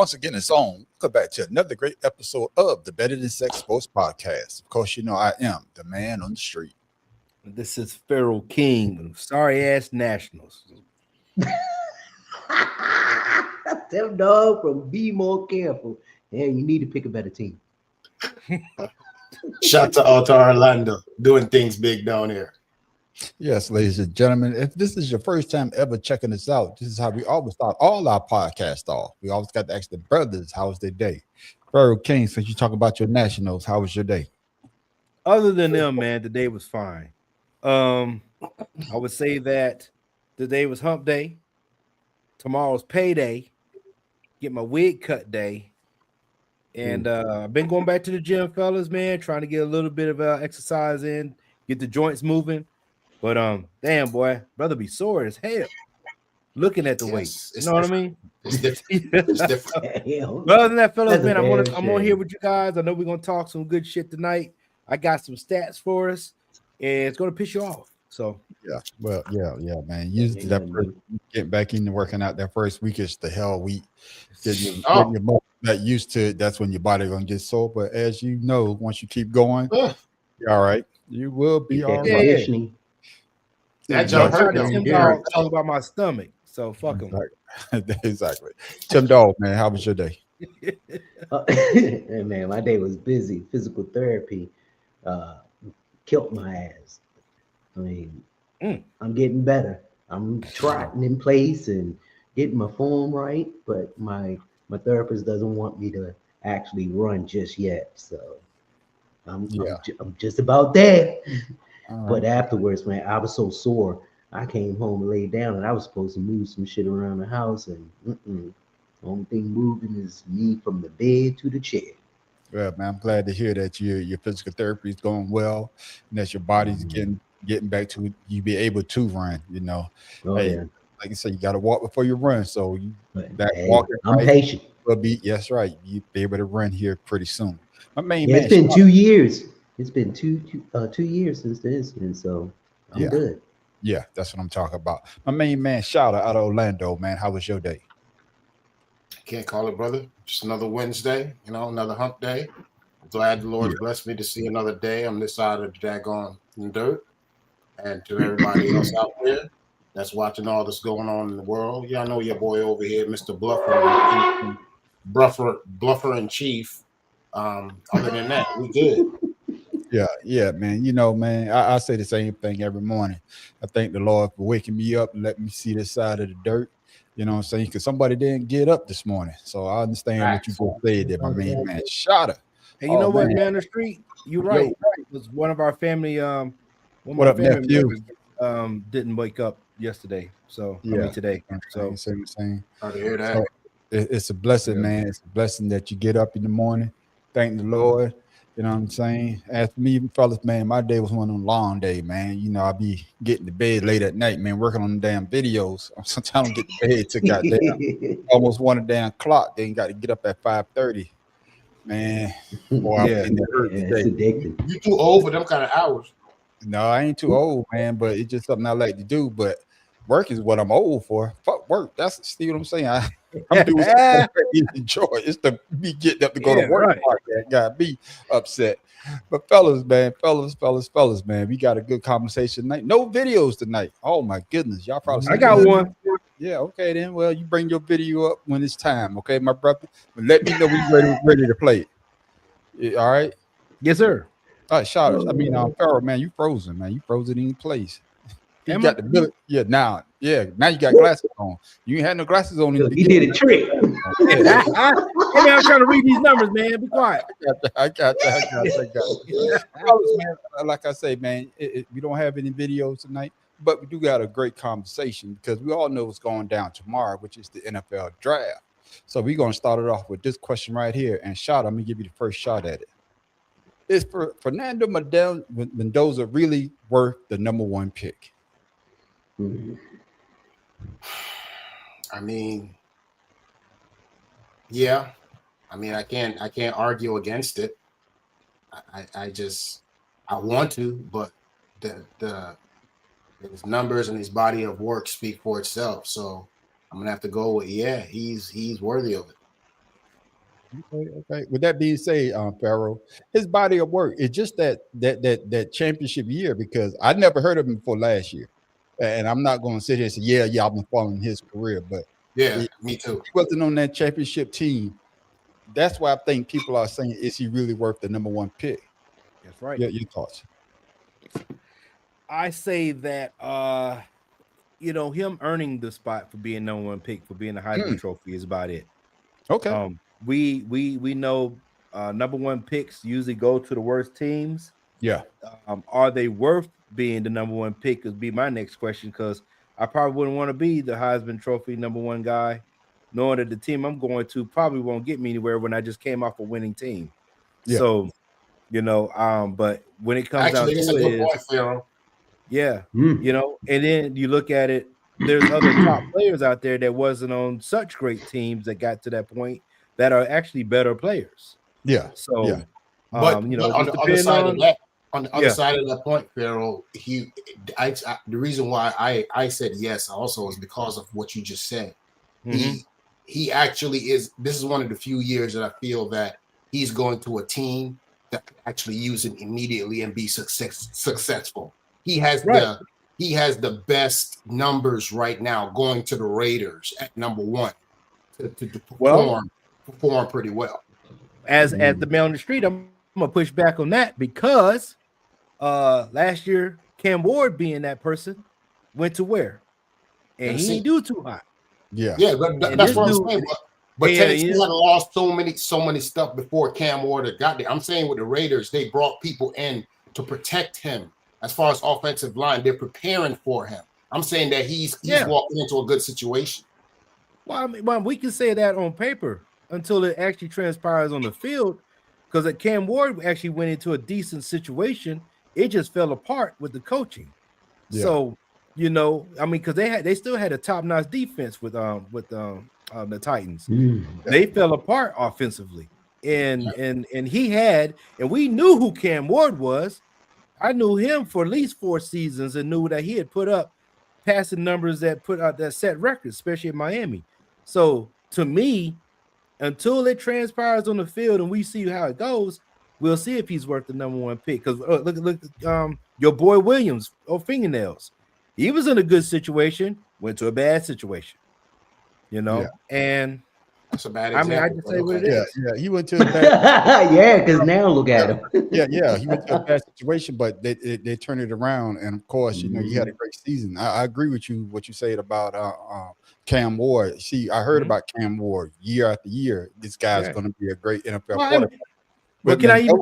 once again, it's on. Welcome back to another great episode of the Better Than Sex Sports Podcast. Of course, you know I am the man on the street. This is Pharaoh King of sorry ass Nationals. Tell dog from Be More Careful. Yeah, you need to pick a better team. Shout out to Orlando, doing things big down here. Yes, ladies and gentlemen, if this is your first time ever checking us out, this is how we always start all our podcasts off. We always got to ask the brothers, how was their day? Pharaoh King, since you talk about your Nationals, how was your day? Other than them, man, the day was fine. I would say that today was hump day. Tomorrow's payday. Get my wig cut day. And I've been going back to the gym, fellas, man, trying to get a little bit of exercise in, get the joints moving. But damn, boy, brother be sore as hell looking at the weight. You know what I mean? It's different. It's different. But other than that, fellas, man, I'm on here with you guys. I know we're gonna talk some good shit tonight. I got some stats for us, and it's gonna piss you off. So yeah, man. Usually that first, get back into working out that first week is the hell week. Getting your not used to it, that's when your body gonna get sore. But as you know, once you keep going, you're all right. You will be all right. That jump hurt Tim Dog talk about my stomach, so fuck him. Exactly. Tim Dog, man, how was your day? Hey, man, my day was busy. Physical therapy killed my ass. I mean, I'm getting better. I'm trotting in place and getting my form right, but my therapist doesn't want me to actually run just yet. So I'm just about there. But afterwards, man, I was so sore. I came home and laid down, and I was supposed to move some shit around the house, and the only thing moving is me from the bed to the chair. Well, man, I'm glad to hear that your physical therapy is going well, and that your body's getting back to you be able to run. You know, like you said, you got to walk before you run. So you walking. I'm patient. Will be right. You be able to run here pretty soon. My main man, it's been 2 years. It's been two years since the incident, so I'm good. Yeah, that's what I'm talking about. My main man, Shout out of Orlando, man. How was your day? Can't call it, brother. Just another Wednesday, another hump day. I'm glad the Lord blessed me to see another day on this side of the daggone dirt. And to everybody else out there that's watching all this going on in the world, y'all know your boy over here, Mr. Bluffer in Chief. Other than that, we good. Yeah, man. Man, I say the same thing every morning. I thank the Lord for waking me up and letting me see this side of the dirt. You know what I'm saying? Because somebody didn't get up this morning. So I understand what you just said there, my main man. Shotta. Hey, you know what, man, on the street? You're right. It was one of our family, what up, nephew? Didn't wake up yesterday. So today. So same. I hear that. So it's a blessing, man. It's a blessing that you get up in the morning. Thank the Lord. You know what I'm saying? As for me, fellas, man, my day was one of them long days, man. I be getting to bed late at night, man, working on the damn videos. Sometimes I get to bed to goddamn almost 1 damn clock. Then got to get up at 5:30. Man, boy, I'm in the hurt today. You too old for them kind of hours. No, I ain't too old, man, but it's just something I like to do. But work is what I'm old for. Fuck work. That's what I'm saying. I'm doing something I enjoy. It's to be getting up to go to work. Right. That got me upset. But fellas, man, we got a good conversation tonight. No videos tonight. Oh my goodness, y'all probably. I got one. Yeah, okay then. Well, you bring your video up when it's time, okay, my brother. But let me know when you're ready to play it. Yeah, all right. Yes, sir. All right, shout out. Pharaoh, man, you frozen, man. You frozen in place. You got the ability. Now you got glasses on. You ain't had no glasses on. You did a trick. I'm trying to read these numbers, man. Be quiet. I got you. Man, like I say, man, we don't have any videos tonight, but we do got a great conversation because we all know what's going down tomorrow, which is the NFL draft. So we're going to start it off with this question right here. And I'm going to give you the first shot at it. Is Fernando Mendoza really worth the number one pick? I mean, yeah. I mean, I can't argue against it. I want to, but his numbers and his body of work speak for itself. So I'm gonna have to go with he's worthy of it. Okay. With that being said, Pharaoh, his body of work is just that championship year because I never heard of him before last year, and I'm not going to sit here and say, yeah, I've been following his career, but Yeah, it, me too. he wasn't on that championship team. That's why I think people are saying, is he really worth the number one pick? That's right. Your thoughts? I say that him earning the spot for being number one pick for being the Heisman Trophy is about it. Okay. We know number one picks usually go to the worst teams. Yeah. Are they worth being the number one pick? Would be my next question because I probably wouldn't want to be the Heisman Trophy number one guy, knowing that the team I'm going to probably won't get me anywhere when I just came off a winning team. Yeah. So, but when it comes Actually, down that's to a good it, point, Pharaoh. yeah, and then you look at it, there's other top players out there that wasn't on such great teams that got to that point that are actually better players. Yeah. So, yeah. But on the other side of that, other side of that point, Pharaoh, the reason why I said yes also is because of what you just said. He actually is. This is one of the few years that I feel that he's going to a team that can actually use him immediately and be successful. He has the best numbers right now going to the Raiders at number one to perform pretty well. As the man on the street, I'm gonna push back on that because last year Cam Ward being that person went to where? And he didn't do too hot. Yeah. Yeah, that's what I'm saying. But Tennessee had lost so many stuff before Cam Ward got there. I'm saying with the Raiders, they brought people in to protect him. As far as offensive line, they're preparing for him. I'm saying that he's walking into a good situation. Well, I mean, we can say that on paper until it actually transpires on the field, because Cam Ward actually went into a decent situation. It just fell apart with the coaching. Yeah. So, I mean, because they still had a top-notch defense with the Titans. They fell apart offensively, and he had, and we knew who Cam Ward was. I knew him for at least 4 seasons and knew that he had put up passing numbers that set records, especially in Miami. So to me, until it transpires on the field and we see how it goes, we'll see if he's worth the number one pick. Because look, your boy Williams fingernails. He was in a good situation, went to a bad situation. And that's a bad example. I mean, I just say what it is. Yeah, he went to a bad because now look at him. yeah, he went to a bad situation, but they turned it around. And of course, you had a great season. I agree with you what you said about Cam Ward. See, I heard about Cam Ward year after year. This guy's going to be a great NFL quarterback. But can I even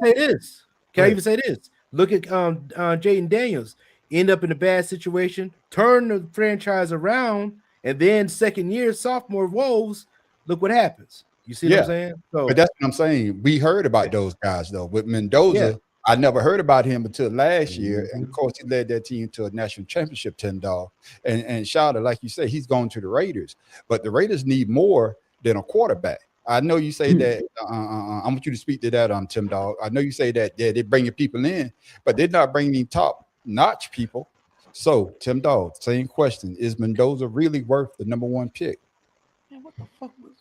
say this? Look at Jaden Daniels. End up in a bad situation, turn the franchise around, and then second year sophomore woes. Look what happens. You see what I'm saying? So, but that's what I'm saying. We heard about those guys though. With Mendoza, I never heard about him until last year, and of course he led that team to a national championship, $10. And Shada, like you say, he's going to the Raiders, but the Raiders need more than a quarterback. I know you say that. I want you to speak to that, Tim Dog. I know you say that they're bringing people in, but they're not bringing top-notch people. So, Tim Dog, same question: is Mendoza really worth the number one pick? Man, what the fuck was?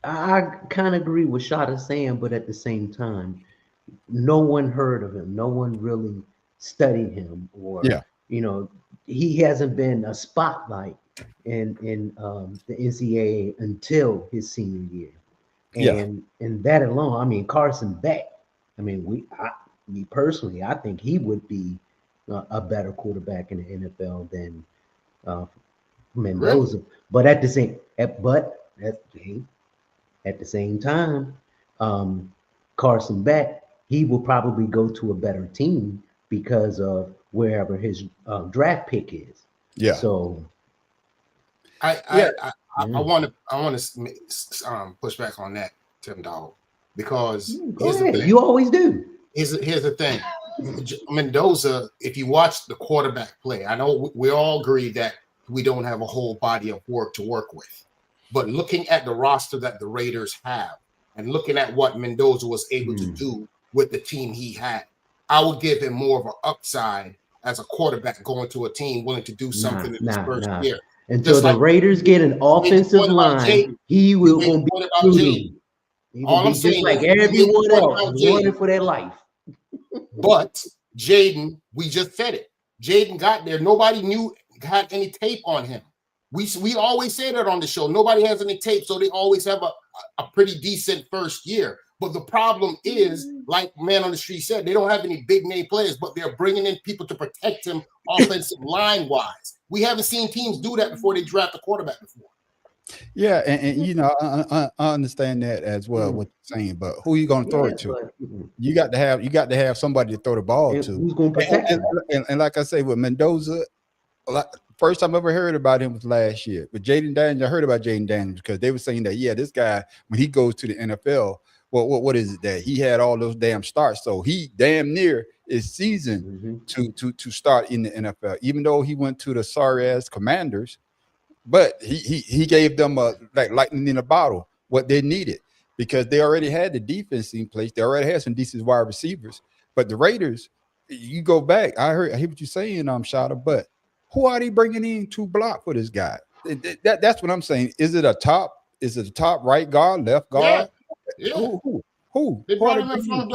I kind of agree with Shada saying, but at the same time, no one heard of him. No one really studied him, or he hasn't been a spotlight in the NCAA until his senior year. And that alone, I mean, Carson Beck. I mean, me personally, I think he would be a better quarterback in the NFL than Mendoza. Really? But at the same time, Carson Beck, he will probably go to a better team because of wherever his draft pick is. Yeah. So I want to push back on that, Tim Dog, because you always do. Here's the thing. Mendoza, if you watch the quarterback play, I know we all agree that we don't have a whole body of work to work with. But looking at the roster that the Raiders have and looking at what Mendoza was able to do with the team he had, I would give him more of an upside as a quarterback going to a team willing to do something in his first year. Until the Raiders get an offensive line, he will gonna be shooting. He All gonna I'm be just saying like is, everyone else, running for their life. But Jaden, we just said it. Jaden got there. Nobody had any tape on him. We always say that on the show. Nobody has any tape, so they always have a pretty decent first year. But the problem is, like Man on the Street said, they don't have any big name players, but they're bringing in people to protect him offensive line wise. We haven't seen teams do that before they draft a quarterback before. Yeah, and you know, I understand that as well. What you're saying, but who are you going to throw it to? You got to have somebody to throw the ball to. Who's going to protect him? And like I say, with Mendoza, first time I ever heard about him was last year. But Jaden Daniels, I heard about Jaden Daniels because they were saying that this guy, when he goes to the NFL, what is it that he had all those damn starts, so he damn near is seasoned to start in the NFL, even though he went to the sorry ass Commanders. But he gave them like lightning in a bottle what they needed because they already had the defense in place. They already had some decent wide receivers. But the Raiders, you go back. I hear what you're saying, Shada. But who are they bringing in to block for this guy? That's what I'm saying. Is it a top right guard, left guard? Yeah. Who? They brought him in from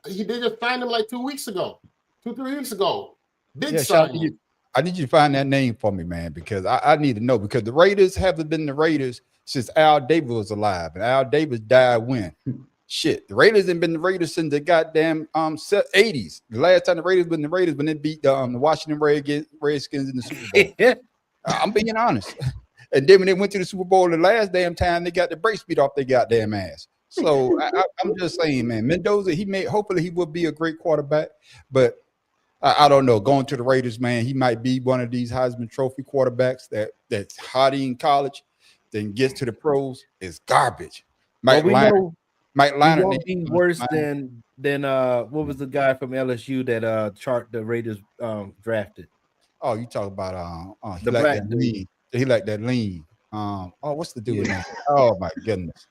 they just signed him like 2 weeks ago, 3 weeks ago. Big signing. I need you to find that name for me, man, because I need to know, because the Raiders haven't been the Raiders since Al Davis was alive, and Al Davis died when? Shit, the Raiders ain't been the Raiders since the goddamn 80s. The last time the Raiders been the Raiders when they beat the Washington Redskins in the Super Bowl. I'm being honest. And then when they went to the Super Bowl the last damn time, they got the brakes beat off their goddamn ass. So I'm just saying, man, Mendoza, hopefully he will be a great quarterback, but I don't know. Going to the Raiders, man, he might be one of these Heisman Trophy quarterbacks that's hot in college, then gets to the pros, is garbage. Might line it worse than what was the guy from LSU that the Raiders drafted? Oh, you talk about the black dude. He like that lean. What's the dude name? Oh my goodness.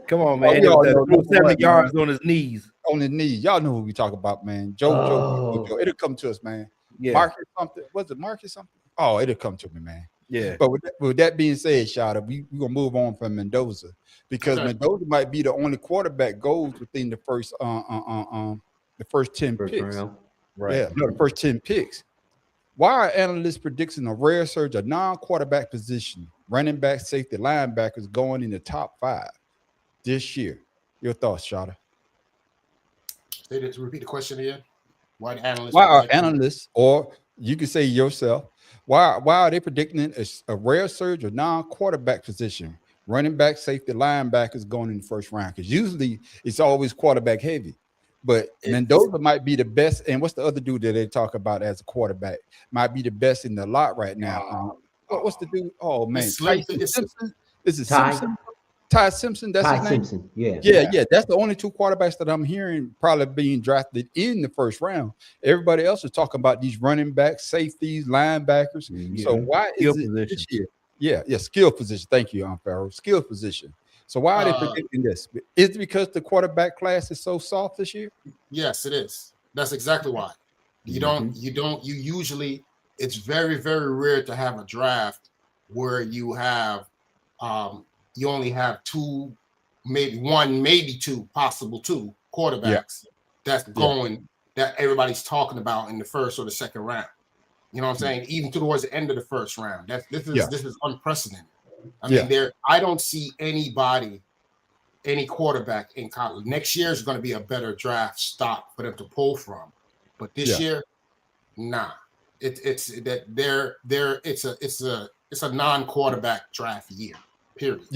Come on, man. 70 yards on his knees. On his knees. Y'all know who we talk about, man. Joe. It'll come to us, man. Yeah. Marcus something. Was it Marcus something? Oh, it'll come to me, man. Yeah. But with that being said, Shada, we're going to move on from Mendoza because Mendoza might be the only quarterback goes within the first 10 picks. Round. Right. Yeah, the first 10 picks. Why are analysts predicting a rare surge of non-quarterback position, running back, safety, linebackers going in the top 5 this year? Your thoughts, Shada? Repeat the question again. Why are analysts, or you can say yourself, why are they predicting a rare surge of non-quarterback position, running back, safety, linebackers going in the first round? Because usually it's always quarterback heavy. But Mendoza might be the best. And what's the other dude that they talk about as a quarterback? Might be the best in the lot right now. What's the dude? Oh, man. Simpson? Is it Simpson? Ty Simpson, that's his name? Simpson, yeah. That's the only 2 quarterbacks that I'm hearing probably being drafted in the first round. Everybody else is talking about these running backs, safeties, linebackers. Mm-hmm. So why is it this year? Yeah, skill position. Thank you, Farrell. Skill position. So why are they predicting this? Is it because the quarterback class is so soft this year? Yes, it is. That's exactly why. You usually, it's very, very rare to have a draft where you have you only have 2, maybe 1, maybe 2, possible 2 quarterbacks that's going that everybody's talking about in the first or the second round. You know what I'm saying? Even towards the end of the first round. This is unprecedented. I mean, I don't see any quarterback in college. Next year is going to be a better draft stock for them to pull from, but this year, nah. It's a non-quarterback draft year. Period.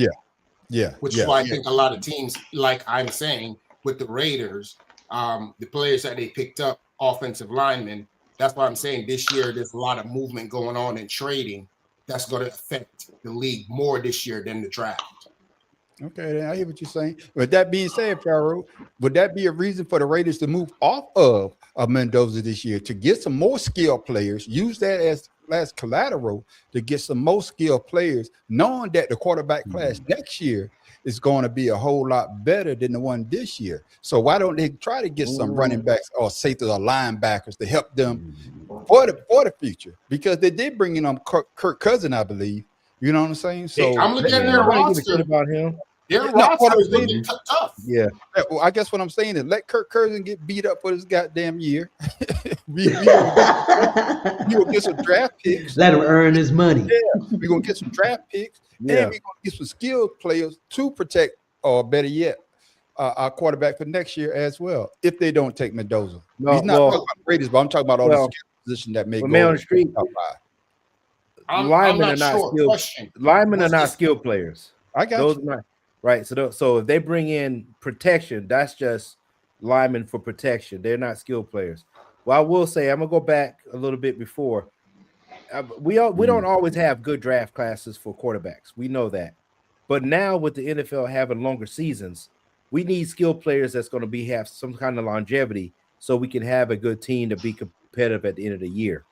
Yeah. Which is why I think a lot of teams, like I'm saying, with the Raiders, the players that they picked up, offensive linemen. That's why I'm saying this year there's a lot of movement going on in trading. That's going to affect the league more this year than the draft. Okay, I hear what you're saying. With that being said, Farrell, would that be a reason for the Raiders to move off of Mendoza this year to get some more skilled players, use that as collateral to get some more skilled players, knowing that the quarterback class next year is going to be a whole lot better than the one this year? So why don't they try to get some running backs or safeties or linebackers to help them for the future, because they did bring in Kirk Cousins, I believe. You know what I'm saying? So I'm looking at their roster about him. Their roster is looking tough. Yeah. Well, I guess what I'm saying is let Kirk Cousins get beat up for this goddamn year. we will get some draft picks. Let him earn his money. Yeah, we're gonna get some draft picks, and we're gonna get some skilled players to protect, or better yet, our quarterback for next year as well. If they don't take Mendoza, he's not talking about Raiders, but I'm talking about all the skill position that may go man on the street. Linemen are not skilled. Linemen are not skilled players. I got those you. not right. So if they bring in protection, that's just linemen for protection. They're not skilled players. Well, I will say I'm gonna go back a little bit before. We don't always have good draft classes for quarterbacks. We know that, but now with the NFL having longer seasons, we need skilled players that's going to have some kind of longevity, so we can have a good team to be competitive at the end of the year.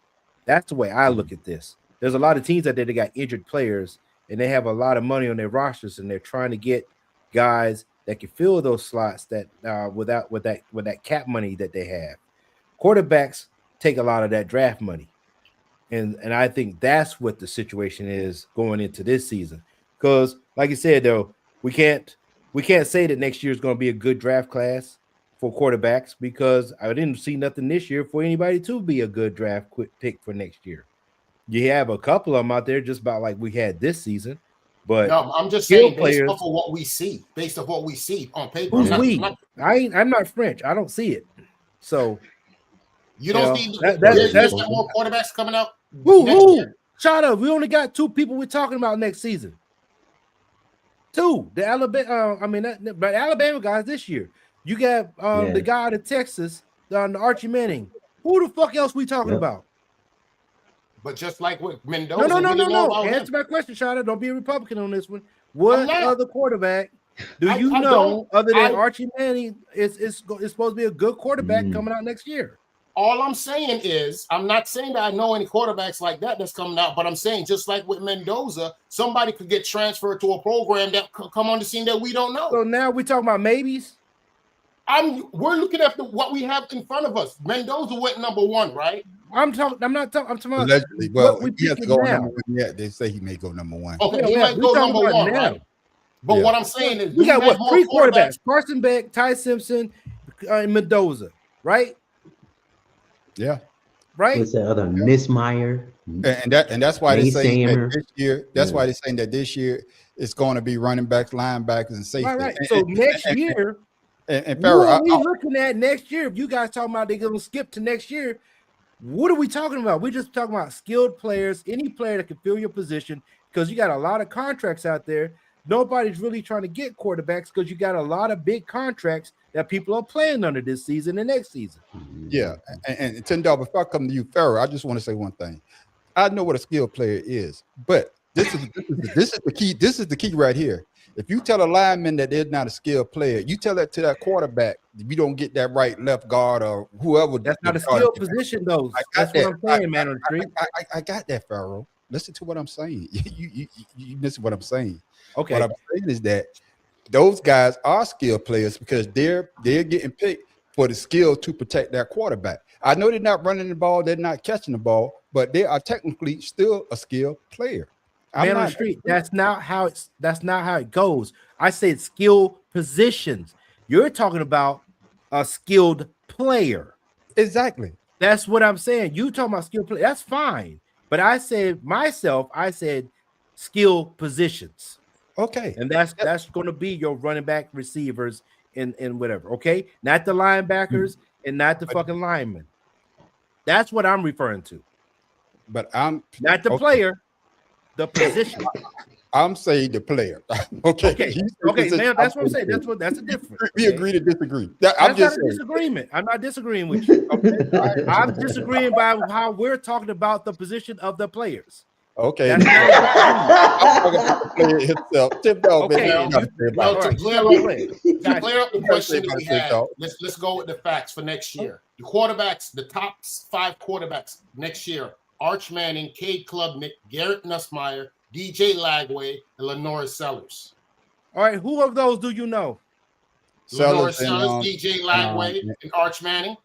That's the way I look at this. There's a lot of teams out there that got injured players, and they have a lot of money on their rosters, and they're trying to get guys that can fill those slots that with that cap money that they have. Quarterbacks take a lot of that draft money, and I think that's what the situation is going into this season. Because, like you said, though, we can't say that next year is going to be a good draft class for quarterbacks, because I didn't see nothing this year for anybody to be a good draft pick for next year. You have a couple of them out there, just about like we had this season. But no, I'm just saying based off of what we see, on paper. Who's we? I'm not French. I don't see it. So you don't see there's more quarterbacks coming out. Who? Shut up. We only got 2 people we're talking about next season. 2. The Alabama, but Alabama guys this year. You got the guy out of Texas, the Archie Manning. Who the fuck else we talking about? But just like with Mendoza, no. Answer my question, Shada. Don't be a Republican on this one. What other quarterback do you know other than Archie Manning is supposed to be a good quarterback coming out next year? All I'm saying is, I'm not saying that I know any quarterbacks like that's coming out, but I'm saying just like with Mendoza, somebody could get transferred to a program that could come on the scene that we don't know. So now we're talking about maybes. We're looking at what we have in front of us. Mendoza went number 1, right? I'm talking about allegedly. Well, he has to go number 1 yet. They say he may go number 1. Okay, he might go number 1, right? But what I'm saying is, we got 3 quarterbacks: Carson Beck, Ty Simpson, and Mendoza, right? Yeah. Right. What's that other Miss Meyer? And that's why they're saying that this year. That's why they're saying that this year it's going to be running backs, linebackers, and safety. Right. So next year. And Farrell, what are we looking at next year? If you guys talking about they're going to skip to next year, what are we talking about? We're just talking about skilled players, any player that can fill your position, because you got a lot of contracts out there. Nobody's really trying to get quarterbacks because you got a lot of big contracts that people are playing under this season and next season. Yeah, and $10. Before I come to you, Farrell, I just want to say one thing. I know what a skilled player is, but this is the key. This is the key right here. If you tell a lineman that they're not a skilled player, you tell that to that quarterback, if you don't get that right left guard or whoever. That's not a skilled position, though. That's what I'm saying, man. On the street. I got that, Farrell. Listen to what I'm saying. You listen to what I'm saying. Okay. What I'm saying is that those guys are skilled players because they're getting picked for the skill to protect their quarterback. I know they're not running the ball, they're not catching the ball, but they are technically still a skilled player. Man on the street. That's not how it goes. I said skill positions. You're talking about a skilled player. Exactly. That's what I'm saying. You talking about skilled player. That's fine. But I said skill positions. Okay. And that's going to be your running back, receivers, and whatever. Okay. Not the linebackers and not the fucking linemen. That's what I'm referring to. But I'm not the player. The position. I'm saying the player. Okay. Man, that's what I'm saying. That's a difference. We agree to disagree. I'm just not a disagreement. I'm not disagreeing with you. Okay? I'm disagreeing by how we're talking about the position of the players. Okay. I'm talking about the player himself. Tim Dog, okay. To clear up the question that we had, let's go with the facts for next year. The quarterbacks, the top 5 quarterbacks next year: Arch Manning, Cade Klubnik, Garrett Nussmeier, DJ Lagway, and Lenore Sellers. All right, who of those do you know? Lenore Sellers, DJ Lagway, and Arch Manning.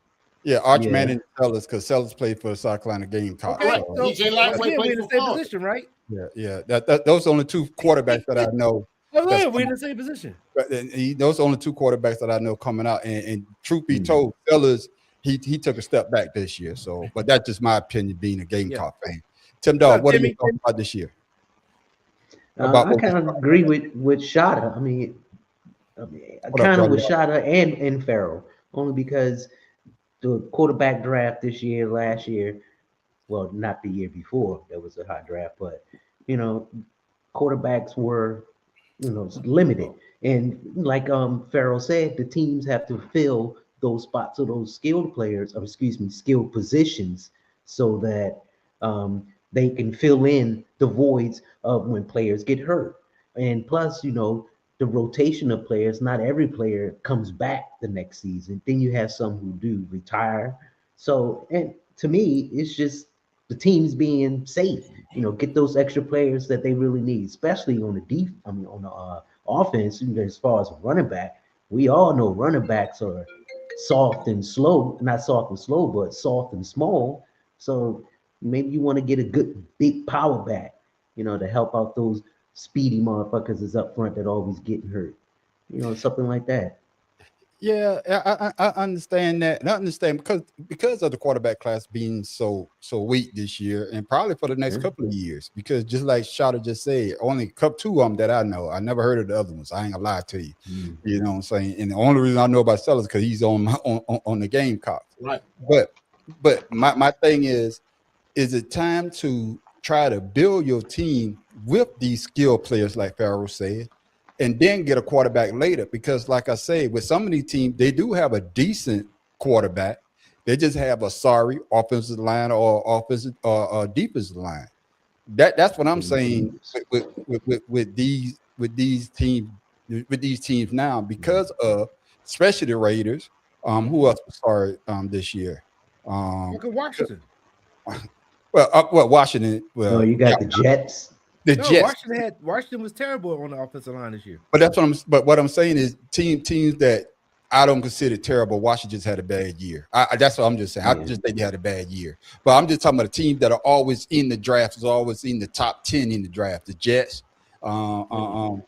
Yeah, Archman and Sellers, because Sellers played for the South Carolina Gamecocks. Okay, So, so DJ Lightweight again, we're played in the for same Florida. position, right? yeah. Those are only two quarterbacks that I know. Oh, yeah, we're in the same position. Those are only two quarterbacks that I know coming out. And truth be told, Sellers, he took a step back this year. So, but that's just my opinion, being a Gamecock fan. Tim Dog, what are you talking about this year? I kind of agree with Shada. I mean, kind of with Shada and Farrell, only because the quarterback draft this year, last year, well, not the year before, there was a high draft, but quarterbacks were limited, and like Farrell said, the teams have to fill those spots of those skilled players, or excuse me, skilled positions, so that they can fill in the voids of when players get hurt. And plus, the rotation of players, not every player comes back the next season. Then you have some who do retire. So, and to me, it's just the teams being safe. Get those extra players that they really need, especially on the on the offense. As far as running back, we all know running backs are soft and slow, not soft and slow, but soft and small. So maybe you want to get a good big power back, to help out those speedy motherfuckers is up front that always getting hurt. Something like that. Yeah, I understand that. And I understand because of the quarterback class being so weak this year, and probably for the next couple of years. Because just like Shada just said, only two of them that I know. I never heard of the other ones. I ain't gonna lie to you. You know what I'm saying? And the only reason I know about Sellers because he's on the Gamecocks. Right. But my thing is it time to try to build your team with these skill players, like Farrell said, and then get a quarterback later? Because like I say, with some of these teams, they do have a decent quarterback. They just have a sorry offensive line or offensive or defensive line. That's what I'm saying with these teams now, because of especially the Raiders. Who else was sorry this year? Look at Washington. Well, Washington. Well, you got the Jets. Jets. Washington was terrible on the offensive line this year. But what I'm saying is teams that I don't consider terrible. Washington just had a bad year. That's what I'm just saying. I just think they had a bad year. But I'm just talking about the teams that are always in the draft, is always in the top 10 in the draft. The Jets, Carolina,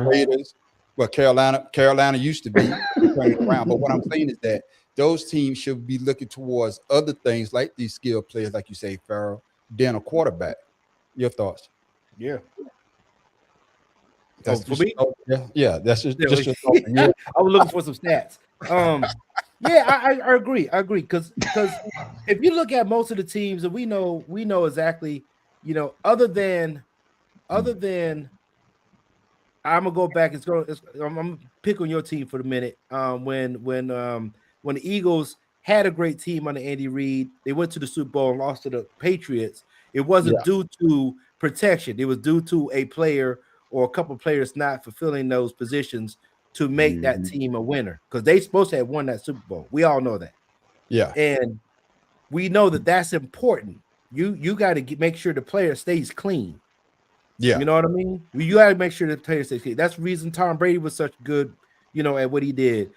Raiders. Well, Carolina used to be turning around. But what I'm saying is that those teams should be looking towards other things like these skilled players, like you say, Farrell, than a quarterback. Your thoughts? Yeah. That's for me? Yeah, that's just your thought. Yeah. I was looking for some stats. I agree. Because if you look at most of the teams, and we know exactly, other than I'm gonna go back. I'm gonna pick on your team for the minute. When the Eagles had a great team under Andy Reid, they went to the Super Bowl and lost to the Patriots. It wasn't due to protection. It was due to a player or a couple of players not fulfilling those positions to make that team a winner, because they supposed to have won that Super Bowl. We all know that. Yeah, and we know that that's important. You got to make sure the player stays clean. Yeah, you know what I mean. You got to make sure the player stays clean. That's the reason Tom Brady was such good, at what he did.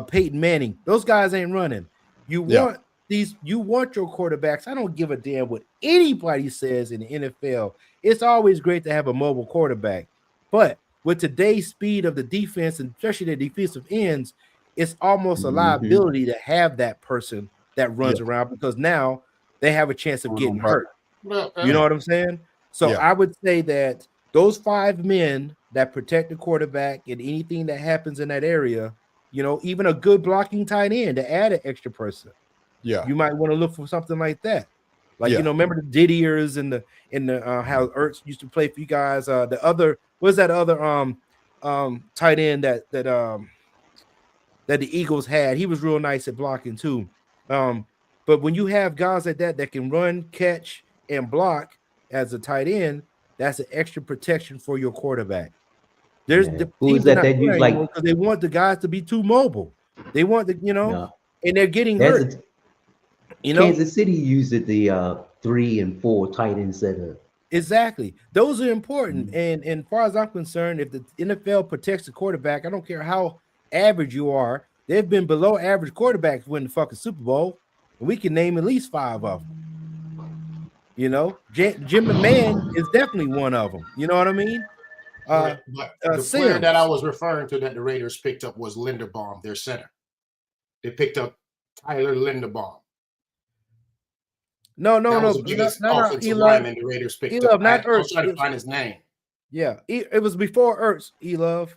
Peyton Manning, those guys ain't running. You want you want your quarterbacks. I don't give a damn what anybody says in the NFL. It's always great to have a mobile quarterback, but with today's speed of the defense, and especially the defensive ends, it's almost a liability to have that person that runs around, because now they have a chance of getting hurt. You know what I'm saying? So I would say that those 5 men that protect the quarterback and anything that happens in that area, even a good blocking tight end to add an extra person. Yeah, you might want to look for something like that. Like, remember the Didiers and the how Ertz used to play for you guys. The other, what's that other tight end that the Eagles had? He was real nice at blocking too. But when you have guys like that can run, catch, and block as a tight end, that's an extra protection for your quarterback. There's the teams that use like, because they want the guys to be too mobile. They want the and they're getting hurt. Kansas City used the 3 and 4 tight end setup. Exactly. Those are important. And as far as I'm concerned, if the NFL protects the quarterback, I don't care how average you are, They've been below average quarterbacks win the fucking Super Bowl, and we can name at least 5 of them. You know, Jim McMahon is definitely one of them. You know what I mean? But the player that I was referring to that the Raiders picked up was Linderbaum, their center. They picked up Tyler Linderbaum. No. Offensive lineman the Raiders picked up. I was trying to find his name. Yeah, it was before Ertz. Elove.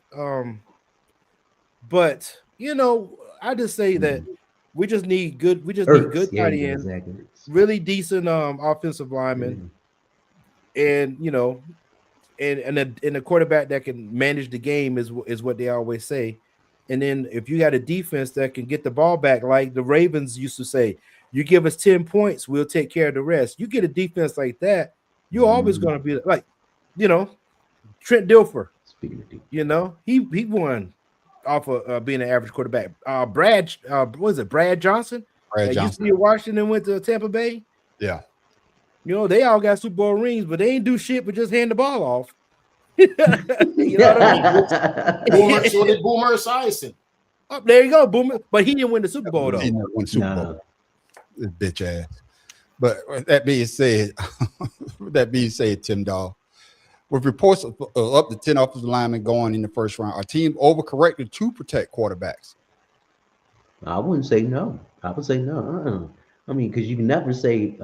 But you know, I just say that we just need good. We just need good tight ends, really decent offensive linemen, and you know, and a quarterback that can manage the game is what they always say. And then if you got a defense that can get the ball back, like the Ravens used to say, you give us 10 points, we'll take care of the rest. You get a defense like that, you're always going to be like, you know, Trent Dilfer. You know, he won off of being an average quarterback. Brad Johnson? Brad Johnson. Used to be in Washington and went to Tampa Bay. Yeah. You know, they all got Super Bowl rings, but they ain't do shit but just hand the ball off. You know what I mean? So did Boomer Esiason. Oh, there you go, Boomer. But he didn't win the Super Bowl, though. He never won Super Bowl. This bitch ass. But that being said, Tim Dahl, with reports of up to 10 offensive linemen going in the first round, our team overcorrected to protect quarterbacks. I wouldn't say no. I would say no. I mean, because you can never say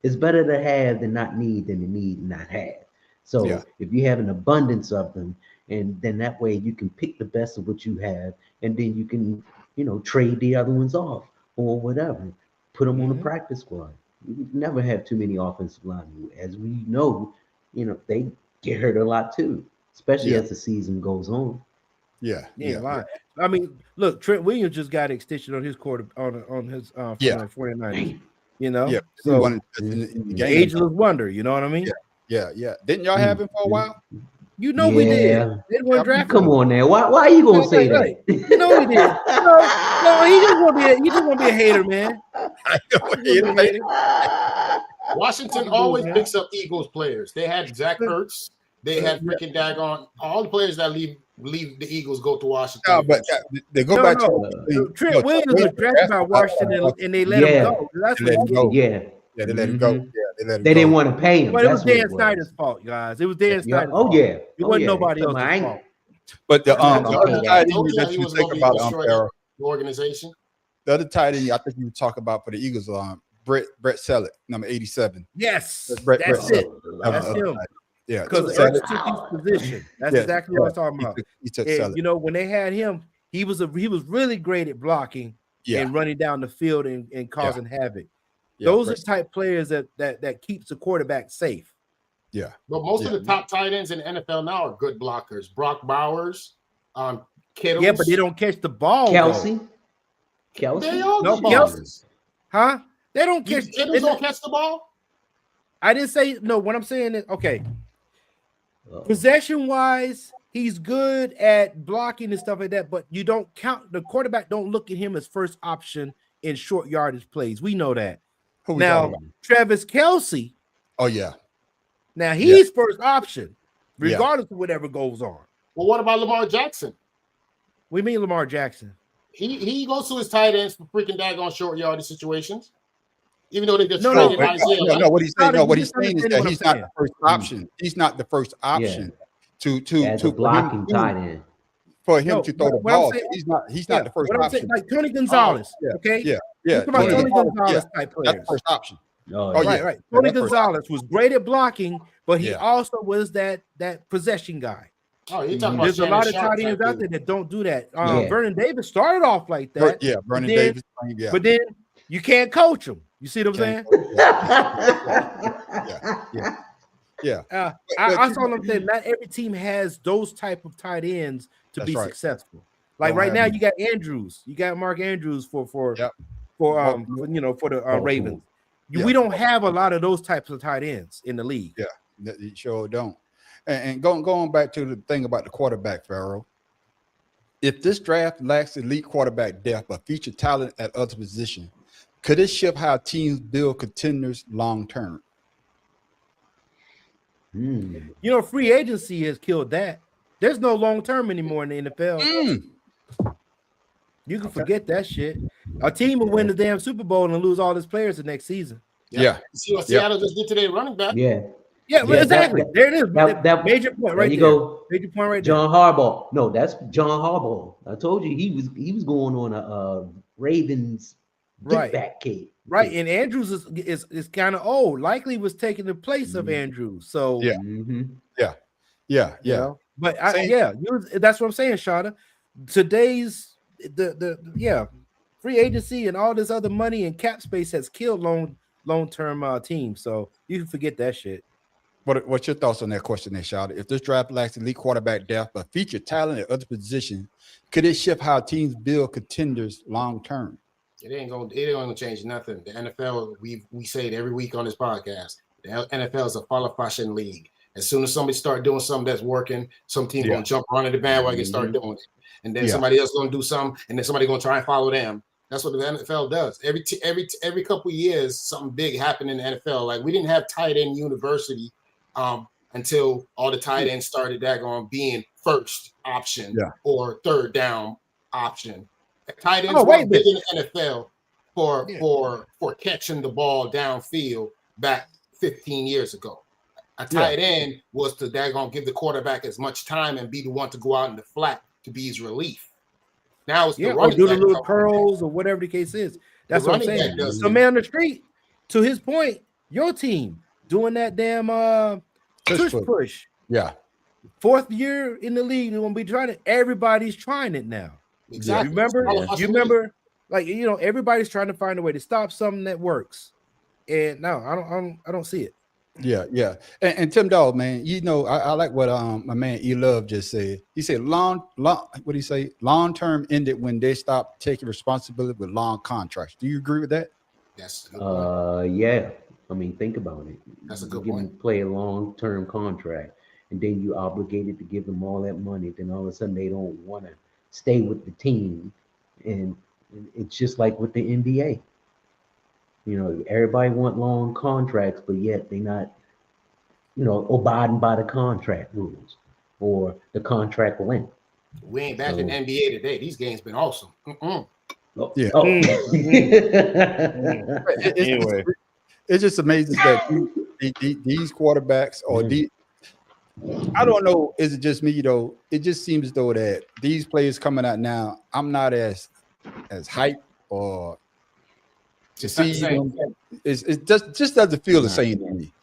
it's better to have than not need than to need and not have. So if you have an abundance of them, and then that way you can pick the best of what you have, and then you can, you know, trade the other ones off or whatever, put them on the practice squad. You never have too many offensive linemen. As we know, you know, they get hurt a lot too, especially as the season goes on. I mean, look, Trent Williams just got extension on his quarter on his 49ers. You know, so ageless wonder. You know what I mean? Yeah. Didn't y'all have him for a while? You know we did. They didn't draft Come on now. Why are you gonna say that? You know we did. No, he just want to be a hater, man. Washington always picks up Eagles players. They had Zach Ertz. They had freaking daggone all the players that leave the Eagles go to Washington. No, but they go back to Trent Williams was drafted by Washington and they let him go. That's what he did. Yeah, they let him go. Yeah, they didn't want to pay him. But it was Dan Snyder's fault, guys. It was Dan Snyder's fault. It wasn't nobody else's fault. But the other tight end that you think about the organization. The other tight end I think you would talk about for the Eagles Brett Selleck, number 87. Yes, Brett that's it. That's him. Yeah, because Ertz took his position. That's exactly what I'm talking about. He took you know, when they had him, he was really great at blocking and running down the field and causing havoc. Those are type players that keeps the quarterback safe. Yeah, but most of the top tight ends in the NFL now are good blockers. Brock Bowers, Kittles. Yeah, but they don't catch the ball. Kelsey. They all Kelsey. Huh? They don't catch. Kittles don't catch the ball. I didn't say no. What I'm saying is okay. Possession wise, he's good at blocking and stuff like that, but you don't count the quarterback. Don't look at him as first option in short yardage plays. We know that. Now, Travis Kelce. Oh yeah. Now he's first option, regardless of whatever goes on. Well, what about Lamar Jackson? We mean Lamar Jackson. He goes to his tight ends for freaking daggone short yardage situations. Even though they just traded Isaiah. No, what he's saying is that he's not the first option. He's not the first option to blocking tight end. For him to throw the ball. He's not the first option. Like Tony Gonzalez. Okay. Yeah. Tony Gonzalez type players. That's the first option. Right. Tony Gonzalez was great at blocking, but he also was that possession guy. Oh, you're talking about there's a lot of tight ends out there that don't do that. Vernon Davis started off like that. Vernon Davis. But then you can't coach him. You see what I'm saying? I saw them say not every team has those type of tight ends to be successful. Like right now, you got Andrews. You got Mark Andrews for the Ravens. We don't have a lot of those types of tight ends in the league. Yeah, you sure don't. And going back to the thing about the quarterback, Pharaoh, if this draft lacks elite quarterback depth but feature talent at other positions, could it shift how teams build contenders long term? You know, free agency has killed that. There's no long term anymore in the NFL. You can forget that shit. A team will win the damn Super Bowl and lose all its players the next season. Yeah. See what Seattle just did today, running back. Yeah. Yeah, exactly. There it is. That major point there right you there. go. Major point right John Harbaugh. No, that's John Harbaugh. I told you he was going on a Ravens Right. back cake. Right, and Andrews is kind of old. Likely was taking the place of Andrews. So Yeah. Yeah. you know? But that's what I'm saying, Shada. Today's the free agency and all this other money and cap space has killed long-term teams. So you can forget that shit. What's your thoughts on that question there, Shada? If this draft lacks elite quarterback depth but feature talent at other positions, could it shift how teams build contenders long term? It ain't gonna change nothing. The NFL, we say it every week on this podcast. The NFL is a follow fashion league. As soon as somebody start doing something that's working, some team gonna jump on the bandwagon and start doing it, and then somebody else gonna do something, and then somebody gonna try and follow them. That's what the NFL does. Every couple of years, something big happened in the NFL. Like we didn't have tight end university until all the tight ends started being first option or third down option. Tight ends were big in the NFL for catching the ball downfield back 15 years ago. A tight end was to give the quarterback as much time and be the one to go out in the flat to be his relief. Now it's the running or do the back little curls or whatever the case is. That's what I'm saying. So man on the street, to his point, your team doing that damn push. Yeah. 4th year in the league, they're gonna be trying it. Everybody's trying it now. Exactly. You remember, like everybody's trying to find a way to stop something that works. And no, I don't see it. Yeah. And Tim Dog, man, I like what my man E Love just said. He said long-term ended when they stopped taking responsibility with long contracts. Do you agree with that? Yes. Yeah. I mean, think about it. That's a good point. point. Play a long-term contract, and then you obligated to give them all that money. Then all of a sudden they don't want to stay with the team, and it's just like with the NBA. Everybody want long contracts, but yet they not, abiding by the contract rules or the contract length. We ain't back in the NBA today. These games been awesome. Yeah. Anyway, it's just amazing that these quarterbacks or I don't know. Is it just me though? It just seems though that these players coming out now, I'm not as hype or to see them. It just doesn't feel the same to me.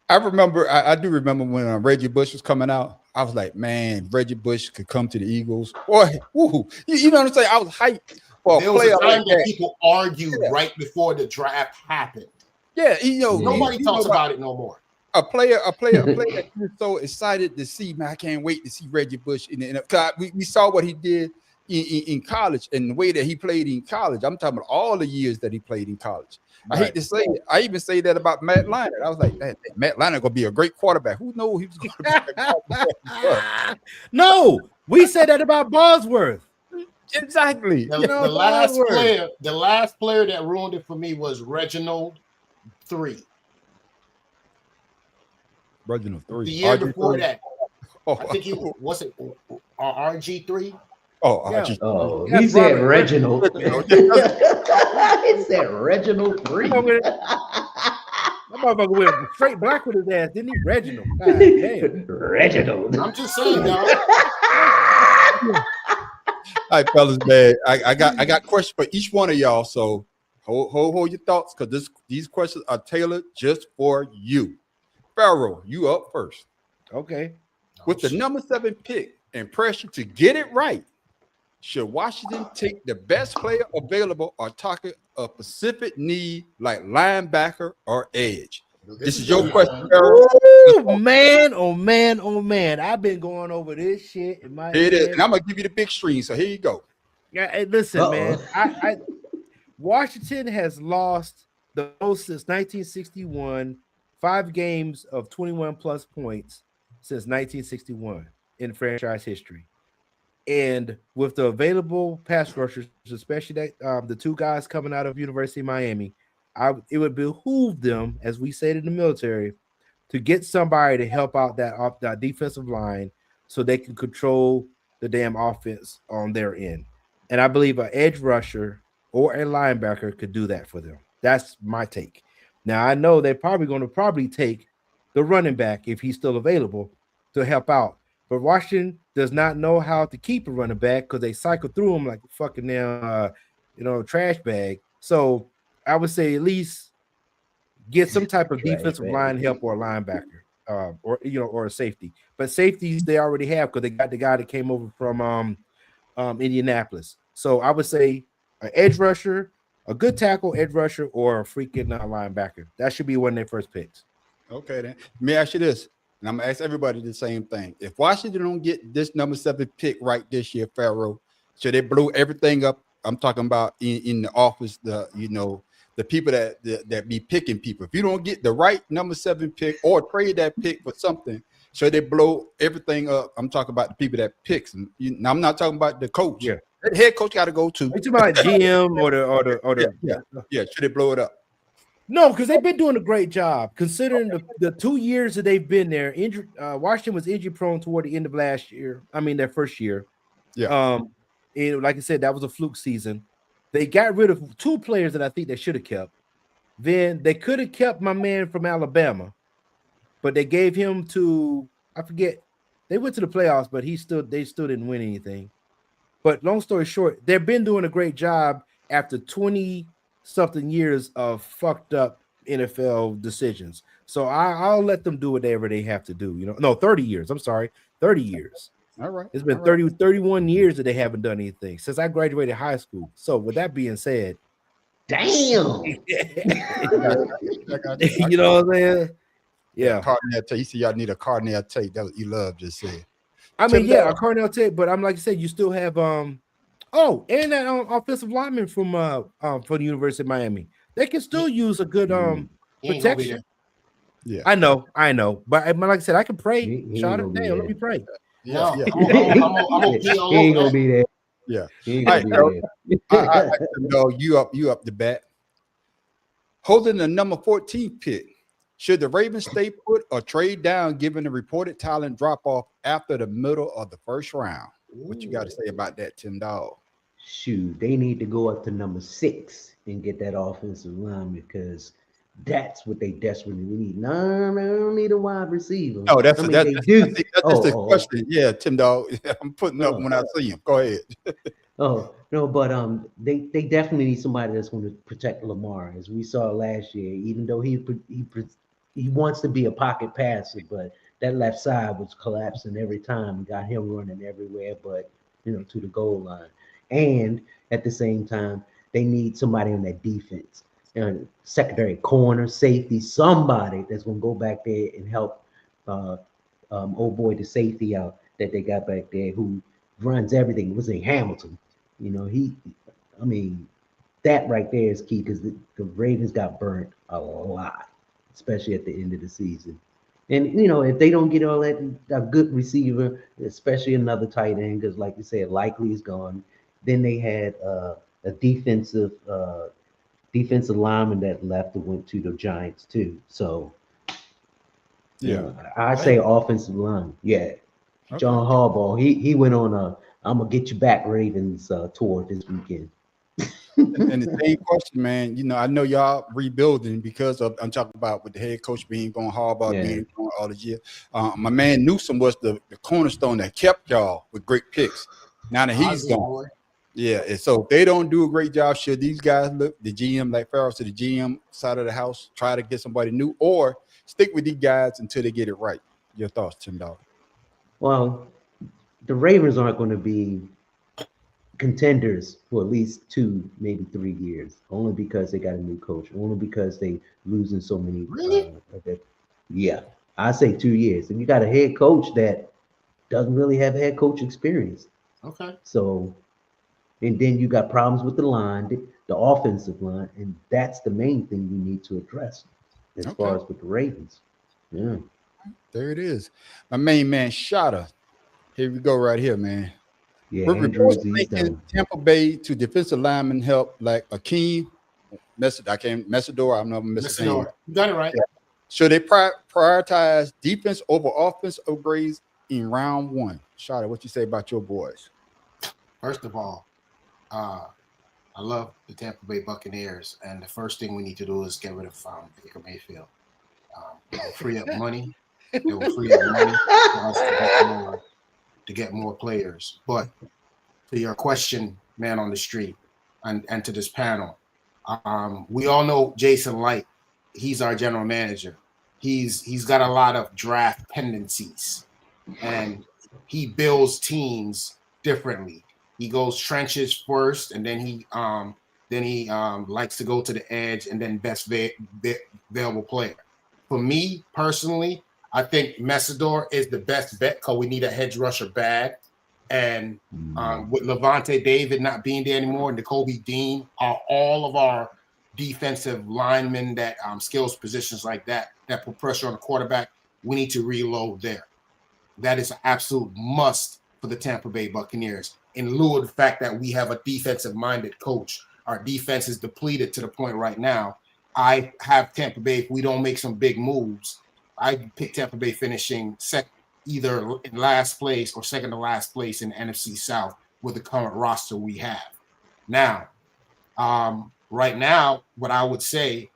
I remember. I do remember when Reggie Bush was coming out. I was like, man, Reggie Bush could come to the Eagles. Boy, woo! You know what I'm saying? I was hyped for there a player was a time like that people argued right before the draft happened. Yeah, nobody talks about it no more. A player that you're so excited to see, man. I can't wait to see Reggie Bush in the NFL. We saw what he did in college and the way that he played in college. I'm talking about all the years that he played in college. Right. I hate to say it. I even say that about Matt Leinart. I was like, man, Matt Leinart gonna be a great quarterback. Who knows he was gonna be a great quarterback? No, we said that about Bosworth. Exactly. The last player that ruined it for me was Reginald 3. Reginald 3. The year before that. I think he was it RG3. Oh, yeah. RG3. Oh, he said Reginald. He said Reginald 3. That motherfucker went straight black with his ass, didn't he? Reginald. God, damn. Reginald. I'm just saying, y'all. All right, fellas, man. I got questions for each one of y'all. So hold your thoughts because these questions are tailored just for you. Pharaoh, you up first. Okay. With the number 7 pick and pressure to get it right, should Washington take the best player available or target a specific need like linebacker or edge? This is your question, Pharaoh. Oh man. I've been going over this shit in my head. And I'm gonna give you the big stream. So here you go. Yeah, hey, listen, man. I Washington has lost the most since 1961. 5 games of 21 plus points since 1961 in franchise history. And with the available pass rushers, especially that the 2 guys coming out of University of Miami, it would behoove them, as we said in the military, to get somebody to help out that defensive line so they can control the damn offense on their end. And I believe an edge rusher or a linebacker could do that for them. That's my take. Now I know they're probably going to take the running back if he's still available to help out. But Washington does not know how to keep a running back because they cycle through him like a fucking trash bag. So I would say at least get some type of Trash defensive bag. line help or a linebacker, or a safety. But safeties they already have because they got the guy that came over from Indianapolis. So I would say an edge rusher, a good tackle, edge rusher, or a freaking linebacker. That should be one of their first picks. Okay, then. Let me ask you this, and I'm gonna ask everybody the same thing. If Washington don't get this number 7 pick right this year, Pharaoh, should they blow everything up? I'm talking about in the office, the people that be picking people. If you don't get the right number 7 pick or trade that pick for something, should they blow everything up? I'm talking about the people that picks. And I'm not talking about the coach. Yeah, the head coach got to go too. you talking about GM or the Yeah. Should they blow it up? No, because they've been doing a great job considering the 2 years that they've been there. Washington was injury prone toward the end of last year. I mean, their first year. Yeah. And like I said, that was a fluke season. They got rid of 2 players that I think they should have kept. Then they could have kept my man from Alabama, but they gave him to, I forget. They went to the playoffs, but they still didn't win anything. But long story short, they've been doing a great job after 20-something years of fucked up NFL decisions. So I'll let them do whatever they have to do. 30 years. I'm sorry, 30 years. All right. It's been 31 years that they haven't done anything since I graduated high school. So with that being said, damn. You know what I'm saying? Yeah. Cardinal tape. You see, y'all need a Cardinal tape. That was love just said. I mean, yeah, a Cardinal tape, but I'm like I said, you still have and that offensive lineman from the University of Miami. They can still use a good protection. Yeah, I know, but like I said, I can pray. He Shout ain't out, gonna be damn, let there. me pray. yeah. I'm gonna be all He ain't over gonna that. be there. Yeah. He ain't All gonna right, be there. I know you up the bat. Holding the number 14 pick. Should the Ravens stay put or trade down given the reported talent drop off after the middle of the first round? What you got to say about that, Tim Dog? Shoot, they need to go up to number 6 and get that offensive line because that's what they desperately need. No, they don't need a wide receiver. No, that's they do. that's the question. Yeah, Tim Dog. I'm putting up when I see him. Go ahead. Oh no, but they definitely need somebody that's going to protect Lamar, as we saw last year. Even though he wants to be a pocket passer, but that left side was collapsing every time. Got him running everywhere, but to the goal line. And at the same time, they need somebody on that defense, secondary, corner, safety, somebody that's going to go back there and help old boy the safety out that they got back there who runs everything. Was it Hamilton? That right there is key because the Ravens got burnt a lot, especially at the end of the season. And if they don't get all that, a good receiver, especially another tight end, because like you said, likely is gone. Then they had a defensive lineman that left and went to the Giants too. So I say offensive line. Yeah. Okay. John Harbaugh, he went on a I'm gonna get you back Ravens tour this weekend. And the same question, man. I know y'all rebuilding because of I'm talking about with the head coach being gone, Harbaugh being gone all the year. My man Newsom was the cornerstone that kept y'all with great picks. Now that he's gone, and so if they don't do a great job, should these guys look the GM like Farrell to the GM side of the house, try to get somebody new, or stick with these guys until they get it right? Your thoughts, Tim Dog? Well, the Ravens aren't going to be contenders for at least 2, maybe 3 years, only because they got a new coach, only because they losing so many. Really? I say 2 years. And you got a head coach that doesn't really have head coach experience. Okay. So, and then you got problems with the line, the offensive line, and that's the main thing you need to address as far as with the Ravens. Yeah. There it is. My main man, Shotta. Here we go right here, man. Yeah, We're reports making Tampa Bay to defensive lineman help like Akeem Messidor. I don't know if I'm missing You got it right. Yeah. Should they prioritize defense over offense upgrades in round 1? Shotta, what you say about your boys? First of all, I love the Tampa Bay Buccaneers, and the first thing we need to do is get rid of Baker Mayfield. It will free up money. It will free up money for us to get more players. But to your question, man on the street, and to this panel, we all know Jason Light. He's our general manager. He's got a lot of draft tendencies, and he builds teams differently. He goes trenches first, and then he likes to go to the edge, and then best available player. For me personally, I think Messidor is the best bet because we need a hedge rusher bad. And with Levante David not being there anymore, and N'Kobe Dean are all of our defensive linemen that skills positions like that put pressure on the quarterback. We need to reload there. That is an absolute must for the Tampa Bay Buccaneers. In lieu of the fact that we have a defensive-minded coach, our defense is depleted to the point right now. I have Tampa Bay, if we don't make some big moves, I pick Tampa Bay finishing either in last place or second to last place in the NFC South with the current roster we have. Now, right now, what I would say,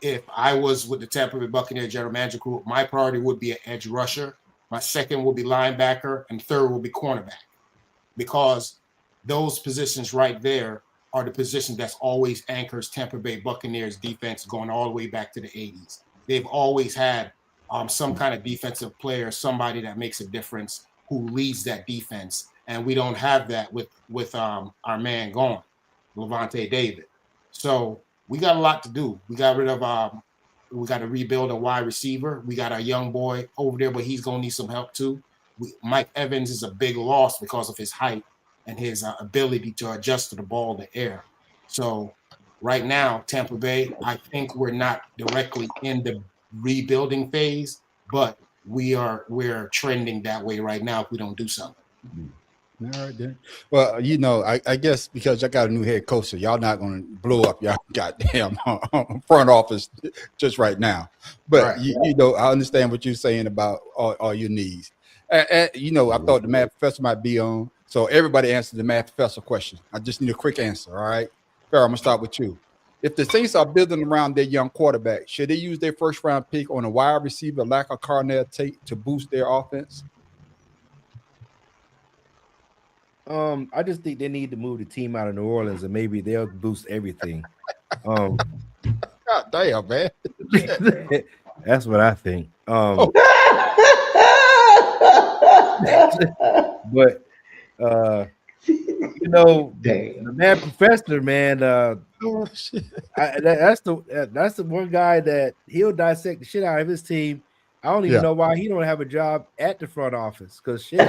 if I was with the Tampa Bay Buccaneers general manager group, my priority would be an edge rusher. My second will be linebacker, and third will be cornerback, because those positions right there are the positions that's always anchors Tampa Bay Buccaneers defense going all the way back to the 80s. They've always had some kind of defensive player, somebody that makes a difference, who leads that defense, and we don't have that with our man gone, Levante David. So we got a lot to do. We got to rebuild a wide receiver. We got a young boy over there, but he's going to need some help too. Mike Evans is a big loss because of his height and his ability to adjust to the ball in the air. So right now, Tampa Bay, I think we're not directly in the rebuilding phase, but we're trending that way right now if we don't do something. All right, then. Well, I guess because y'all got a new head coach, so y'all not going to blow up y'all goddamn front office just right now. But right. I understand what you're saying about all your needs. I thought the math professor might be on, so everybody answered the math professor question. I just need a quick answer. All right, Farrah, I'm gonna start with you. If the Saints are building around their young quarterback, should they use their first round pick on a wide receiver like a Carnell Tate to boost their offense? I just think they need to move the team out of New Orleans, and maybe they'll boost everything. God damn, man. That's what I think. But the man professor, man, that's the one guy that he'll dissect the shit out of his team. I don't even know why he don't have a job at the front office, because shit.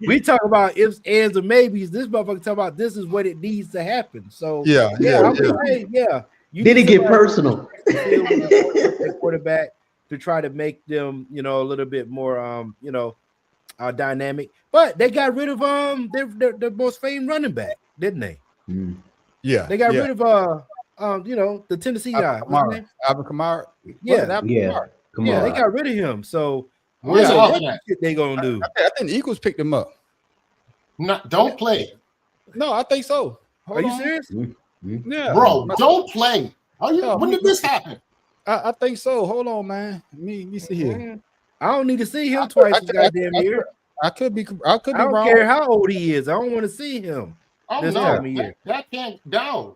We talk about ifs, ands, or maybes. This motherfucker talk about this is what it needs to happen. So Did it get personal? Quarterback to try to make them, a little bit more, dynamic. But they got rid of their most famed running back, didn't they? Mm. Yeah, they got rid of the Tennessee guy. Alvin Kamara. Yeah, they got rid of him. So what they gonna do? I think the Eagles picked him up. Don't play. No, I think so. Are you serious? Mm-hmm. Yeah, bro, don't play. When did this happen? I think so. Hold on, man. Me see here. I don't need to see him twice a goddamn year. I could be wrong. I don't care how old he is. I don't want to see him. Oh this no, time of year. that can't. No.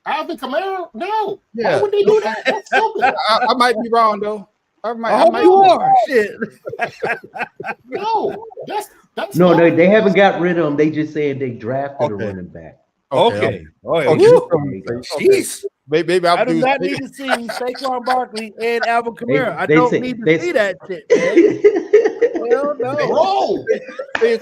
Alvin Kamara, no. Yeah. Why would they do that? That's stupid. I might be wrong though. I hope you are. Shit. No, that's no. They haven't got rid of him. They just said they drafted a running back. Okay. Jeez. Maybe I do not need to see Saquon Barkley and Alvin Kamara. I don't need to see that shit, man. Hell no. Bro, you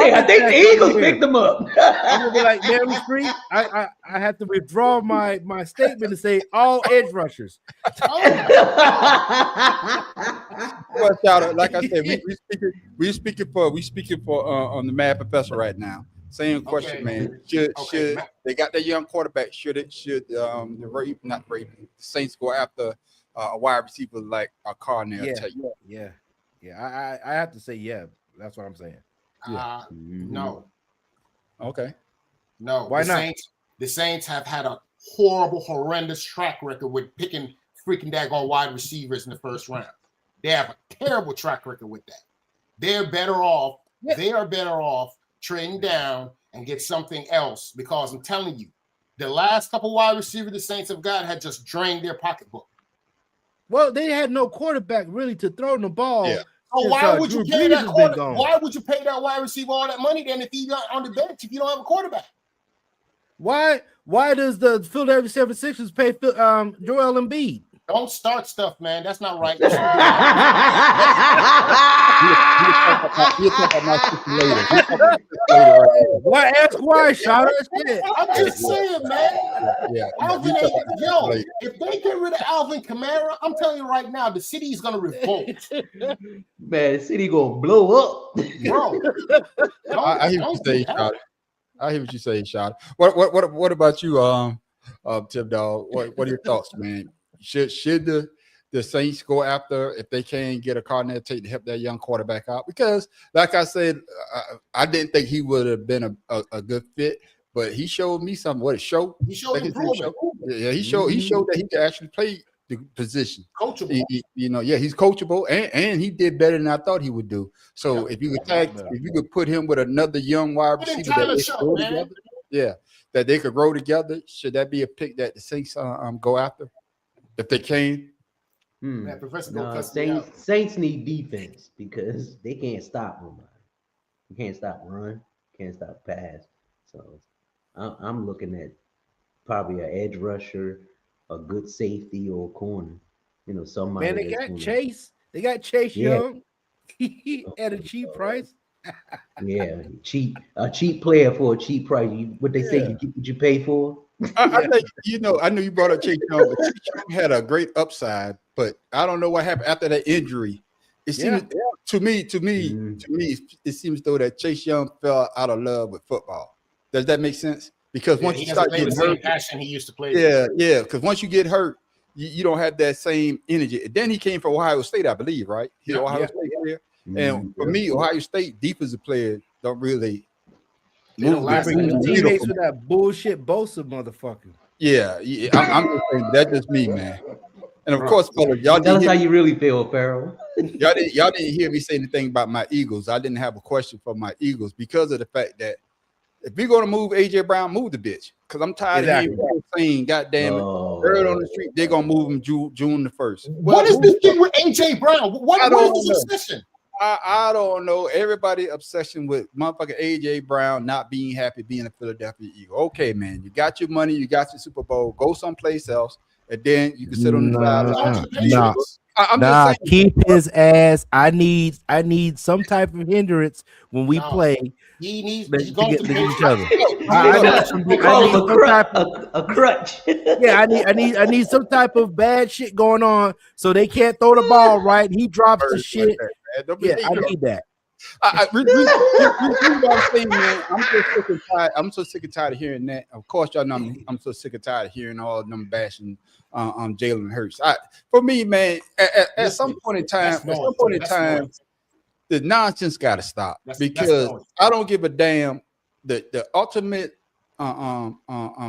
I think the Eagles picked them up. I'm gonna be like Mary Street. I have to withdraw my statement to say all edge rushers. Like I said, we speaking for on the Mad Professor right now. Same question, man. Should they got that young quarterback? Should the Saints go after a wide receiver like a Cardinal take. Yeah. I have to say, yeah. That's what I'm saying. No. Okay. No. Why not? The Saints have had a horrendous track record with picking freaking daggone wide receivers in the first round. They have a terrible track record with that. They're better off. Yeah. They are better off trading down and get something else, because I'm telling you, the last couple wide receivers the Saints have got had just drained their pocketbook. Well, they had no quarterback really to throw the ball. Yeah. So why would you pay that quarterback? Why would you pay that wide receiver all that money then if he's not on the bench, if you don't have a quarterback? Why does the Philadelphia 76ers pay Joel Embiid? Don't start stuff, man. That's not right. Why ask why, Sean? I'm just saying, man. Alvin if they get rid of Alvin Kamara, I'm telling you right now, the city is gonna revolt. Man, the city gonna blow up, bro. I hear what you say, Sean. I hear what you say, Sean. What about you, Tip Dog? What are your thoughts, man? Should the Saints go after, if they can get a Cardinal take to help that young quarterback out? Because, like I said, I didn't think he would have been a good fit, but he showed me something. What a show! He showed improvement. Yeah, he showed that he could actually play the position. Coachable. He's coachable, and he did better than I thought he would do. So if you could put him with another young wide receiver that they could grow together, should that be a pick that the Saints go after if they can? Man, Professor, Saints need defense because they can't stop nobody. You can't stop run, can't stop pass. So I'm looking at probably an edge rusher, a good safety, or a corner. Somebody. Man, they got Chase. They got Chase Young at a cheap price. Yeah, a cheap player for a cheap price. What they say, you get what you pay for. I think I know you brought up Chase Young, but Chase Young had a great upside, but I don't know what happened after that injury. It seems to me, it seems though that Chase Young fell out of love with football. Does that make sense? Because once you start getting hurt, passion he used to play. Yeah. Because once you get hurt, you don't have that same energy. Then he came from Ohio State, I believe, right? He's Ohio State player. And for me, Ohio State defensive players don't really move. Teammates with that bullshit Bosa motherfucker. Yeah, I'm just saying that's just me, man. And of course, fellas, y'all tell us how you really feel, Farrell. y'all didn't hear me say anything about my Eagles. I didn't have a question for my Eagles because of the fact that if we're gonna move AJ Brown, move the bitch. Because I'm tired of hearing people saying, "Goddamn it, word on the street, they're gonna move him June the 1st." What is this thing with AJ Brown? What is this obsession? I don't know. Everybody obsession with motherfucking AJ Brown not being happy being a Philadelphia Eagle. Okay, man, you got your money, you got your Super Bowl. Go someplace else, and then you can sit on the sideline. Keep his ass. I need some type of hindrance when we play. He's to going get to each other. A crutch. Yeah, I need some type of bad shit going on so they can't throw the ball right. He drops the shit. Yeah, I need that. Man, I'm so sick and tired of hearing that. Of course, y'all know I'm so sick and tired of hearing all of them bashing Jalen Hurts. For me, man, at some point in time, the nonsense got to stop because I don't give a damn. The ultimate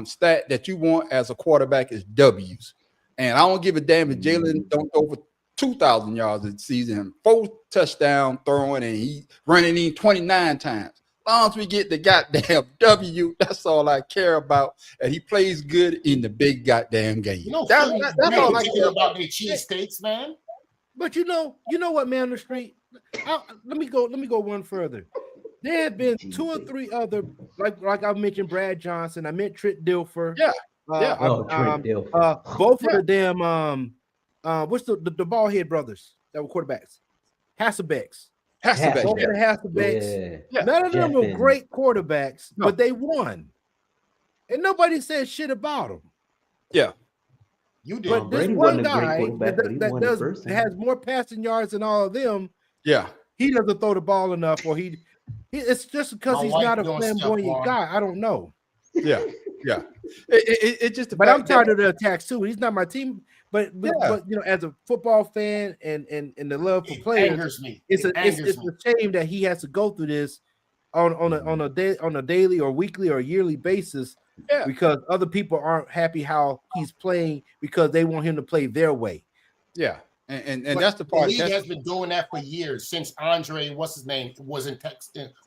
stat that you want as a quarterback is W's, and I don't give a damn if Jalen don't go for 2,000 yards this season, 4 touchdown throwing, and he running in 29 times. As long as we get the goddamn W, that's all I care about. And he plays good in the big goddamn game. That's all I care about. Their cheesesteaks, man. But you know what, man, on the street. Let me go one further. There have been 2 or 3 other, like I mentioned, Brad Johnson. I meant Trent Dilfer. Trent Dilfer. Both of the damn what's the bald head brothers that were quarterbacks? Hasselbecks. Hasselbecks. Yeah. None of them were great quarterbacks, but they won. And nobody said shit about them. Yeah. You did. But this one guy that has more passing yards than all of them. Yeah. He doesn't throw the ball enough, or it's just because he's not a flamboyant guy. I don't know. Yeah. It just. But I'm tired of the attacks too. He's not my team. But you know, as a football fan and the love for players, angers me. It's a shame that he has to go through this on a daily or weekly or yearly basis. Yeah. Because other people aren't happy how he's playing because they want him to play their way. Yeah. And that's the part. The league has been doing that for years since Andre, what's his name, was in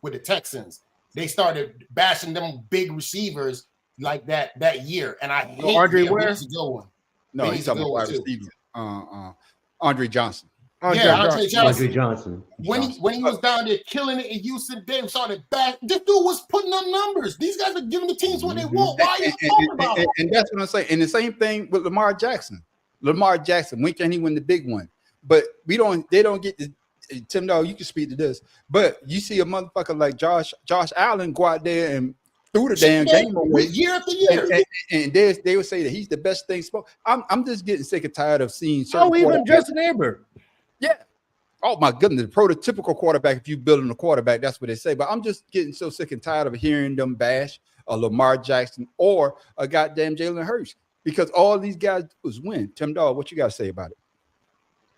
with the Texans. They started bashing them big receivers like that year. And I hate Andre him. where? He's a good one. No, he's talking about wide receiver. Andre Johnson. Andre Johnson. When he was down there killing it in Houston, they started back. This dude was putting up numbers. These guys are giving the teams what they want. Why are you talking about it? And that's what I'm saying. And the same thing with Lamar Jackson. When can he win the big one? But they don't get the Tim Dog, you can speak to this. But you see a motherfucker like Josh Allen go out there and threw the damn game away year after year. And they would say that he's the best thing. I'm just getting sick and tired of seeing certain even Justin Herbert. Yeah. Oh my goodness, the prototypical quarterback. If you building a quarterback, that's what they say. But I'm just getting so sick and tired of hearing them bash a Lamar Jackson or a goddamn Jalen Hurts because all these guys was win. Tim Dog, what you got to say about it?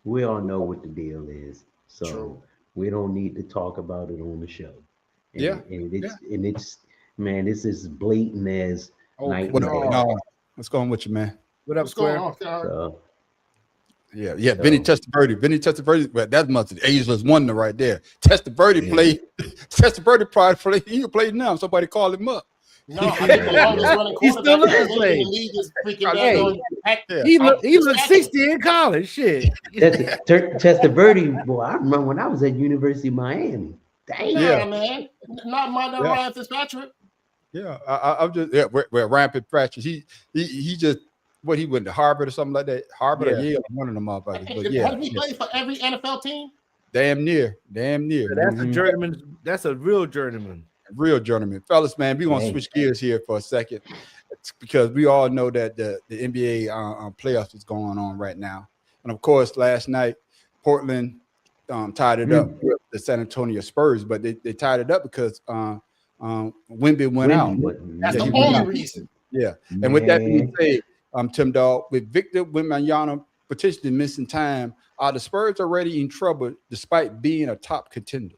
We all know what the deal is, so we don't need to talk about it on the show. And it's man, this is as blatant as night and day. What's going with you, man? What up, Square? Yeah. Vinny Testaverde, but that must have ageless wonder right there. Testaverde played. Testaverde probably played. He played now. Somebody called him up. No, I think the longest running quarterback in the league is freaking He looked 60 in college. Shit. Testaverde, boy, I remember when I was at University of Miami. Damn, man. Not my Ryan Fitzpatrick. Yeah, I'm just we're Ryan Fitzpatrick. He just he went to Harvard or something like that. Harvard or Yale, one of them motherfuckers. But has he played for every NFL team? Damn near. So that's a journeyman. That's a real journeyman. Real journeyman. Fellas, man, we want to switch gears here for a second because we all know that the NBA playoffs is going on right now. And of course, last night, Portland tied it up with the San Antonio Spurs, but they tied it up because Wemby went out. That's the only reason. Yeah. And with that being said, Tim Dog, with Victor Wembanyama potentially missing time, are the Spurs already in trouble despite being a top contender?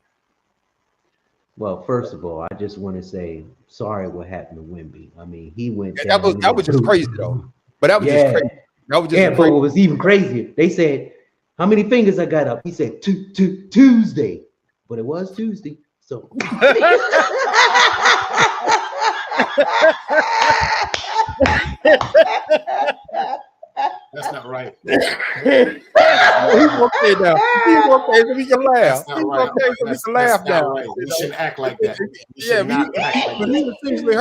Well, first of all, I just want to say sorry what happened to Wemby. I mean, he went. That was just crazy though. But that was just crazy. That was just but what was even crazier, they said, "How many fingers I got up?" He said, Tuesday, but it was Tuesday. So. That's not right. He's okay now. He's okay, so we can laugh. He's okay, so we can laugh now. Right. We shouldn't act like that.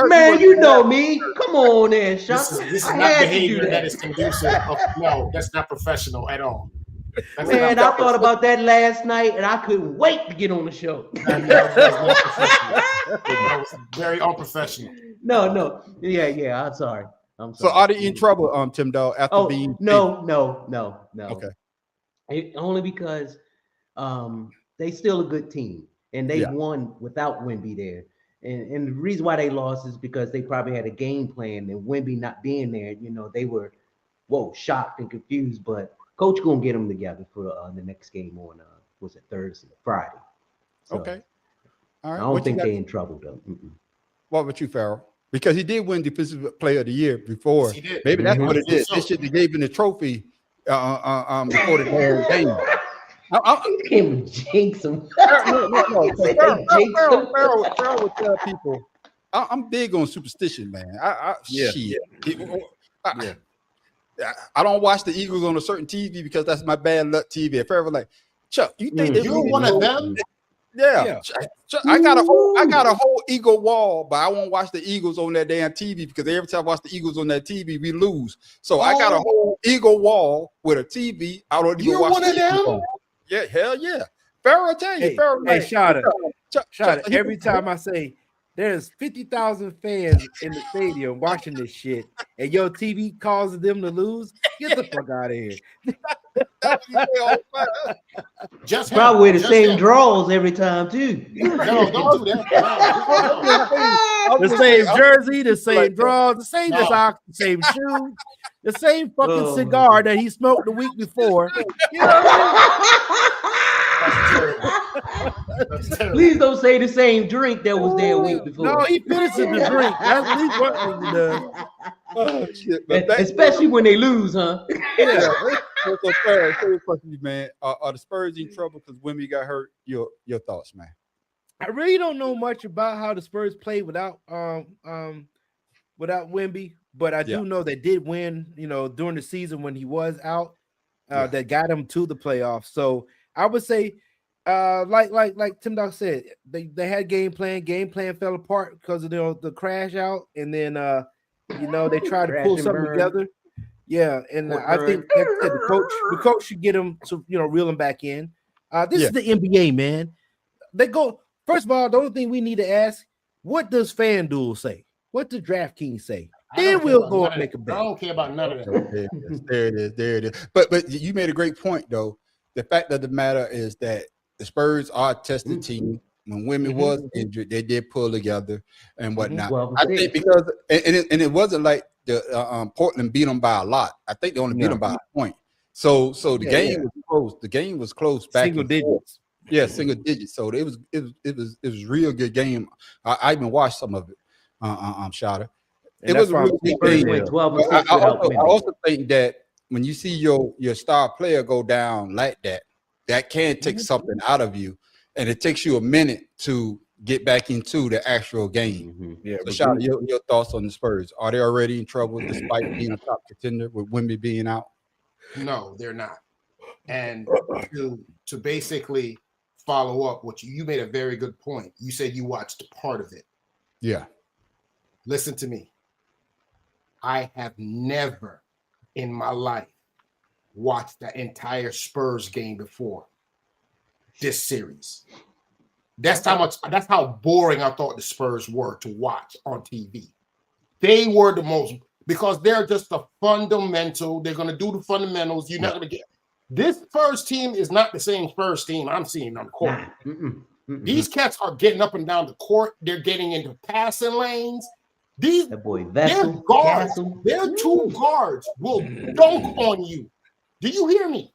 Man, you know me. Come on, there, Shaka. This is not behavior that is conducive. No, that's not professional at all. Man, I thought about that last night, and I couldn't wait to get on the show. That was very unprofessional. No. Yeah. I'm sorry. So are they in trouble, Tim Dog? After being no. Okay. Only because they still a good team, and they won without Wemby there. And the reason why they lost is because they probably had a game plan, and Wemby not being there, they were shocked and confused. But coach gonna get them together for the next game on Friday. So, okay. All right. I don't think they're in trouble though. What about you, Farrell? Because he did win Defensive Player of the Year before. Yes, he did. Maybe that's what it is. They should have gave him the trophy before the game. You can't jinx him. No. Farrell would tell people, I'm big on superstition, man. I don't watch the Eagles on a certain TV because that's my bad luck TV. If Farrell like, Chuck, you think you're one of them? Yeah. I got a whole Eagle wall, but I won't watch the Eagles on that damn TV because every time I watch the Eagles on that TV, we lose. So I got a whole Eagle wall with a TV. I don't even watch. You're one of them? Yeah, hell yeah. Farrell tell you. Hey, Shada, every time I say there's 50,000 fans in the stadium watching this shit, and your TV causes them to lose, get the fuck out of here. That's what you say all the time. Just Probably wear the just same him. draws every time too. No, don't do that. The same jersey, the same drawers, the same No. socks, the same shoes, the same fucking Oh. cigar that he smoked the week before. You know what That's terrible. That's terrible. Please don't say the same drink that was there a week before. No, he finishes the drink. That's at least one thing he does. Oh, shit. But back- Especially when they lose, huh? yeah. So fair question, man. Are the Spurs in trouble because Wemby got hurt? Your thoughts, man? I really don't know much about how the Spurs played without Wemby, but I do know they did win, during the season when he was out, that got them to the playoffs. So I would say, like Tim Doc said, they had game plan fell apart because of the crash out, and then they tried to pull something together. Yeah, and I think like I said, the coach should get him to reel him back in. This is the NBA, man. They go. First of all, the only thing we need to ask, what does FanDuel say? What does DraftKings say? Then we'll go and make a bet. I don't care about none of that. There it is. But you made a great point, though. The fact of the matter is that the Spurs are a tested team. When Wemby was injured, they did pull together and whatnot. Well, I think because it wasn't like the Portland beat them by a lot. I think they only beat them by a point. So the game was close. The game was close back Single digits. Yeah, single digits. So it was real good game. I even watched some of it. Shotter. It was a really good game. Went 12 and 6 I without also think that when you see your star player go down like that can take something out of you, and it takes you a minute to get back into the actual game. Yeah. So, Shotter, your thoughts on the Spurs? Are they already in trouble despite being a top contender with Wemby being out? No, they're not. And to basically follow up what you made a very good point. You said you watched part of it. Yeah. Listen to me. I have never in my life watched the entire Spurs game before this series. That's how boring I thought the Spurs were to watch on TV. They were the most, because they're just the fundamental. They're going to do the fundamentals. You're not going to get. This Spurs team is not the same Spurs team I'm seeing on the court. These cats are getting up and down the court. They're getting into passing lanes. That boy Vessel, their guards, Castle. their two guards will dunk on you. Do you hear me?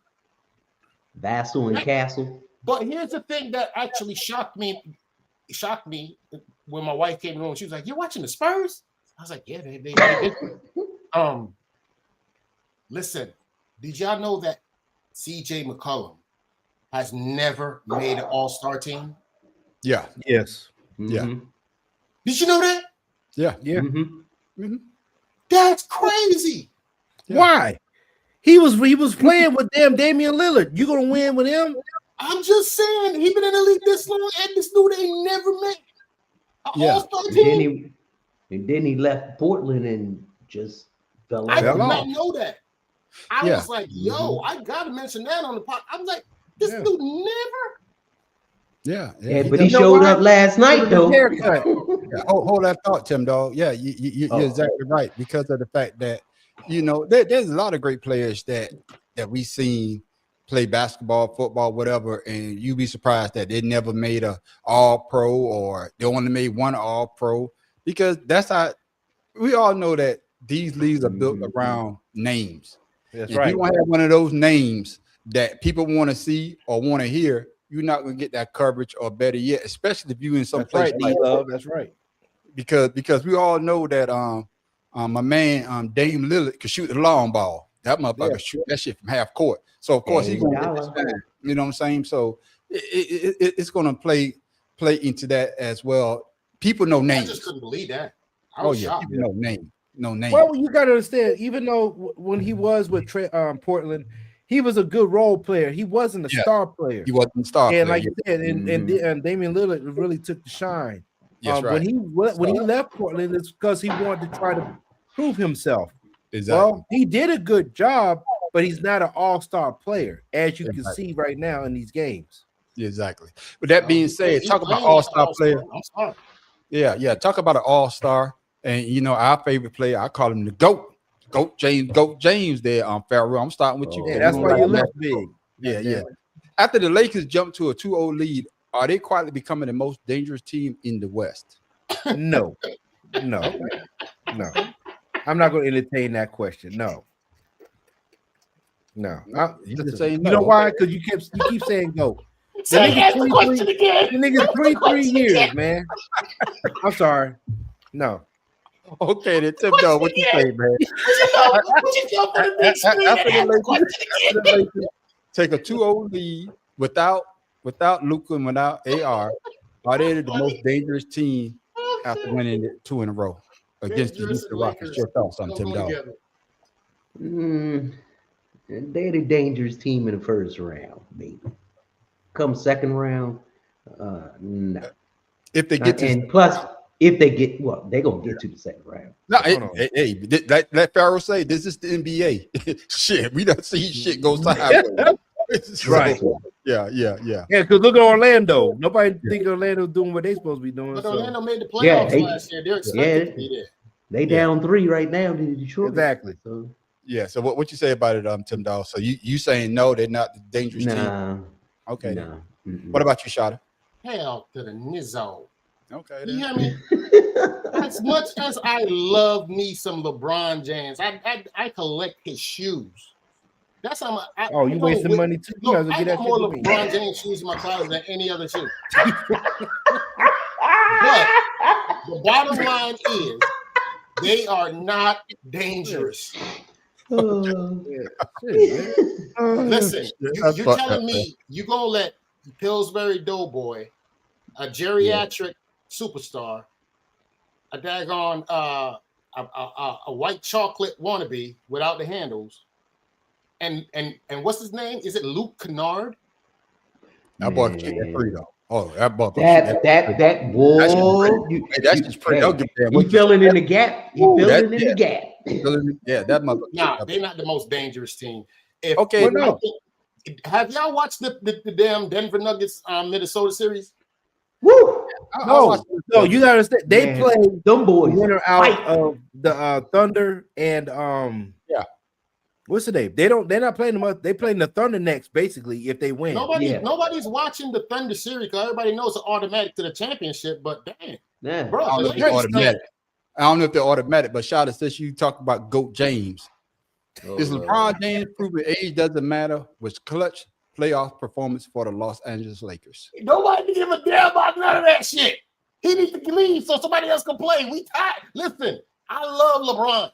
Vassal and Castle. But here's the thing that actually shocked me when my wife came in the room. She was like, "You're watching the Spurs?" I was like, "Yeah, they did." Listen, did y'all know that CJ McCollum has never made an all-star team? Yeah. Yes. Yeah. Did you know that? Yeah. Yeah. That's crazy. Yeah. Why? He was playing with Damian Lillard. You gonna win with him? I'm just saying, he been in the league this long, and this dude ain't never made an all-star team. And then he left Portland and just fell off. I did not know that. I Yeah. was like, yo, I gotta mention that on the podcast. I'm like, this dude never. Yeah. But he showed up last night, though. Haircut. Yeah, hold that thought, Tim, dog. Yeah, you're exactly right, because of the fact that there's a lot of great players that we seen play basketball, football, whatever, and you'd be surprised that they never made a All-Pro or they only made one All-Pro, because that's how we all know that these leagues are built around names. That's if right. you don't have one of those names that people want to see or want to hear, you're not going to get that coverage, or better yet, especially if you're in some place like D-Love. That's right. Because we all know that my man Dame Lillard could shoot the long ball. That motherfucker shoot that shit from half court. So of course he's gonna get this time. You know what I'm saying? So it's gonna play into that as well. People know names. I just couldn't believe that. People know name. No name. Well, you got to understand, even though when he was with Portland, he was a good role player. He wasn't a star player. He wasn't a star and player. like you said, and Damian Lillard really took the shine. Yes, right. When he left Portland, it's because he wanted to try to prove himself. Exactly. Well, he did a good job, but he's not an all-star player, as you can see right now in these games. Exactly. With that being said, talk about all-star player. Yeah. Talk about an all-star. And our favorite player, I call him the GOAT. Goat James there on Pharaoh. I'm starting with you. Yeah, Oh, that's why yeah. you look big. Yeah, God yeah. damn it. After the Lakers jumped to a 2-0 lead, are they quietly becoming the most dangerous team in the West? No. No. No. I'm not going to entertain that question. No. No. You just Listen, saying you know no. why? Because you keep saying go. The Say, nigga's ask the question 23. again. The nigga's Ask the 23 question years, again. man. I'm sorry. No. Okay, then Tim Dog, what you say, man? What you know for the big screen and After the ask the question Lakers, again. take a 2-0 lead without Luka and without AR, are they the most dangerous team after winning it 2 in a row against the Dangerous Houston and Rockets? Lakers Your thoughts on don't Tim go Dog? together. They're the dangerous team in the first round, maybe. Come second round, no. If they get to And plus, if they get, well, they're gonna get to the second round. no, Hold on. hey, let Pharaoh say this is the NBA. Shit, we don't see shit go sideways. So, Right. Yeah. Yeah, because look at Orlando. Nobody think Orlando's doing what they supposed to be doing. But So. Orlando made the Yeah, playoffs last year. They're expected to be there. They Yeah. down 3 right now to Detroit. Exactly. So, Yeah. So what you say about it, Tim Dog? So you saying no, they're not the dangerous team? nah. Okay. Nah. What about you, Shada? Hell to the nizzo. Okay. You Then. hear me? As much as I love me some LeBron James, I collect his shoes. That's how much. Oh, you wasting money too? You Look, guys I get that got shit more to me. LeBron James shoes in my closet than any other shoe. But the bottom line is, they are not dangerous. Yeah, shit, man. Listen, That's you're fucked telling up, me you're gonna let Pillsbury Doughboy, a geriatric superstar, a daggone a white chocolate wannabe without the handles, and what's his name? Is it Luke Kennard? That boy can shoot that Man. free though. Oh, that boy can shoot That whoa, that's just pretty. Don't give a damn he what you filling say. in the gap. He Ooh, filling that's- in the gap. Yeah, that mother. Nah, they're not the most dangerous team. If Okay, no. Have y'all watched the damn Denver Nuggets Minnesota series? Woo! No, you gotta understand. They Man, play them the boys winner out fight. of the Thunder and Yeah. what's the name? They're not playing them. They playing the Thunder next, basically, if they win. Nobody's watching the Thunder series because everybody knows it's automatic to the championship. But damn, Yeah. bro, I don't know if the they're Lakers automatic. I don't know if they're automatic, but shout out since you talk about GOAT James. Oh, Is Lord. LeBron James proving age doesn't matter with clutch playoff performance for the Los Angeles Lakers? Nobody give a damn about none of that shit. He needs to leave so somebody else can play. We tired. Listen, I love LeBron,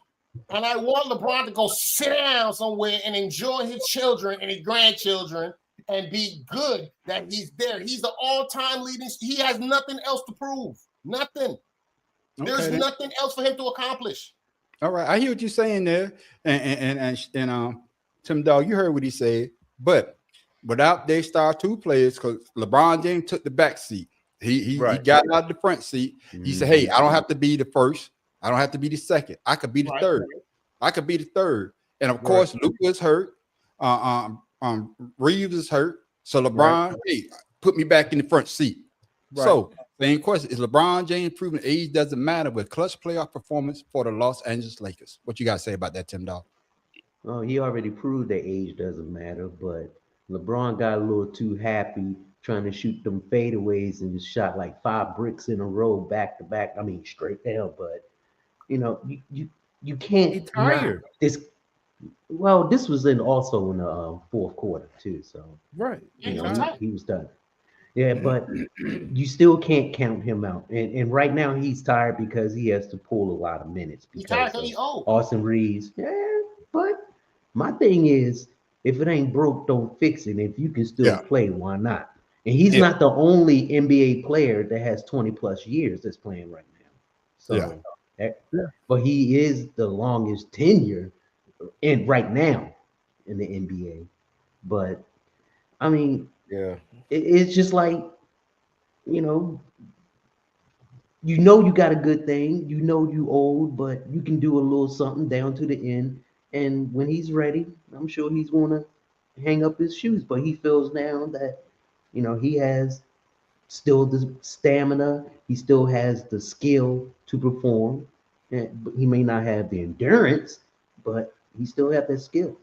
and I want LeBron to go sit down somewhere and enjoy his children and his grandchildren and be good that he's there. He's the all-time leading. He has nothing else to prove. Nothing. There's Okay, nothing else for him to accomplish. all right, I hear what you're saying there, and Tim Dog, you heard what he said, but without their star two players, because LeBron James took the back seat, he got out of the front seat. He said, "Hey, I don't have to be the first. I don't have to be the second. I could be the third. I could be the third." And of course, Luka is hurt. Reeves is hurt. So LeBron, hey, put me back in the front seat. Right. So, same question: is LeBron James proving age doesn't matter with clutch playoff performance for the Los Angeles Lakers? What you got to say about that, Tim Dog? Oh, he already proved that age doesn't matter, but LeBron got a little too happy trying to shoot them fadeaways and just shot like 5 bricks in a row back to back. I mean, straight down. But you can't. He's tired. This was also in the fourth quarter too. So Right. he was done. Yeah, but you still can't count him out. And right now he's tired because he has to pull a lot of minutes because of Austin Reeves. Yeah, but my thing is, if it ain't broke, don't fix it. If you can still play, why not? And he's not the only NBA player that has 20 plus years that's playing right now. So, but he is the longest tenure right now in the NBA. But I mean, it's just like, you got a good thing, you old, but you can do a little something down to the end. And when he's ready, I'm sure he's going to hang up his shoes. But he feels now that, he has still the stamina, he still has the skill to perform. But he may not have the endurance, but he still have that skill.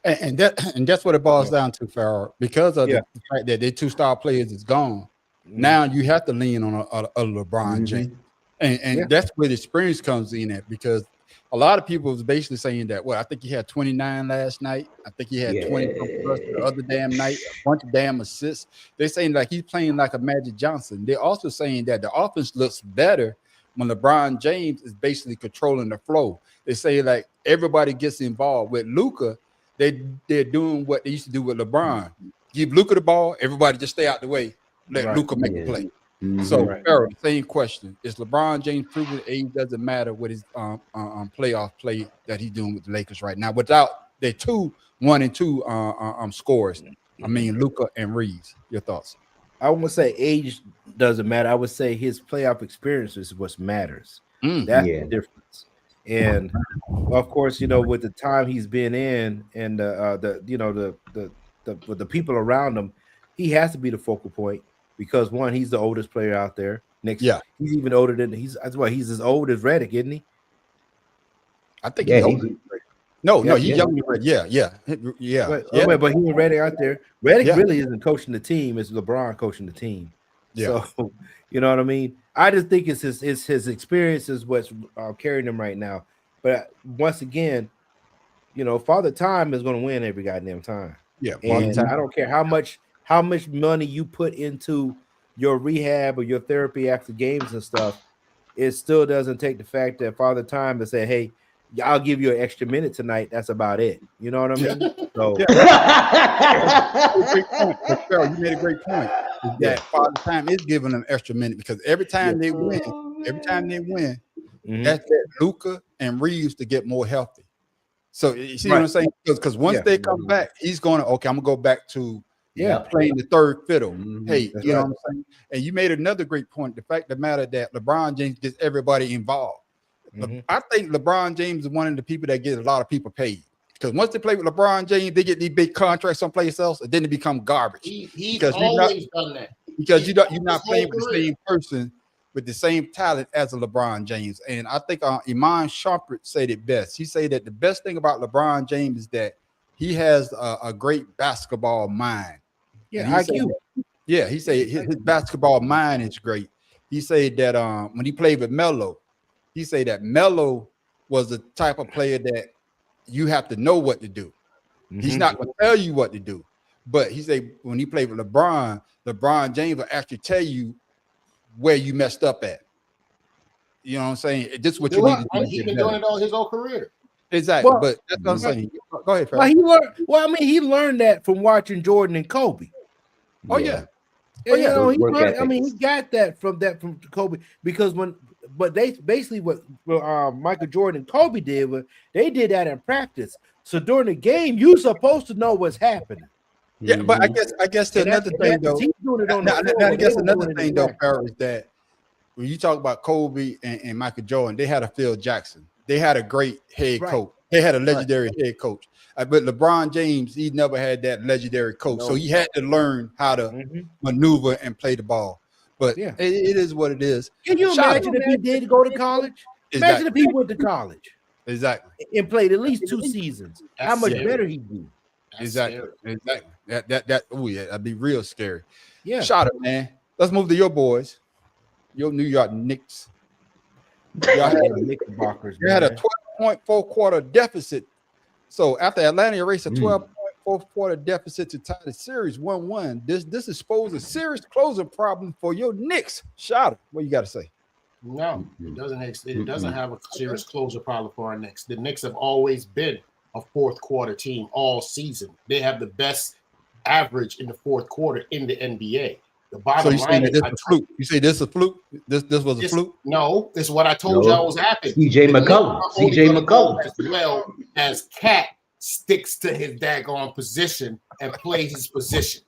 And that's what it boils down to, Farrell. Because of the fact that their 2-star players is gone, now you have to lean on a LeBron James, and that's where the experience comes in at. Because a lot of people was basically saying that, well, I think he had 29 last night. I think he had 20 plus the other damn night, a bunch of damn assists. They're saying like he's playing like a Magic Johnson. They're also saying that the offense looks better when LeBron James is basically controlling the flow. They say like everybody gets involved. With Luka, they're doing what they used to do with LeBron. Give Luka the ball, everybody just stay out the way. Let Luka make a play. So, Farrell, same question: is LeBron James proving age doesn't matter with his playoff play that he's doing with the Lakers right now without their 1 and 2 scores? I mean, Luka and Reeves. Your thoughts? I wouldn't say age doesn't matter. I would say his playoff experience is what matters. That's the difference. And of course, with the time he's been in and with the people around him, he has to be the focal point because one, he's the oldest player out there. Next, he's even older than he's as old as Redick, isn't he? I think he's older. No, he's younger. But he and Redick out there. Redick really isn't coaching the team; it's LeBron coaching the team. Yeah. So you know what I mean. I just think it's his experience is what's carrying him right now. But once again, Father Time is going to win every goddamn time. Yeah, and I don't care how much money you put into your rehab or your therapy after games and stuff. It still doesn't take the fact that Father Time to say, "Hey, I'll give you an extra minute tonight." That's about it. You know what I mean? So, you made a great point. That Father Time is giving them extra minute because every time they win, that's that Luka and Reeves to get more healthy. So you see what I'm saying? Because once they come back, he's going to I'm gonna go back to playing the third fiddle. Hey, you know what I'm saying? And you made another great point. The fact of the matter that LeBron James gets everybody involved. I think LeBron James is one of the people that get a lot of people paid. Because once they play with LeBron James, they get these big contracts someplace else, and then they become garbage. He's always done that. Because you're not playing with the same person with the same talent as a LeBron James. And I think Iman Shumpert said it best. He said that the best thing about LeBron James is that he has a great basketball mind. Yeah, IQ. He said his basketball mind is great. He said that when he played with Melo, he said that Melo was the type of player that you have to know what to do. He's not going to tell you what to do. But he said when he played with LeBron James will actually tell you where you messed up at. You know what I'm saying? This is what you need to do. He's been doing it all his whole career. Exactly. Well, but that's what I'm saying. Go ahead, Fred. He learned that from watching Jordan and Kobe. Oh, yeah. He got that from Kobe because what Michael Jordan and Kobe did was they did that in practice. So during the game, you're supposed to know what's happening. Yeah, but I guess another thing though. Another thing though, Farrell, is that when you talk about Kobe and Michael Jordan, they had a Phil Jackson. They had a great head coach. They had a legendary head coach. But LeBron James, he never had that legendary coach. So he had to learn how to maneuver and play the ball. But it is what it is. Can you imagine if he did go to college? Imagine if he went to college. Exactly. And played at least 2 seasons. How much better he'd be. Exactly. That'd be real scary. Yeah. Shot it, man. Let's move to your boys. Your New York Knicks. Y'all had a 12.4 quarter deficit. So after Atlanta erased a 12.4 quarter deficit to tie the series 1-1, this exposed a serious closing problem for your Knicks. Shot it. What you got to say? No, it doesn't. It doesn't have a serious closure problem for our Knicks. The Knicks have always been a fourth quarter team all season. They have the best average in the fourth quarter in the NBA. The bottom line is a fluke. You say this is a fluke? This was a fluke? No, this is what I told y'all was happening. CJ McCollum. As well as Cat sticks to his daggone position and plays his position.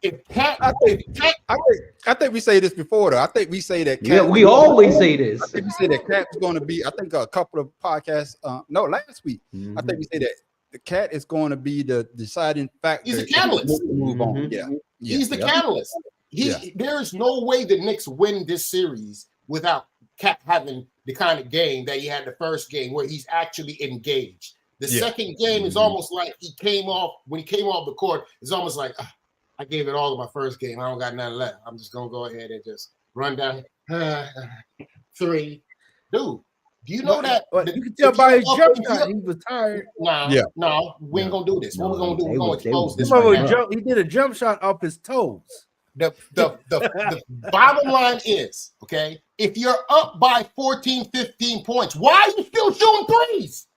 I think we say this before though. I think we say that. We always say this. I think we say that Cat is going to be. I think a couple of podcasts. Last week. I think we say that the Cat is going to be the deciding factor. He's the catalyst. Move on. He's the catalyst. There is no way the Knicks win this series without Cat having the kind of game that he had the first game where he's actually engaged. The Yeah. second game is almost like when he came off the court, it's almost like I gave it all to my first game. I don't got nothing left. I'm just gonna go ahead and just run down 3. Dude, do you know that? You can tell by his jump shot he was tired. No, we ain't gonna do this. What we're gonna do? We're gonna expose this right now. He did a jump shot off his toes. The bottom line is, okay, if you're up by 14, 15 points, why are you still shooting threes?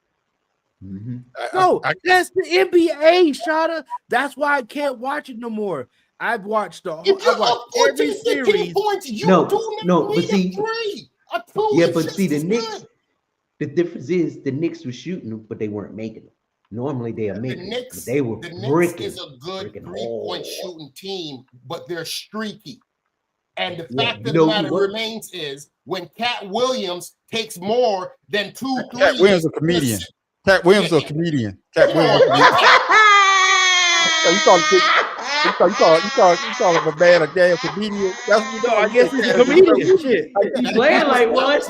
No, that's the NBA, Shada. That's why I can't watch it no more. I've watched If you're up 14, 15 points, you do not need a three. But see, the Knicks, the difference is the Knicks were shooting them, but they weren't making them. Normally they are making them, but they were the bricking. Knicks is a good 3-point shooting team, but they're streaky. And the fact of the matter remains is when Cat Williams takes more than 2 threes. Cat Williams a comedian. Cat Williams a comedian. Cat Williams. You call him a man, a damn comedian. That's what you know. I guess he's a comedian. Shit. He's playing like one.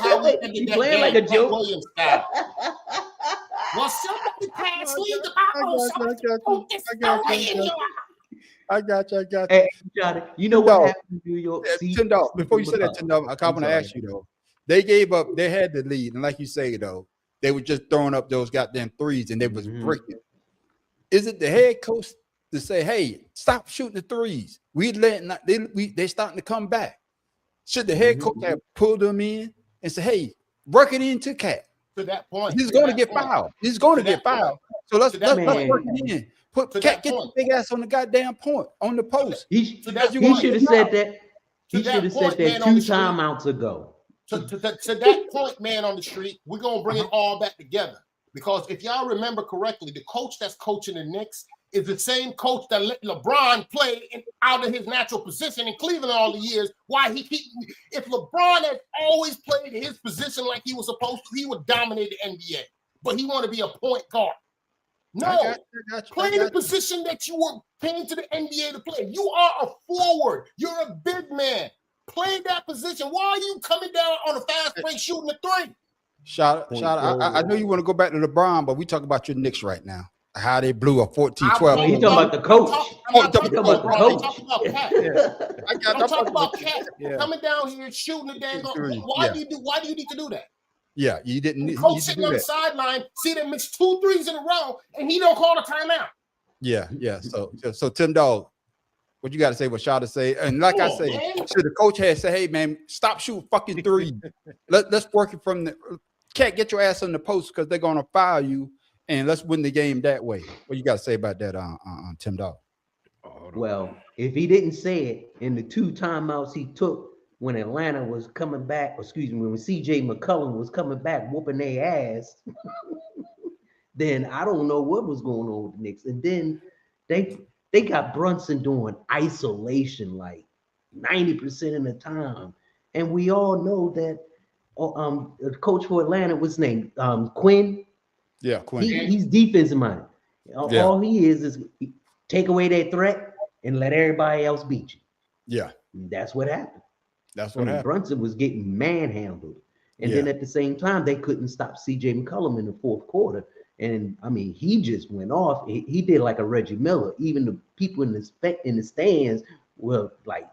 He's playing like a joke. Williams style. Well, somebody pass me the ball. I got you. Hey, Johnny, you know what happened in New York? $10. Before you say that, $10, I want to ask you though. They gave up. They had the lead, and like you say though, they were just throwing up those goddamn threes, and they was breaking. Is it the head coach to say, "Hey, stop shooting the threes. They starting to come back"? Should the head coach have pulled them in and say, "Hey, work it into Cat"? To that point, he's going to get fouled. He's going to get fouled. So let's work it in. Put Cat, get the big ass on the goddamn point on the post. He should have said that. He should have said that 2 timeouts ago. To that point, man, on the street, we're gonna bring it all back together. Because if y'all remember correctly, the coach that's coaching the Knicks is the same coach that let LeBron play out of his natural position in Cleveland all the years. If LeBron had always played in his position like he was supposed to, he would dominate the NBA. But he want to be a point guard. No, play the position that you were paying to the NBA to play. You are a forward. You're a big man. Play that position. Why are you coming down on a fast break shooting a 3? Shout out. I know you want to go back to LeBron, but we talk about your Knicks right now. How they blew a 14-12. You talking about the coach? I'm talking about Cat. I'm talking about Cat coming down here and shooting the dang. Why do you need to do that? Yeah, you didn't. Coach sitting on the sideline, see them miss 2 threes in a row, and he don't call a timeout. Yeah. So Tim Dog, what you got to say? What Shada say? And like I say, should the coach had said, "Hey man, stop shooting fucking 3. Let's work it from the Cat. Get your ass on the post because they're gonna foul you, and let's win the game that way." What you got to say about that, Tim Dog? Well, if he didn't say it in the 2 timeouts he took when Atlanta was coming back, when CJ McCollum was coming back whooping their ass, then I don't know what was going on with the Knicks. And then they got Brunson doing isolation like 90% of the time. And we all know that the coach for Atlanta was named Quinn. Yeah, Quinn. He's defensive minded. All he is take away that threat and let everybody else beat you. Yeah. That's what happened. Happened. Brunson was getting manhandled. And then at the same time, they couldn't stop CJ McCollum in the 4th quarter. And I mean, he just went off. He did like a Reggie Miller. Even the people in the stands were like,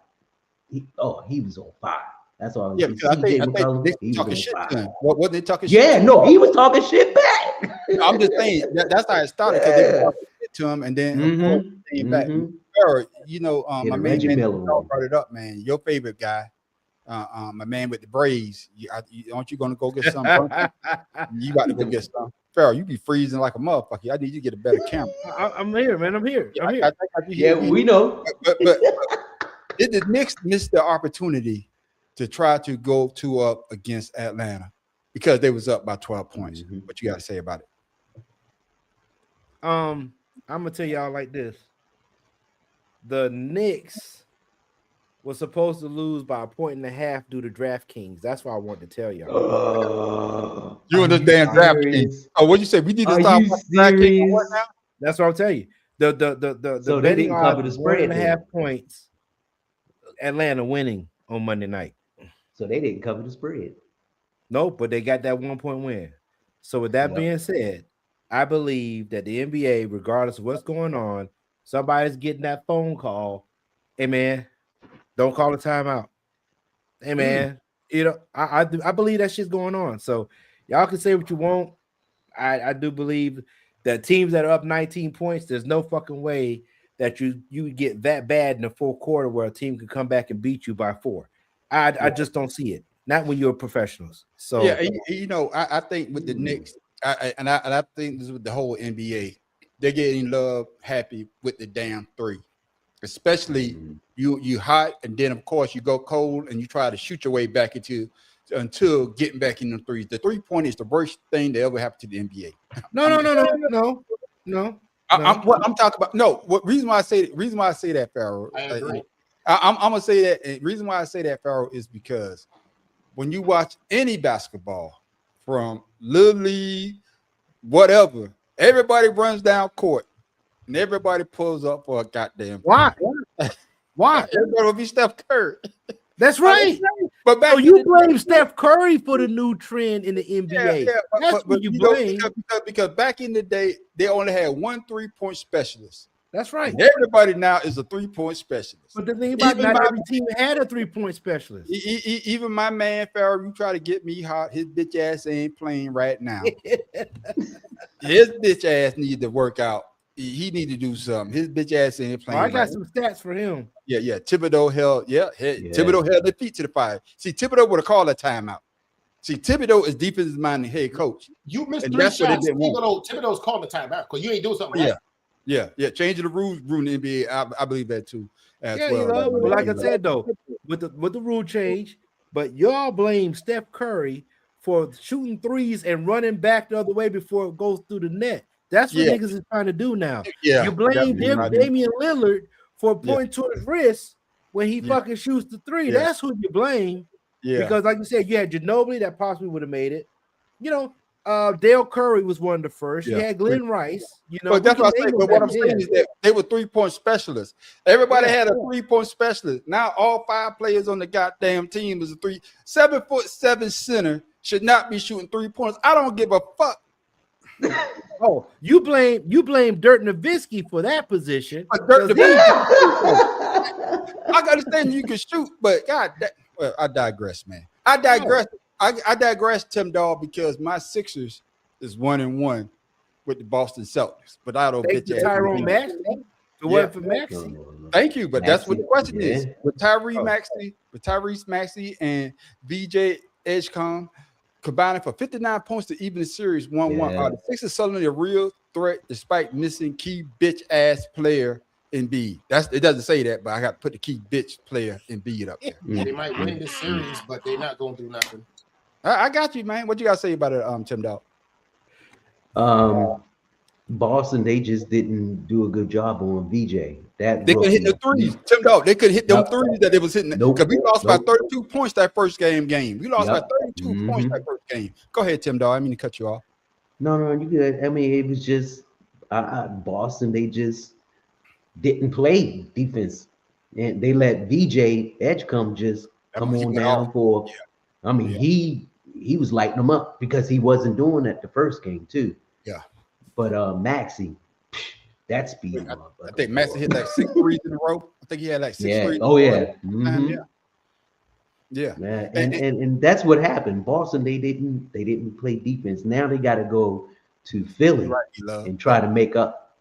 he was on fire. That's all. Yeah, because I think they talking shit to him. What they talking shit? Yeah, no, he was talking shit back. I'm just saying that's how it started because they were talking shit to him, and then came back. You know, my man brought it up, man. Your favorite guy. My man with the braids. Aren't you gonna go get some? You got to go get some. Farrell, you be freezing like a motherfucker. I need you to get a better camera. I'm here, man. I'm here. We know. But did the Knicks miss the opportunity to try to go 2-up against Atlanta because they was up by 12 points? What you got to say about it? I'm gonna tell y'all like this: the Knicks was supposed to lose by 1.5 due to DraftKings. That's what I want to tell y'all. You and this damn DraftKings. Oh, what'd you say? We need to stop DraftKings. What now? That's what I'll tell you. The betting cover the spread 1.5 points. Atlanta winning on Monday night. So they didn't cover the spread. Nope, but they got that 1 point win. So with that being said, I believe that the NBA, regardless of what's going on, somebody's getting that phone call. Hey man, don't call a timeout. Hey man, I believe that shit's going on. So y'all can say what you want. I do believe that teams that are up 19 points, there's no fucking way that you get that bad in the fourth quarter where a team can come back and beat you by 4. I just don't see it. Not when you're professionals. So yeah, I think with the Knicks, I think this is with the whole NBA, they're getting love happy with the damn 3, especially you hot, and then of course you go cold and you try to shoot your way back until getting back in the 3s. The 3-point is the worst thing that ever happened to the NBA. No. What I'm talking about. No, what reason why I say that, Pharaoh. I agree. I'm gonna say that. And reason why I say that, Pharaoh, is because when you watch any basketball, from Little League, whatever, everybody runs down court and everybody pulls up for a goddamn. Why? Everybody will be Steph Curry. That's right. But back you blame Steph Curry for the new trend in the NBA. That's what you blame. Because back in the day, they only had 1 3-point specialist. That's right. And everybody now is a 3-point specialist. But the thing about not every team had a 3-point specialist. Even my man Farrell, you try to get me hot, his bitch ass ain't playing right now. His bitch ass needs to work out. He need to do something. His bitch ass ain't playing. I got some stats for him. Yeah. Thibodeau held. Thibodeau held the feet to the fire. See, Thibodeau would have called a timeout. See, Thibodeau is defensive minded head coach. You missed 3 shots. Thibodeau's calling the timeout because you ain't doing something right. Yeah. Changing the rules, ruining the NBA. I believe that too. But like I said though, with the rule change, but y'all blame Steph Curry for shooting threes and running back the other way before it goes through the net. That's what niggas is trying to do now. Yeah, you blame Damian Lillard for pointing to his wrist when he fucking shoots the 3. Yeah. That's who you blame. Yeah, because like you said, you had Ginobili that possibly would have made it. Dale Curry was one of the first. You had Glenn Rice. But that's what I say. But what I'm saying is that they were 3-point specialists. Everybody had a 3-point specialist. Now all 5 players on the goddamn team is a 7'7" center should not be shooting 3 points. I don't give a fuck. Oh, you blame Dirk Nowitzki for that position. I understand you can shoot, but I digress, man. I digress, Tim Dahl, because my Sixers is 1-1 with the Boston Celtics. But I don't get Tyrone Maxey. It wasn't for Maxey. Thank you, but that's what the question is. With Tyrese Maxey and VJ Edgecombe combining for 59 points to even the series 1-1. Are the Sixers suddenly a real threat despite missing key bitch ass player in B? It doesn't say that, but I got to put the key bitch player in B up there. They might win this series, but they're not gonna do nothing. I got you, man. What you got to say about it, Tim Dog? Boston, they just didn't do a good job on VJ. They could hit the threes. Tim Dog, they could hit them threes that they was hitting. Because we lost by 32 points that first game. We lost by 32 points that first game. Go ahead, Tim Dog. I mean to cut you off. No, you good. I mean, it was just Boston. They just didn't play defense, and they let VJ Edgecombe just come on down for. I mean, he was lighting them up because he wasn't doing that the first game too. Yeah. But Maxey, that speed. I think Maxey hit like 6 threes in a row. I think he had like 6 threes. Oh yeah. Yeah. Man. And that's what happened. Boston, they didn't play defense. Now they got to go to Philly and try to make up.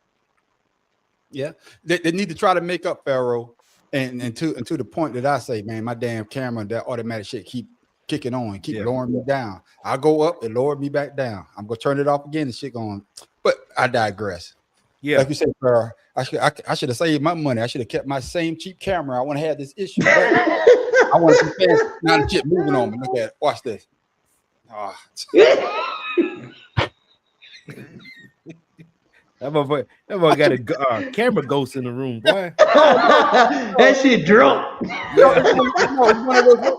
Yeah, they need to try to make up, Pharaoh. And to the point that I say, man, my damn camera, that automatic shit keep kicking on, keep lowering me down. I go up and lower me back down. I'm gonna turn it off again and shit going. But I digress. Yeah, like you said, Pharaoh, I should have saved my money. I should have kept my same cheap camera. I want to have this issue. I want to see fast. Now the shit moving on me. Look at it. Watch this. That motherfucker got a camera ghost in the room, boy. That shit drunk.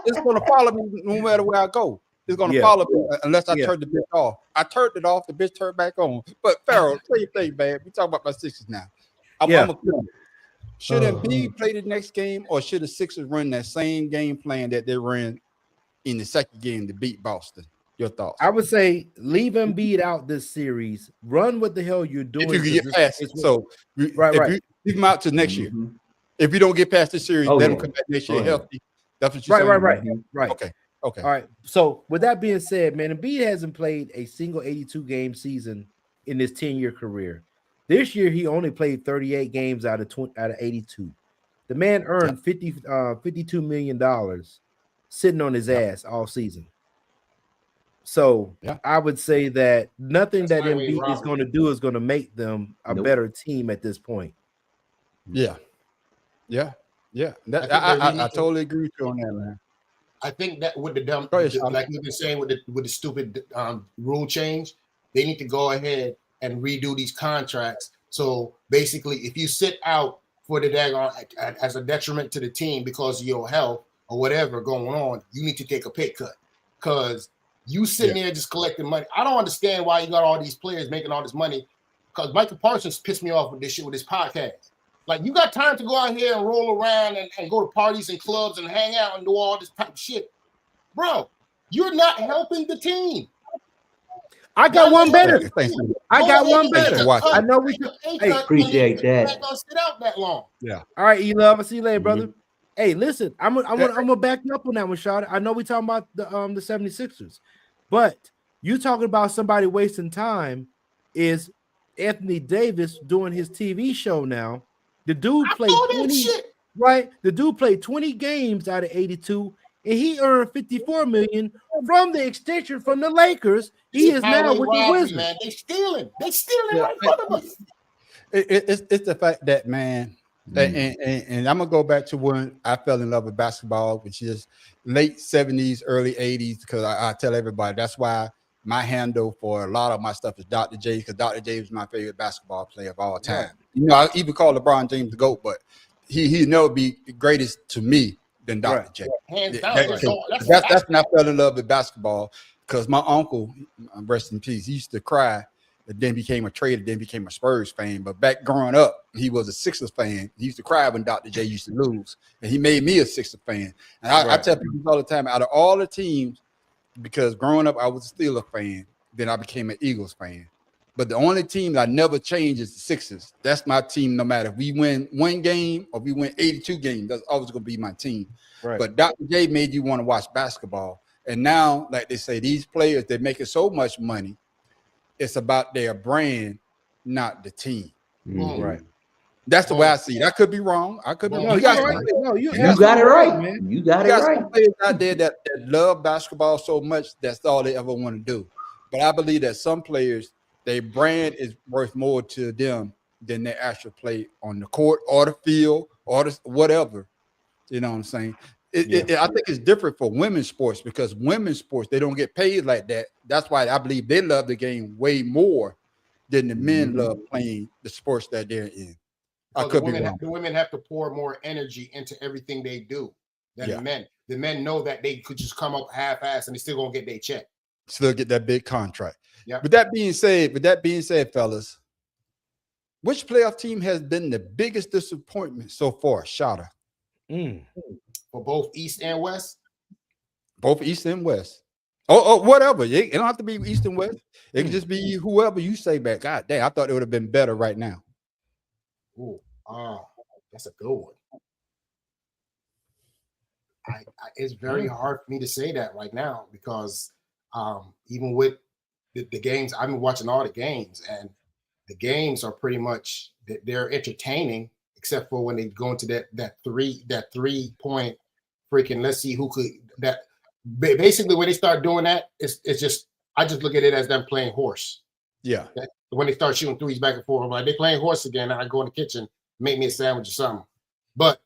It's gonna follow me no matter where I go. It's gonna follow me unless I turn the bitch off. I turned it off, the bitch turned back on. But Pharaoh, tell your thing, man. We talking about my Sixers now. I'm a should Embiid play the next game, or should the Sixers run that same game plan that they ran in the second game to beat Boston? Your thoughts? I would say leave Embiid out this series. Run what the hell you're doing. If you can get past it. So right. You leave him out to next year. If you don't get past this series, let him come back next year healthy. That's what you're saying? Right. Okay. All right. So with that being said, man, Embiid hasn't played a single 82-game season in his 10-year career. This year, he only played 38 games out of 82. The man earned $52 million sitting on his ass all season. So I would say that nothing that Embiid is going to do is going to make them a better team at this point. Yeah. I totally agree with you on that, man. I think that with the dumb, like you've been saying with the stupid rule change, they need to go ahead and redo these contracts. So basically, if you sit out for the daggone as a detriment to the team because of your health or whatever going on, you need to take a pay cut because you sitting there just collecting money. I don't understand why you got all these players making all this money because Michael Parsons pissed me off with this shit with his podcast. Like, you got time to go out here and roll around and go to parties and clubs and hang out and do all this type of shit. Bro, you're not helping the team. I got one better. I got one better. I know we can. Hey, appreciate that. Not gonna sit out that long. Yeah. All right, E-Love. I'll see you later, brother. Hey, listen, I'm gonna back you up on that one, Shawty. I know we're talking about the 76ers, but you talking about somebody wasting time is Anthony Davis doing his TV show now. The dude played 20, right? The dude played 20 games out of 82, and he earned $54 million from the extension from the Lakers. He is now with the Wizards. Man, they stealing right in front of us. It's the fact that, man, and I'm gonna go back to when I fell in love with basketball, which is late 70s, early 80s, because I tell everybody that's why my handle for a lot of my stuff is Dr. J, because Dr. J is my favorite basketball player of all time. You know, I even call LeBron James the GOAT, but he'd never be the greatest to me than Dr. J. Hands down. That's when I fell in love with basketball, because my uncle, rest in peace, he used to cry, and then became a trader, then became a Spurs fan. But back growing up, he was a Sixers fan. He used to cry when Dr. J used to lose, and he made me a Sixers fan. And I tell people all the time, out of all the teams, because growing up I was a Steelers fan, then I became an Eagles fan. But the only team that I never change is the Sixers. That's my team, no matter if we win one game or we win 82 games. That's always going to be my team. Right. But Dr. J made you want to watch basketball. And now, like they say, these players, they're making so much money. It's about their brand, not the team. Right. That's the way I see it. I could be wrong. I could be wrong. You got it right, man. You got it right. Some players out there that love basketball so much, that's all they ever want to do. But I believe that some players, their brand is worth more to them than their actual play on the court or the field or the whatever. You know what I'm saying? I think it's different for women's sports, because women's sports, they don't get paid like that. That's why I believe they love the game way more than the men love playing the sports that they're in. The women have to pour more energy into everything they do than the men. The men know that they could just come up half-assed and they still gonna get their check. Still get that big contract. Yeah. With that being said, fellas, which playoff team has been the biggest disappointment so far? Shada. For both East and West? Both East and West. Oh, whatever. It don't have to be East and West. It can just be whoever you say back. God damn, I thought it would have been better right now. Ooh, that's a good one. It's very hard for me to say that right now, because even with the games, I've been watching all the games, and the games are pretty much, they're entertaining, except for when they go into that 3-point freaking, let's see who could, that basically when they start doing that, it's just, I just look at it as them playing horse. Yeah. When they start shooting threes back and forth, I'm like, they playing horse again. I go in the kitchen, make me a sandwich or something. But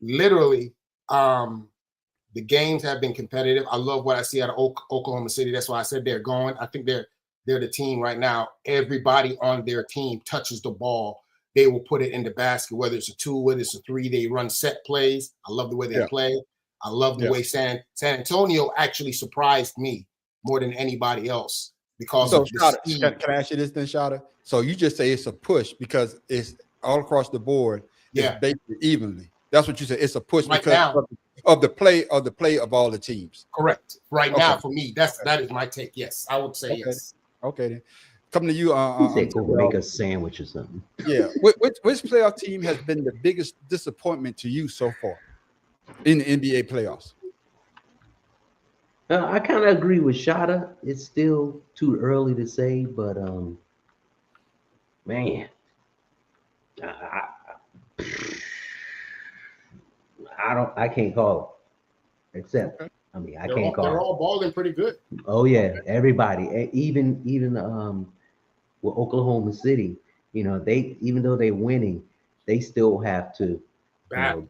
literally, the games have been competitive. I love what I see out of Oklahoma City. That's why I said they're going. I think they're the team right now. Everybody on their team touches the ball. They will put it in the basket, whether it's a 2, whether it's a 3. They run set plays. I love the way they play. I love the way San Antonio actually surprised me more than anybody else. Because so, can I ask you this then, Shada? So you just say it's a push because it's all across the board. It's basically evenly. That's what you said. It's a push right because of the play of all the teams. Correct. Right now, for me, that is my take. Yes, I would say yes. Okay, then. Coming to you. He said, "Go make a sandwich or something." Yeah. Which playoff team has been the biggest disappointment to you so far in the NBA playoffs? I kind of agree with Shada. It's still too early to say, but man, I can't call it. Except, I mean, I can't call it. They're all balling pretty good. Oh yeah, everybody, even with Oklahoma City, you know, even though they're winning, they still have to battle.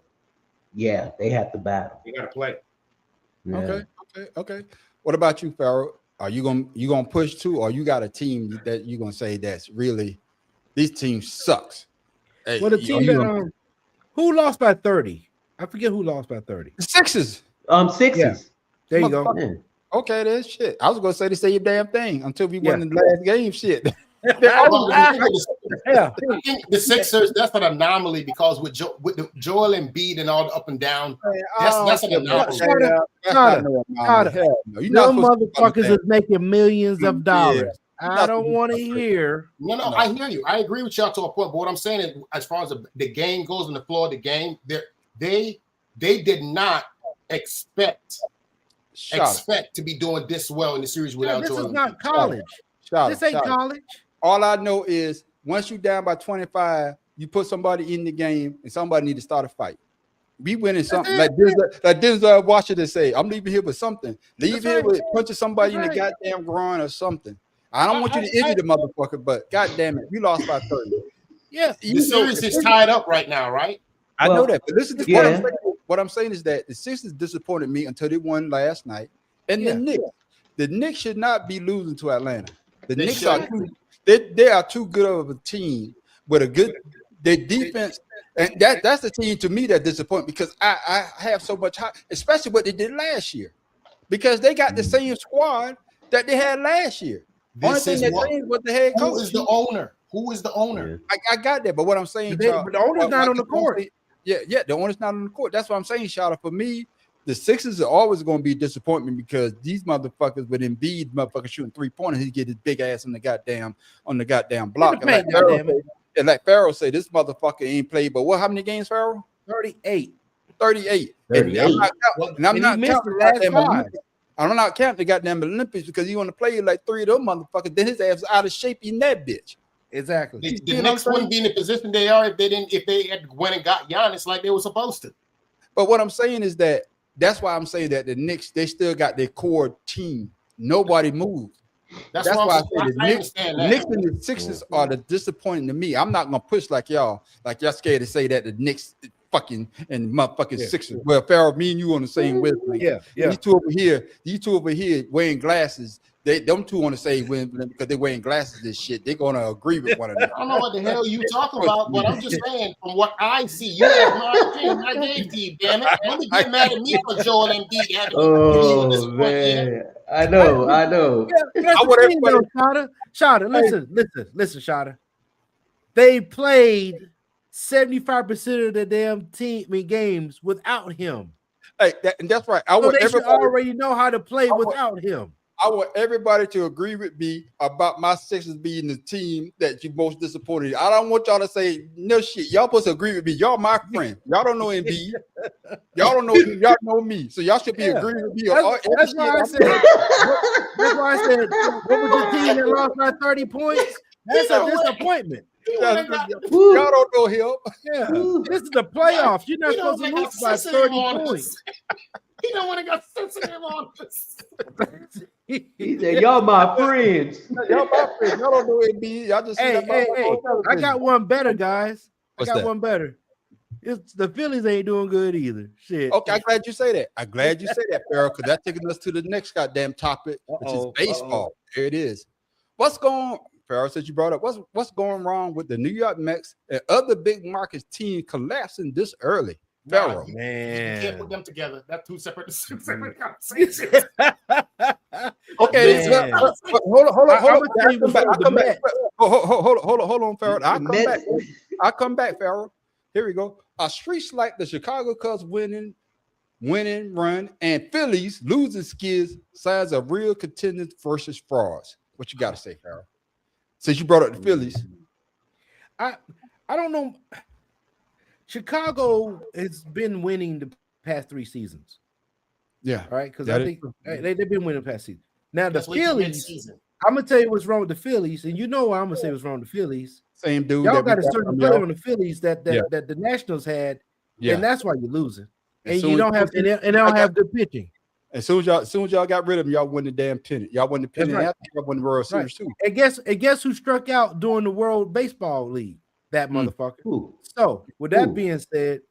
Yeah, they have to battle. You got to play. Yeah. Okay. What about you, Farrell? Are you gonna push too, or you got a team that you're gonna say that's really these teams sucks? Hey, Well, the team that who lost by 30? I forget who lost by 30. The Sixers. Sixers. Yeah. There you go. Yeah. Okay, that's shit. I was gonna say the same damn thing until we won the last game. Shit. I think the Sixers, that's an anomaly because with Joel Embiid and all the up and down, that's an anomaly. No motherfuckers is making millions of dollars. I don't want to hear. No, I hear you. I agree with y'all to a point. But what I'm saying is, as far as the game goes on the floor of the game, they did not expect to be doing this well in the series without this Joel is Embiid. not college. This ain't college. All I know is once you down by 25, you put somebody in the game and somebody need to start a fight. We winning something like Denzel Washington say, I'm leaving here with something. Leave here with punching somebody in the goddamn groin or something. I don't want you to injure the motherfucker, but goddamn it, we lost by 30. Yeah, the series is tied up right now, right? I know that, but listen to what I'm saying is that the Sixers disappointed me until they won last night, and the Knicks should not be losing to Atlanta. The Knicks they are too good of a team with a good defense, and that's the team to me that disappoints because I have so much high, especially what they did last year, because they got the same squad that they had last year. Only thing that changed was the head coach. Who is the owner? Who is the owner? I got that, but what I'm saying, but the owner's not on the court. Yeah, the owner's not on the court. That's what I'm saying, Shada. For me, the Sixers are always going to be a disappointment because these motherfuckers with Embiid motherfuckers shooting 3-pointers, he get his big ass on the goddamn block. And like Farrell said, this motherfucker ain't played. But how many games, Farrell? 38. 38. And I'm not counting the goddamn Olympics because he want to play like 3 of them motherfuckers. Then his ass out of shape in that bitch. Exactly. The Knicks wouldn't be in the position they are if they had went and got Giannis like they were supposed to. But what I'm saying is that's why I'm saying that the Knicks, they still got their core team. Nobody moved. That's why I say the Knicks and the Sixers are the disappointing to me. I'm not gonna push like y'all scared to say that the Knicks fucking and motherfucking Sixers. Well, Farrell, me and you on the same wavelength. Yeah. These two over here wearing glasses. Them two want to say when because they're wearing glasses and shit, they're gonna agree with one another. I don't know what the hell you talking about, but I'm just saying from what I see, you have my opinion. I gave to you, damn it. Don't get mad at me for Joel Embiid having oh man, I know. Yeah, Shada, listen, Shada. They played 75% of the damn games without him. Hey, that's right. They should already know how to play without him. I want everybody to agree with me about my Sixers being the team that you most disappointed. I don't want y'all to say no shit. Y'all supposed to agree with me. Y'all my friend. Y'all don't know Embiid. Y'all don't know him. Y'all know me. So y'all should be agreeing with me. That's why I said. What was the team that lost by 30 points? That's a disappointment. Y'all don't know him. Yeah, this is the playoffs. You're not supposed to lose by 30 points. He don't want to get sensitive on this. He said, "Y'all my friends. Y'all my friends. Y'all don't know Embiid. Y'all just hey. I got one better, guys. What's that? One better. It's the Phillies ain't doing good either. Shit. Okay, I'm glad you say that. I'm glad you say that, Farrell, because that's taking us to the next goddamn topic, which is baseball. There it is. What's going on? Farrell said you brought up. What's going wrong with the New York Mets and other big markets team collapsing this early? Farrell, man, you can't put them together. That's two separate conversations. Okay, hold on, Farrell. I'll come back, Farrell. Here we go. A streak like the Chicago Cubs winning winning run, and Phillies losing skills, signs of real contenders versus frauds. What you got to say, Farrell? Since you brought up the Phillies. I don't know. Chicago has been winning the past 3 seasons. Yeah. Right? Because I think they've been winning the past season. Now, the Let's wait till Phillies, mid-season. I'm going to tell you what's wrong with the Phillies, and you know what I'm going to say what's wrong with the Phillies. Same dude. Y'all that we got a got certain from player y'all. on the Phillies that the Nationals had, Yeah. and that's why you're losing. As And soon you as- don't have and they don't have good pitching. As soon as y'all got rid of him, y'all won the damn pennant. Y'all won the pennant right. after y'all won the World Series too. And guess who struck out during the World Baseball League? That motherfucker. Ooh. So with that Ooh. being said,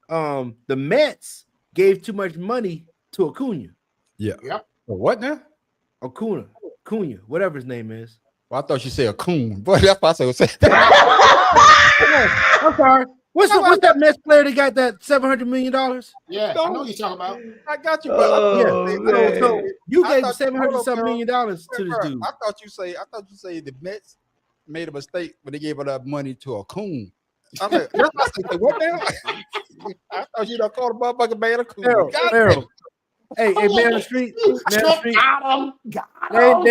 the Mets gave too much money to Acuna. Yeah. Yep. What now? Acuna, whatever his name is. Well, I thought you said a coon, but that's why I said. I'm sorry. What's that Mets player that got that $700 million? Yeah, No. I know what you're talking about. I got you, but So you I gave thought- $700 hold on, something Carol. million dollars to this dude. I thought you say the Mets made a mistake when they gave that money to a coon. I'm like, that's why I said, what now? I thought you done called a motherfucking man a coon. Harold, God Harold. Hey, man on the street. Man on the street. Got him.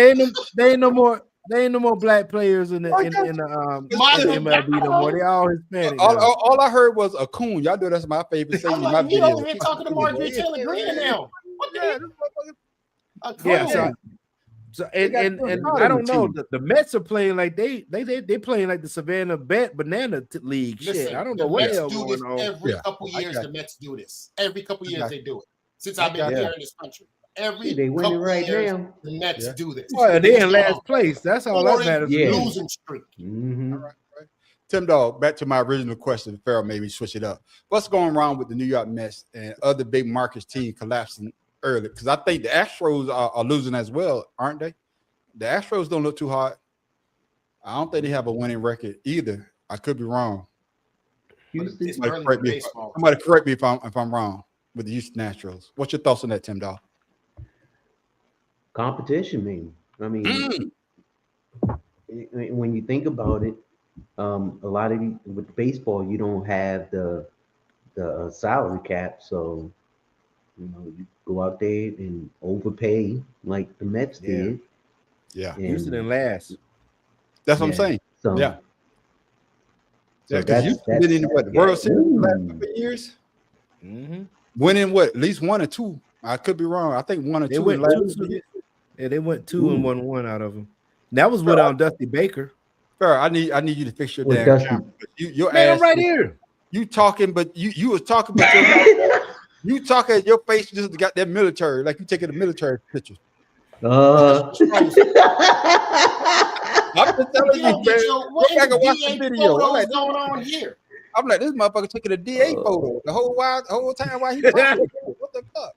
They ain't no more. They ain't no more black players in the Michael, MLB no more. They all Hispanic. All, now. all I heard was a coon. Y'all know that's my favorite saying I'm in my like, he video. over here talking to Marjorie Taylor Greene now. What the heck? A Yeah, clone. so and I don't know. The Mets are playing like they playing like the Savannah Banana League. Listen, Shit, I don't the know what the Mets hell do going this on. every Yeah, couple I years. got The Mets do this every couple years. got They do it since I've been got here in this country. Every They winning couple right years, now. the Mets Yeah. do this. Well, they in What's going last on? place. That's all that matters. Yeah. Losing streak. Mm-hmm. All right. Tim Dog, back to my original question. Farrell made me switch it up. What's going wrong with the New York Mets and other big markets team collapsing early? Because I think the Astros are losing as well, aren't they? The Astros don't look too hot. I don't think they have a winning record either. I could be wrong. Houston. It's Somebody early correct in me. baseball. Somebody correct me if I'm wrong with the Houston Astros. What's your thoughts on that, Tim Dog? Competition, man. I mean, when you think about it, a lot of with baseball, you don't have the salary cap, so you go out there and overpay like the Mets did. Yeah, Houston in last. that's what I'm saying. So Yeah. So Yeah, because Houston been in the World Series the last couple of years. Mm-hmm. Winning what? At least 1 or 2. I could be wrong. I think 1 or 2. They went last 2. year. Yeah, they went 2 and 1 out of them. That was with Dusty Baker. Farrell, I need you to fix your With damn Dusty. camera. Your Man, ass I'm right here. You talking, but you was talking, but you talking. Your face just got that military, like you taking a military picture. I'm just telling you, man. Go back and watch the video. I'm like, going on here? I'm like, this motherfucker taking a DA photo the whole time while he talking. What the fuck?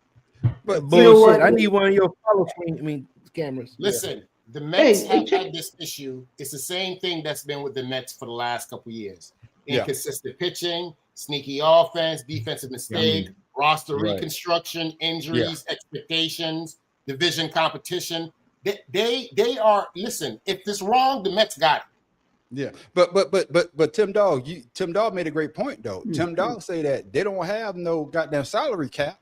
But bullshit. I need one of your follow screen. Cameras. Listen, the Mets have had this issue. It's the same thing that's been with the Mets for the last couple of years. Inconsistent pitching, sneaky offense, defensive mistake, roster reconstruction, injuries, expectations, division competition. They are. Listen, if it's wrong, the Mets got it. Yeah, but Tim Dog made a great point though. Tim Dog say that they don't have no goddamn salary cap.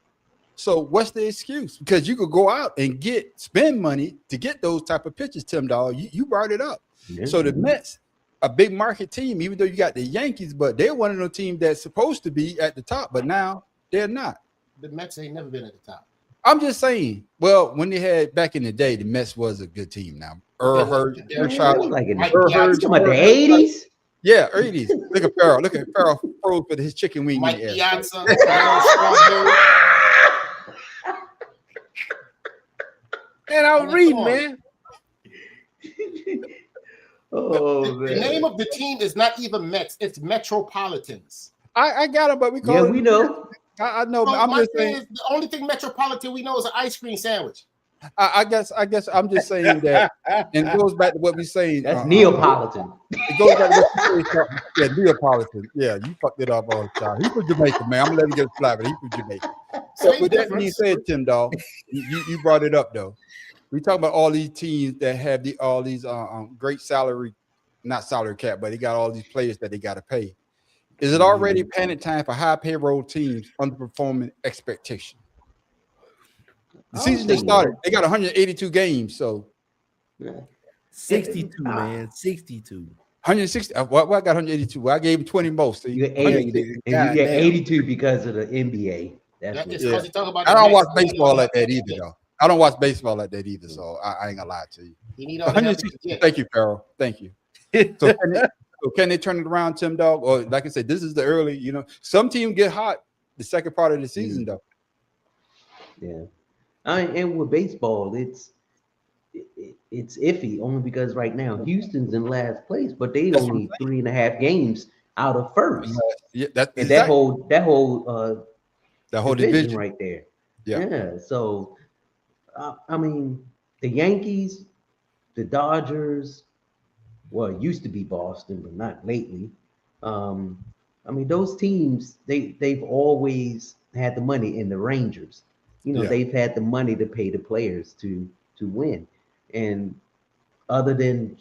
So what's the excuse? Because you could go out and spend money to get those type of pitchers, Tim Dog. You brought it up. Yeah. So the Mets, a big market team, even though you got the Yankees, but they're one of those teams that's supposed to be at the top, but now they're not. The Mets ain't never been at the top. I'm just saying. Well, when they had back in the day, the Mets was a good team. Now Earl Hurd, like in the 80s. Yeah, 80s. Look at Farrell. Look at Farrell froze with his chicken wing. Mike Piazza. Man, I was reading, man. The name of the team is not even Mets, it's Metropolitans. I got it, but we call it. We know. I know. So I'm just saying. the only thing Metropolitan we know is an ice cream sandwich. I guess I'm just saying that, and it goes back to what we saying. That's Neapolitan. It goes back to what we saying. Yeah, Neapolitan. Yeah, you fucked it up all the time. He from Jamaica, man. I'm gonna let him get a fly, but he from Jamaica. So with that being said, Tim Dog, you brought it up though. We talk about all these teams that have all these great salary, not salary cap, but they got all these players that they got to pay. Is it already panic time for high payroll teams underperforming expectation? The season just started. They got 182 games, so 62, man, 62. 160. Well, I got 182. Well, I gave him 20 most. You get 80, and you get 82 because of the NBA. That's what because talk about I don't watch baseball like that either, though. I don't watch baseball like that either, so I ain't gonna lie to you. You need all the Thank you, Farrell. Thank you. So can they turn it around, Tim Dog? Or like I said, this is the early. You know, some teams get hot the second part of the season, though. Yeah, and with baseball, it's iffy only because right now Houston's in last place, but they only 3.5 games out of first. Yeah, that's and exactly. that whole division right there. Yeah. So, I mean, the Yankees, the Dodgers. Well, it used to be Boston, but not lately. I mean, those teams they've always had the money. In the Rangers, they've had the money to pay the players to win. And other than,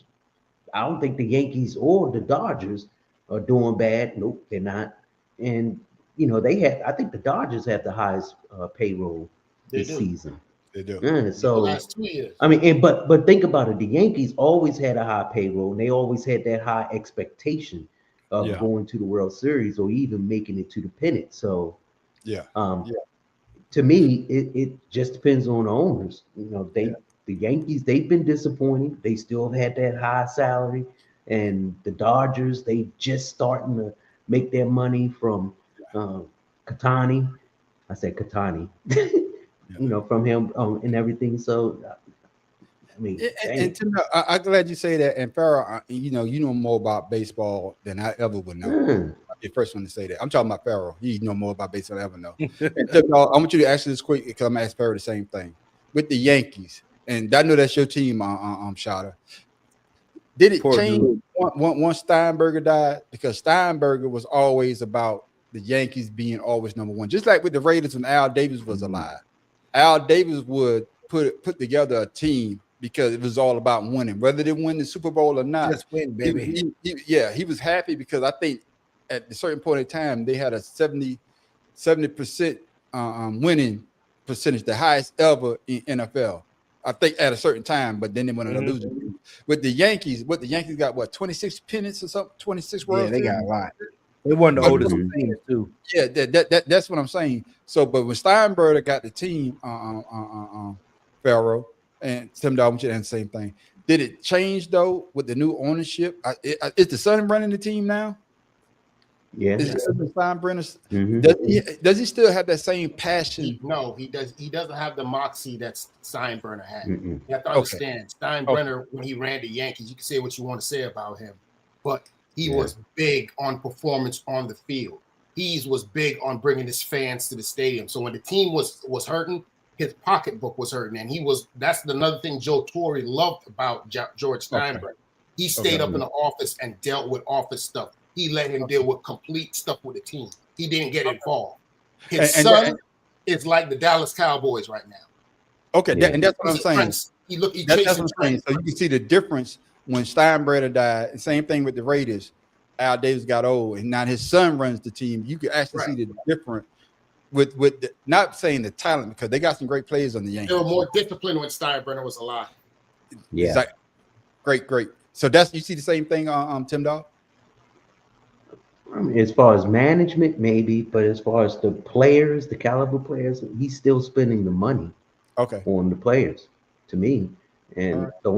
I don't think the Yankees or the Dodgers are doing bad. Nope, they're not. And I think the Dodgers have the highest payroll this season. They do. So the last 2 years. I mean, but think about it. The Yankees always had a high payroll, and they always had that high expectation of going to the World Series or even making it to the pennant. So to me, it just depends on the owners. The Yankees, they've been disappointing. They still have had that high salary, and the Dodgers, they just starting to make their money from Katani. I said Katani. From him and everything. So, I mean, and Tim, I'm glad you say that. And Farrell, you know more about baseball than I ever would know. I'm the first one to say that. I'm talking about Farrell. He know more about baseball than I ever know. And Tim, I want you to answer this quick because I'm gonna ask Farrell the same thing with the Yankees. And I know that's your team, Shada. Did it change once Steinberger died? Because Steinberger was always about the Yankees being always number one, just like with the Raiders when Al Davis was alive. Al Davis would put together a team because it was all about winning, whether they win the Super Bowl or not. Just win, baby. He was happy because I think at a certain point in time they had a 70% winning percentage, the highest ever in NFL. I think at a certain time, but then they went on a losing. With the Yankees, got 26 pennants or something, 26 World Series? They got a lot. They won the oldest teams too. Yeah, that's what I'm saying. So, but when Steinberger got the team, Farrell and Tim Dog, I want you to answer the same thing. Did it change though with the new ownership? Is the son running the team now? Yeah. Is it Steinbrenner? Does he still have that same passion? No, he does. He doesn't have the moxie that Steinbrenner had. You have to understand, Steinbrenner when he ran the Yankees, you can say what you want to say about him, but he was big on performance on the field. He was big on bringing his fans to the stadium. So when the team was hurting, his pocketbook was hurting, and that's another thing Joe Torre loved about George Steinbrenner. He stayed up in the office and dealt with office stuff. He let him deal with complete stuff with the team. He didn't get involved. His son is like the Dallas Cowboys right now. Okay, and that's what I'm saying. That's what I'm saying. So you can see the difference when Steinbrenner died. Same thing with the Raiders. Al Davis got old, and now his son runs the team. You can actually see the difference with not saying the talent, because they got some great players on the Yankees. They were more disciplined when Steinbrenner was alive. Yeah, exactly. Great. So you see the same thing on Tim Dog? I mean, as far as management, maybe, but as far as the players, the caliber players, he's still spending the money on the players, to me. And the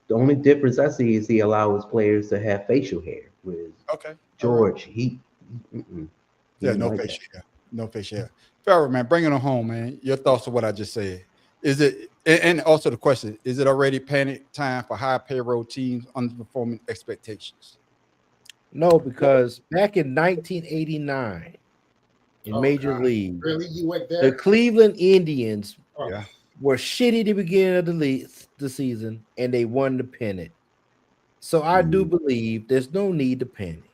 only difference I see is he allows players to have facial hair. With George, no facial hair. No facial hair. Farrell, man, bring it on home, man. Your thoughts on what I just said. Is it, and also the question, is it already panic time for high payroll teams underperforming expectations? No, because back in 1989 in Major League, really, you went there? The Cleveland Indians were shitty at the beginning of the season, and they won the pennant. So I do believe there's no need to panic.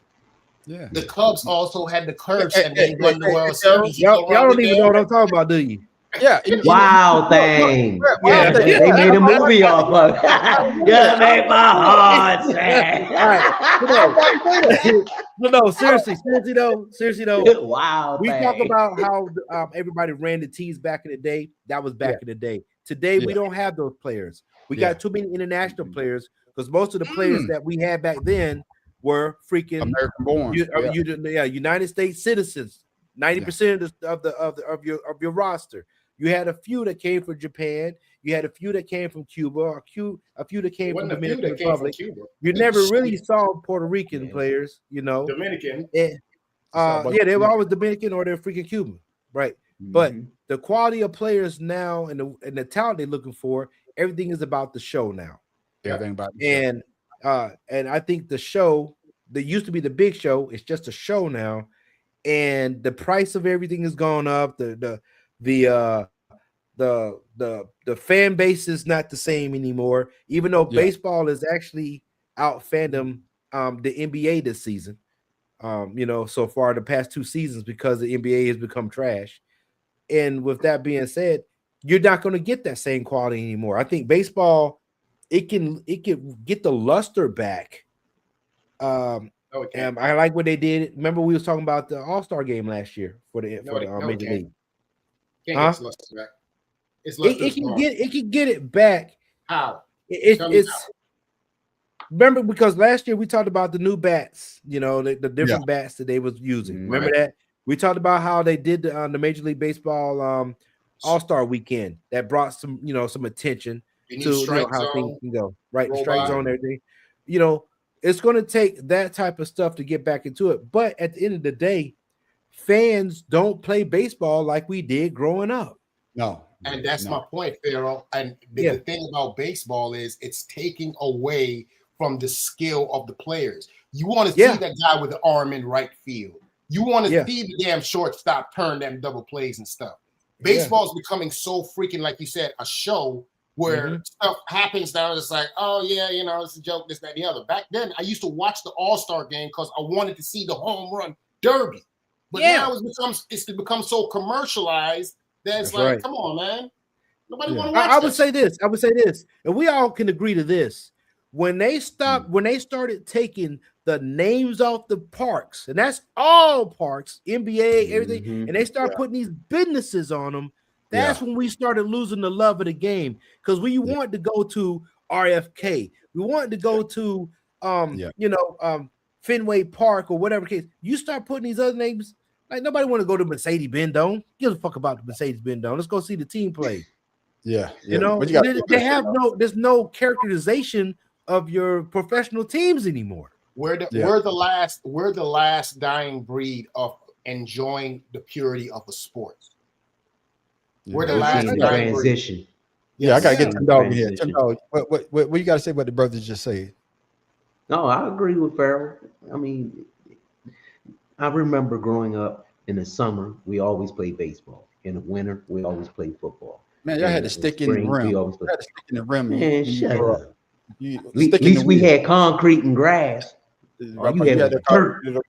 Yeah. The Cubs also had the curse and they won the World Series. Y'all don't even know what I'm talking about, do you? Yeah. Wow thing. Yeah. They made a movie off of it. You make my heart sad. No, seriously though. Wow We talk thing. about how everybody ran the teams back in the day. That was back in the day. Today, we don't have those players. We got too many international players because most of the players that we had back then were freaking American born. United States citizens. 90% of your roster. You had a few that came from Japan. You had a few that came from Cuba. A few that came from Dominican Republic. You never really saw Puerto Rican players, Dominican. they were always Dominican or they're freaking Cuban, right? But the quality of players now and the talent they're looking for, everything is about the show now. Everything about the show. And I think the show that used to be the big show, it's just a show now, and the price of everything has gone up. The fan base is not the same anymore, even though baseball is actually out fandom the NBA this season. So far the past 2 seasons because the NBA has become trash. And with that being said, you're not going to get that same quality anymore. I think baseball, it can get the luster back. And I like what they did. Remember, we was talking about the All-Star game last year for the Major League. Can't get luster back. It can get it back. How? It's remember, because last year we talked about the new bats, the different bats that they was using. Remember that? We talked about how they did the Major League Baseball All-Star weekend that brought some attention to how things can go. Right, the strike zone, everything. It's going to take that type of stuff to get back into it. But at the end of the day, fans don't play baseball like we did growing up. No. And that's my point, Pharaoh. And the thing about baseball is it's taking away from the skill of the players. You want to see that guy with the arm in right field. You want to see the damn shortstop turn them double plays and stuff. Baseball is becoming so freaking, like you said, a show where stuff happens now. It's like, oh yeah, it's a joke, this, that, and the other. Back then, I used to watch the All-Star game because I wanted to see the home run derby. But now it's become so commercialized that it's like, come on, man. Nobody want to watch I would say this, and we all can agree to this. When they started taking the names off the parks, and that's all parks, NBA, everything, and they start putting these businesses on them, that's when we started losing the love of the game. Because we wanted to go to RFK, we wanted to go to Fenway Park or whatever case. You start putting these other names, like nobody want to go to Mercedes-Benz Dome. Give a fuck about the Mercedes-Benz Dome. Let's go see the team play. There's no characterization of your professional teams anymore. We're the last dying breed of enjoying the purity of the sport. We're the last transition. I gotta get Tim Dog in here. Tim Dog, what you gotta say what the brothers just said? No, I agree with Farrell. I mean, I remember growing up in the summer, we always played baseball. In the winter, we always played football. Man, y'all had to stick in the rim. You had to stick in the rim. Man, shut up. At least we had concrete and grass. You had the dirt. That's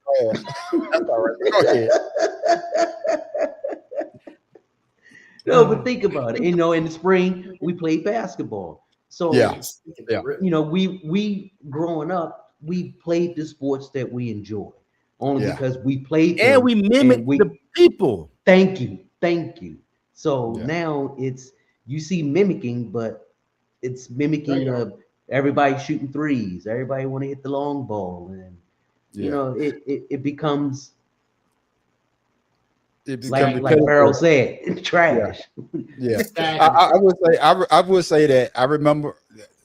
all right. Go ahead. No, but think about it. In the spring we played basketball. So we growing up, we played the sports that we enjoy. Only because we played them, and we mimicked the people. Thank you. So now you see mimicking, but it's mimicking everybody shooting threes. Everybody want to hit the long ball, and it becomes like Farrell said, trash. I would say that I remember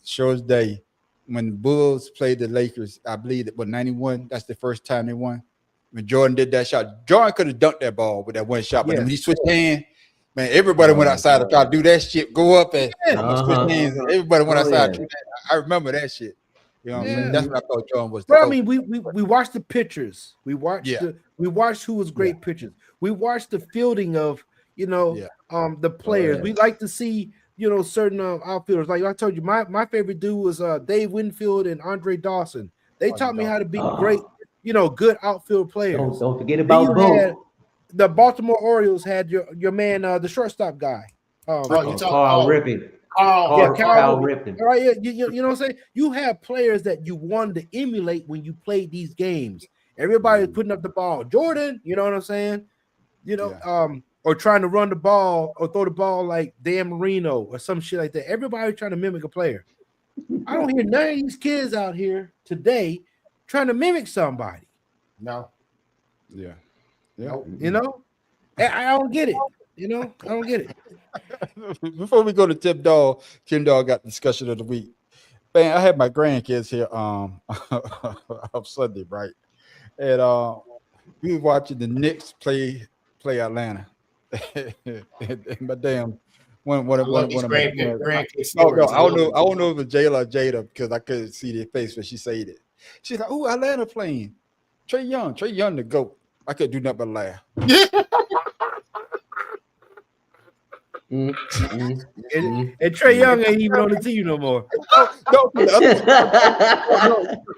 Show's day when the Bulls played the Lakers. I believe that 91. That's the first time they won. When Jordan did that shot, Jordan could have dunked that ball with that one shot, but when he switched hands, man, everybody went outside to try to do that shit. Go up and switch hands, and everybody went outside. To I remember that shit. You know what I'm saying? That's what I thought Jordan was. Well, I mean, we watched the pitchers. We watched who was great pitchers. We watched the fielding of the players. We like to see certain outfielders. Like I told you, my favorite dude was Dave Winfield and Andre Dawson. They taught me how to be great, good outfield players. Don't forget about Bo. the Baltimore Orioles had your man, the shortstop guy. Carl Ripken. Cal Ripken. All right, yeah, you know what I'm saying? You have players that you wanted to emulate when you played these games. Everybody's putting up the ball. Jordan, you know what I'm saying? You know, or trying to run the ball or throw the ball like Dan Marino or some shit like that. Everybody trying to mimic a player. I don't hear none of these kids out here today trying to mimic somebody. No. Yeah. Nope. You know, I don't get it. You know, I don't get it. Before we go to Tim Dog got discussion of the week. Man, I had my grandkids here on Sunday, right? And we were watching the Knicks play Atlanta. and my damn one of my grandkids. Oh no, I don't know if it's Jayla or Jada because I couldn't see their face when she said it. She's like, "Oh, Atlanta playing Trey Young the GOAT." I couldn't do nothing but laugh. And Trey Young ain't even on the team no more. No,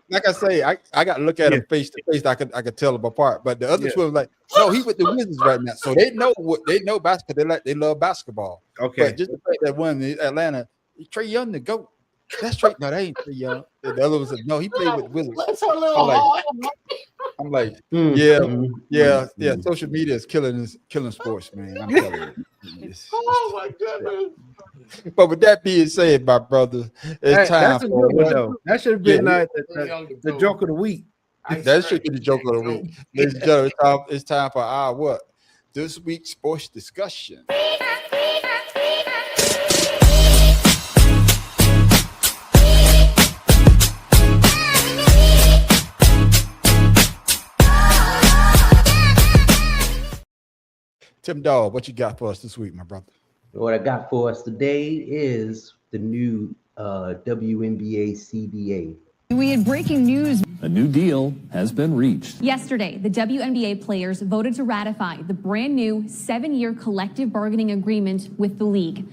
like I say, I got to look at him face to face. I could tell them apart. But the other two was like, no, he with the Wizards right now, so they know basketball. They love basketball. Okay, but just the fact that one in Atlanta, Trey Young the GOAT. That's Trey. No, that ain't Trey Young. And the other one said, no, he played with the Wizards. I'm like, yeah. Social media is killing sports, man. I'm telling you. Oh my goodness. But with that being said, my brother, it's time that's a for good one, though. That should have been like the joke of the week. That should be the joke of the week. Ladies and gentlemen, it's time for our what? This week's sports discussion. Tim Dog, what you got for us this week, my brother? What I got for us today is the new WNBA CBA. We had breaking news. A new deal has been reached. Yesterday, the WNBA players voted to ratify the brand new 7-year collective bargaining agreement with the league.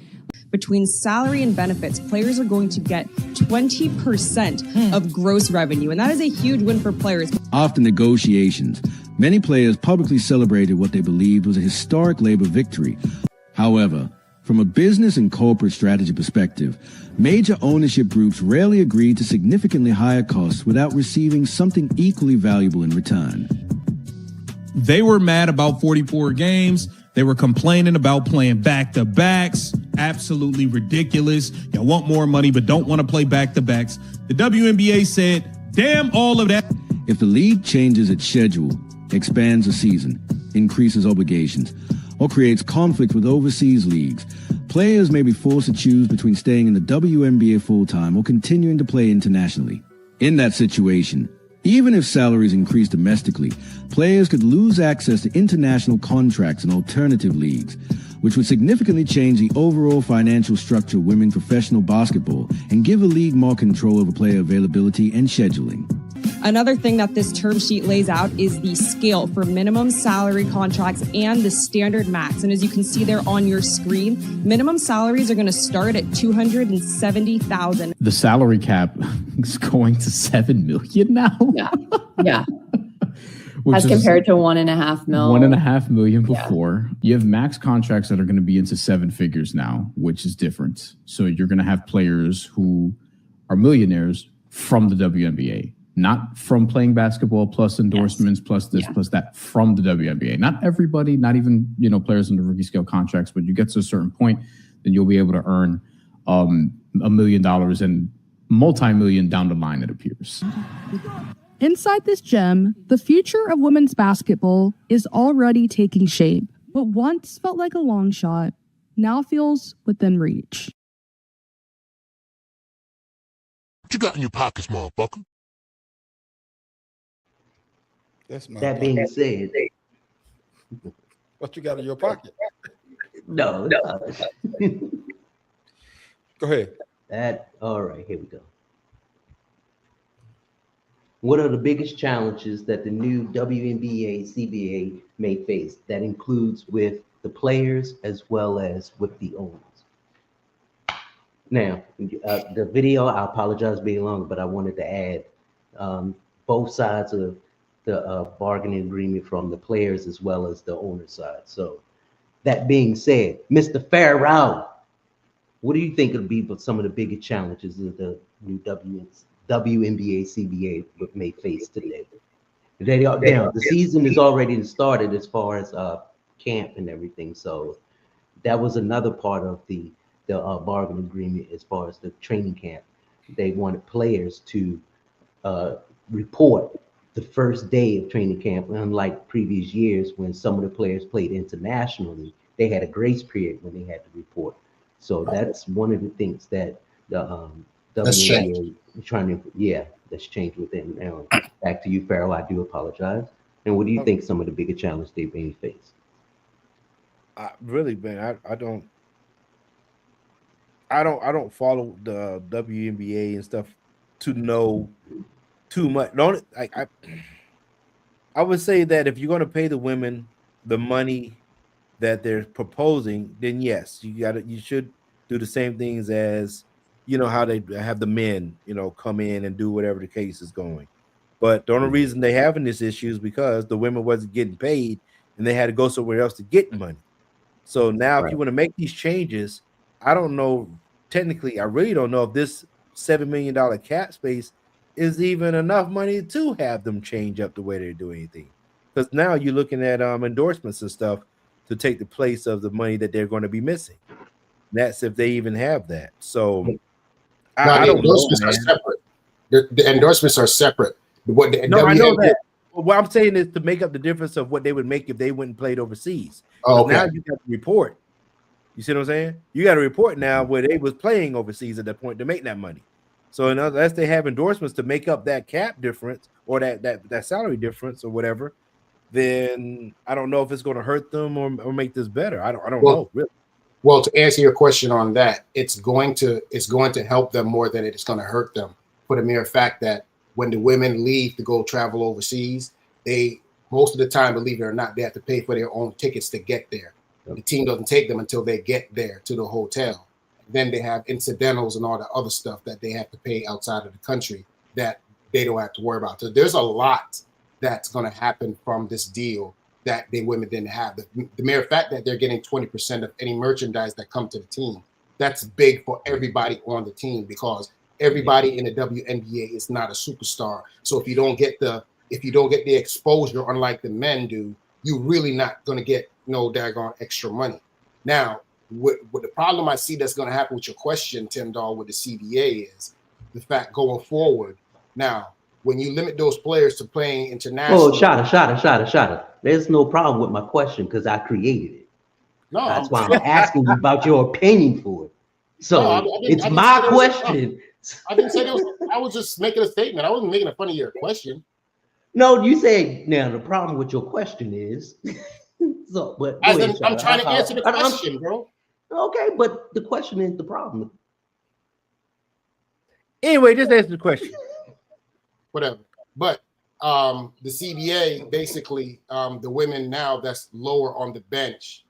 Between salary and benefits, players are going to get 20% of gross revenue, and that is a huge win for players. After negotiations, many players publicly celebrated what they believed was a historic labor victory. However, from a business and corporate strategy perspective, major ownership groups rarely agreed to significantly higher costs without receiving something equally valuable in return. They were mad about 44 games. They were complaining about playing back-to-backs. Absolutely ridiculous. Y'all want more money, but don't want to play back-to-backs. The WNBA said, damn all of that. If the league changes its schedule, expands the season, increases obligations, or creates conflict with overseas leagues, players may be forced to choose between staying in the WNBA full-time or continuing to play internationally. In that situation, even if salaries increase domestically, players could lose access to international contracts and alternative leagues, which would significantly change the overall financial structure of women's professional basketball and give the league more control over player availability and scheduling. Another thing that this term sheet lays out is the scale for minimum salary contracts and the standard max. And as you can see there on your screen, minimum salaries are going to start at $270,000. The salary cap is going to $7 million now. Yeah. As compared to $1.5 million. $1.5 million before. Yeah. You have max contracts that are going to be into 7 figures now, which is different. So you're going to have players who are millionaires from the WNBA. Not from playing basketball, plus endorsements, plus this, plus that, from the WNBA. Not everybody, not even players in the rookie scale contracts, but you get to a certain point, then you'll be able to earn $1 million and multi-million down the line, it appears. Inside this gem, the future of women's basketball is already taking shape. What once felt like a long shot now feels within reach. What you got in your pockets, motherfucker? That being said, what you got in your pocket? No. Go ahead. All right, here we go. What are the biggest challenges that the new WNBA CBA may face? That includes with the players as well as with the owners. Now, the video, I apologize being long, but I wanted to add both sides of bargaining agreement from the players as well as the owner side. So that being said, Mr. Farrell, what do you think will be some of the biggest challenges that the new WNBA CBA may face today? The season is already started as far as camp and everything. So that was another part of the bargaining agreement as far as the training camp. They wanted players to report the first day of training camp, unlike previous years when some of the players played internationally, they had a grace period when they had to report. So that's one of the things that the WNBA is trying to, that's changed within now. Back to you, Farrell. I do apologize. And what do you think some of the bigger challenges they may face? Really, man, I don't follow the WNBA and stuff to know too much. I would say that if you're going to pay the women the money that they're proposing, then yes, you should do the same things as how they have the men come in and do whatever the case is going. But the only reason they having this issue is because the women wasn't getting paid and they had to go somewhere else to get money. So now if you want to make these changes, I don't know, technically I really don't know if this $7 million cap space is even enough money to have them change up the way they do anything. Because now you're looking at endorsements and stuff to take the place of the money that they're going to be missing. That's if they even have that. So I don't know, man. The endorsements are separate. I know that. What I'm saying is to make up the difference of what they would make if they went and played overseas. Oh, okay. Now you got to report. You see what I'm saying? You got to report now where they was playing overseas at that point to make that money. So unless they have endorsements to make up that cap difference or that salary difference or whatever, then I don't know if it's going to hurt them or make this better. I don't know really. Well, to answer your question on that, it's going to help them more than it's going to hurt them, for the mere fact that when the women leave to go travel overseas, they most of the time, believe it or not, they have to pay for their own tickets to get there. The team doesn't take them until they get there to the hotel. Then they have incidentals and all the other stuff that they have to pay outside of the country that they don't have to worry about. So there's a lot that's going to happen from this deal that the women didn't have. The mere fact that they're getting 20% of any merchandise that come to the team, that's big for everybody on the team, because everybody in the WNBA is not a superstar. So if you don't get the exposure, unlike the men do, you're really not going to get no daggone extra money. Now, what the problem I see that's going to happen with your question, Tim Dahl, with the CBA is the fact going forward. Now, when you limit those players to playing international. Oh, Shada. There's no problem with my question because I created it. No, that's why I'm asking you about your opinion for it. So it's my question. I didn't say that I was just making a statement. I wasn't making a fun of your question. No, you say now the problem with your question is. So, but I'm trying to answer the question, bro. Okay, but the question is the problem. Anyway, just answer the question. Whatever. But the CBA, basically, the women now that's lower on the bench,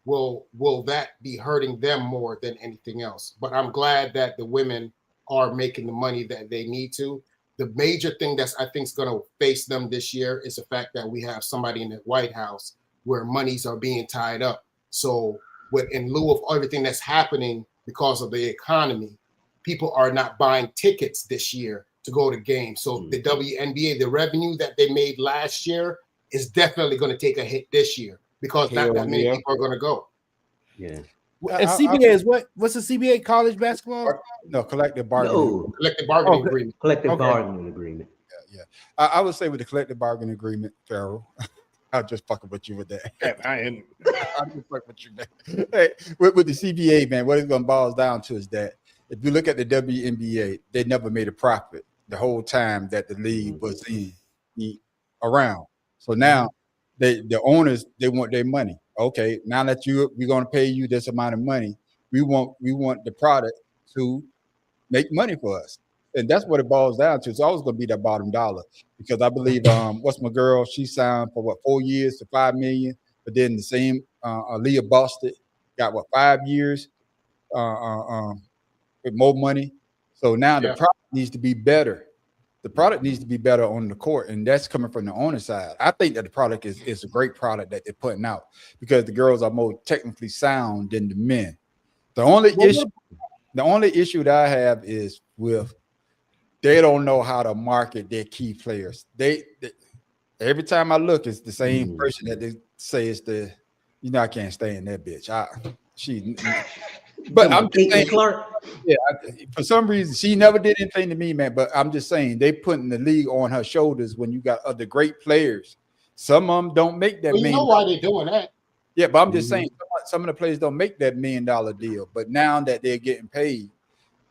will that be hurting them more than anything else? But I'm glad that the women are making the money that they need to. The major thing that's I think is going to face them this year is the fact that we have somebody in the White House where monies are being tied up. So in lieu of everything that's happening because of the economy, people are not buying tickets this year to go to games. So the WNBA, the revenue that they made last year is definitely going to take a hit this year because not that many people are going to go. Yeah. And CBA is what? What's the CBA? College basketball? No, collective bargaining. Collective bargaining agreement. Collective bargaining agreement. Yeah. I would say with the collective bargaining agreement, Farrell. I'll just fucking with you with that. I am. I'll just fuck with you, man. Hey, with the CBA, man, what it's going to boil down to is that if you look at the WNBA, they never made a profit the whole time that the league was around. So now the owners, they want their money. Okay, now that we're going to pay you this amount of money, we want the product to make money for us. And that's what it boils down to. It's always going to be that bottom dollar, because I believe what's my girl? She signed for 4 years to $5 million, but then the same Leah Boston got 5 years with more money. So now the product needs to be better The product needs to be better on the court, and that's coming from the owner side. I think that the product is a great product that they're putting out because the girls are more technically sound than the men. The only issue that I have is with they don't know how to market their key players. They every time I look, it's the same person that they say is the, I can't stand that bitch. But I'm just saying, for some reason, she never did anything to me, man. But I'm just saying, they putting the league on her shoulders when you got other great players. Some of them don't make that. Well, you know why they're doing that? Yeah, but I'm just saying, some of the players don't make that $1 million deal. But now that they're getting paid,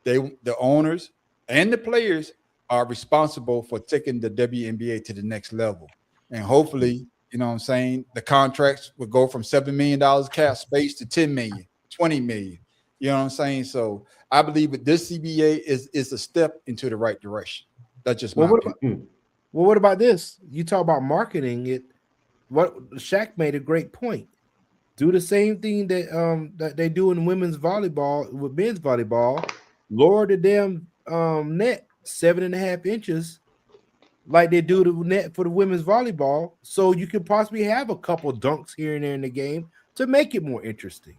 the owners and the players are responsible for taking the WNBA to the next level. And hopefully, you know what I'm saying, the contracts will go from $7 million cap space to 10 million, 20 million. You know what I'm saying? So I believe that this CBA is a step into the right direction. That's just my opinion. What about this? You talk about marketing it. What Shaq made a great point. Do the same thing that they do in women's volleyball with men's volleyball. Lower the damn net 7.5 inches, like they do the net for the women's volleyball, so you could possibly have a couple dunks here and there in the game to make it more interesting.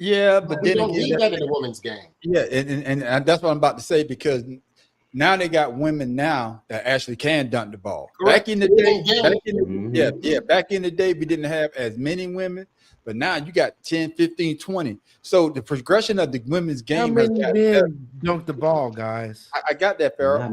Yeah, but we then don't again, need that in the women's game. Yeah, and that's what I'm about to say, because now they got women now that actually can dunk the ball. Correct. Back in the day, back in the day, we didn't have as many women, but now you got 10, 15, 20. So the progression of the women's game. How many men dunk the ball, guys? I got that, Farrell.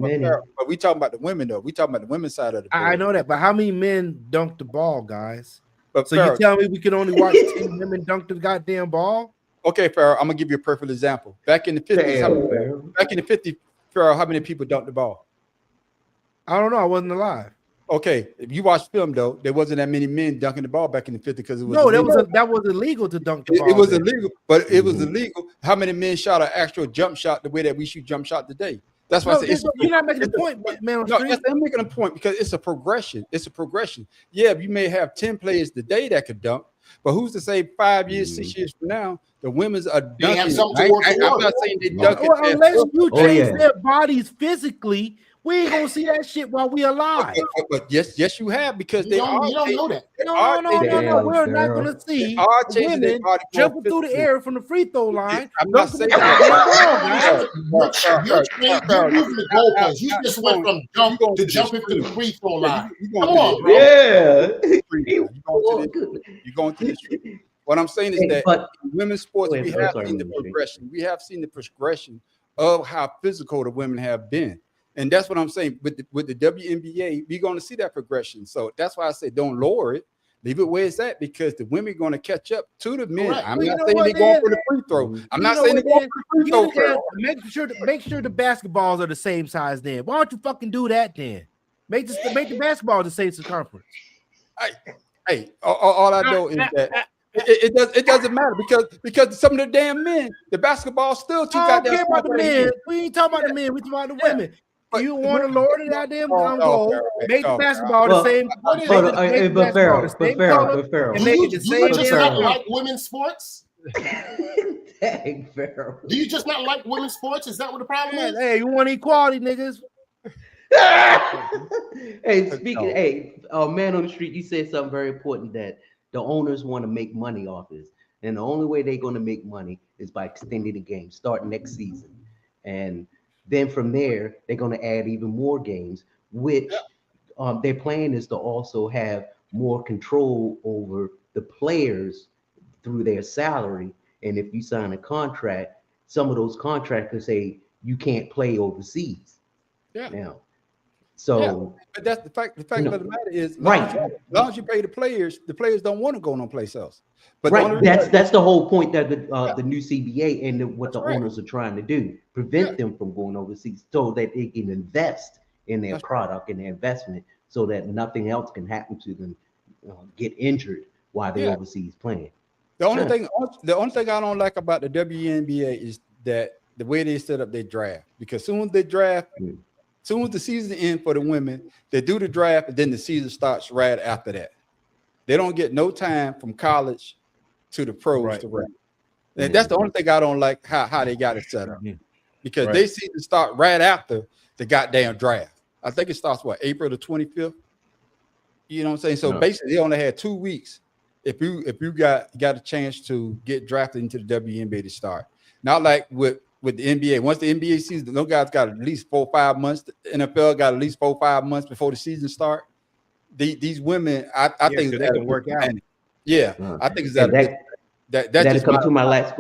But we talking about the women, though. We talking about the women's side of the ball. I know that, but how many men dunk the ball, guys? But so Farrell, you tell me we can only watch 10 women dunk the goddamn ball? Okay, Farrell, I'm gonna give you a perfect example. Back in the 50s, Farrell, how many people dunked the ball? I don't know. I wasn't alive. Okay, if you watch film though, there wasn't that many men dunking the ball back in the 50s because it was that was illegal to dunk the ball. It was illegal, but it was illegal. How many men shot an actual jump shot the way that we shoot jump shot today? That's why I say you're not making a point, man. No, I'm making a point because it's a progression. It's a progression. Yeah, you may have 10 players today that could dunk, but who's to say 5 years, 6 years from now, the women's are dunking? They have something to work I'm not saying they dunking. Well, unless you change their bodies physically, we ain't gonna see that shit while we alive. But yes, you have, because you don't know that. No. We're not gonna see women jumping through the air from the free throw line. I'm not saying that. You're moving the goalposts. You just went from jump to jumping to the free throw line. Come on, bro. Yeah. You're going to the street. What I'm saying is that in women's sports, we have seen the progression. We have seen the progression of how physical the women have been. And that's what I'm saying. With the WNBA, we're going to see that progression. So that's why I say don't lower it. Leave it where it's at, because the women are going to catch up to the men. I'm not saying they're going for the free throw. I'm not saying they're going for the free throw. Make sure the basketballs are the same size then. Why don't you fucking do that then? Make the basketball the same circumference. Hey, all I know is that it doesn't matter, because some of the damn men, the basketball still too goddamn. I don't care about the men. We ain't talking about the men. We talking about the women. You want to lower the goddamn goal, make the basketball the same. But Farrell, and make it the same. Do you just not like women's sports? Dang, Farrell. Do you just not like women's sports? Is that what the problem is? Hey, you want equality, niggas? Hey, man on the street, you said something very important, that the owners want to make money off this, and the only way they're going to make money is by extending the game, starting next season, and then from there they're going to add even more games, which their plan is to also have more control over the players through their salary. And if you sign a contract, some of those contractors say you can't play overseas. Yeah. Now, so but that's the fact. The fact of the matter is, right. As long as you pay the players don't want to go no place else. But that's the whole point that the new CBA and what the owners are trying to do, prevent them from going overseas, so that they can invest in their product and their investment, so that nothing else can happen to them, get injured while they're overseas playing. The only thing I don't like about the WNBA is that the way they set up their draft, because soon as they draft. Soon as the season ends for the women, they do the draft, and then the season starts right after that. They don't get no time from college to the pros to run. And that's the only thing I don't like, how they got it set up. Because they season start right after the goddamn draft. I think it starts April the 25th. You know what I'm saying? So basically, they only had 2 weeks. If you got a chance to get drafted into the WNBA to start, not like with the NBA. Once the NBA season, those guys got at least 4 or 5 months. The NFL got at least 4 or 5 months before the season start. These women, I think they can work out. Yeah, I think it's that'll come to my last.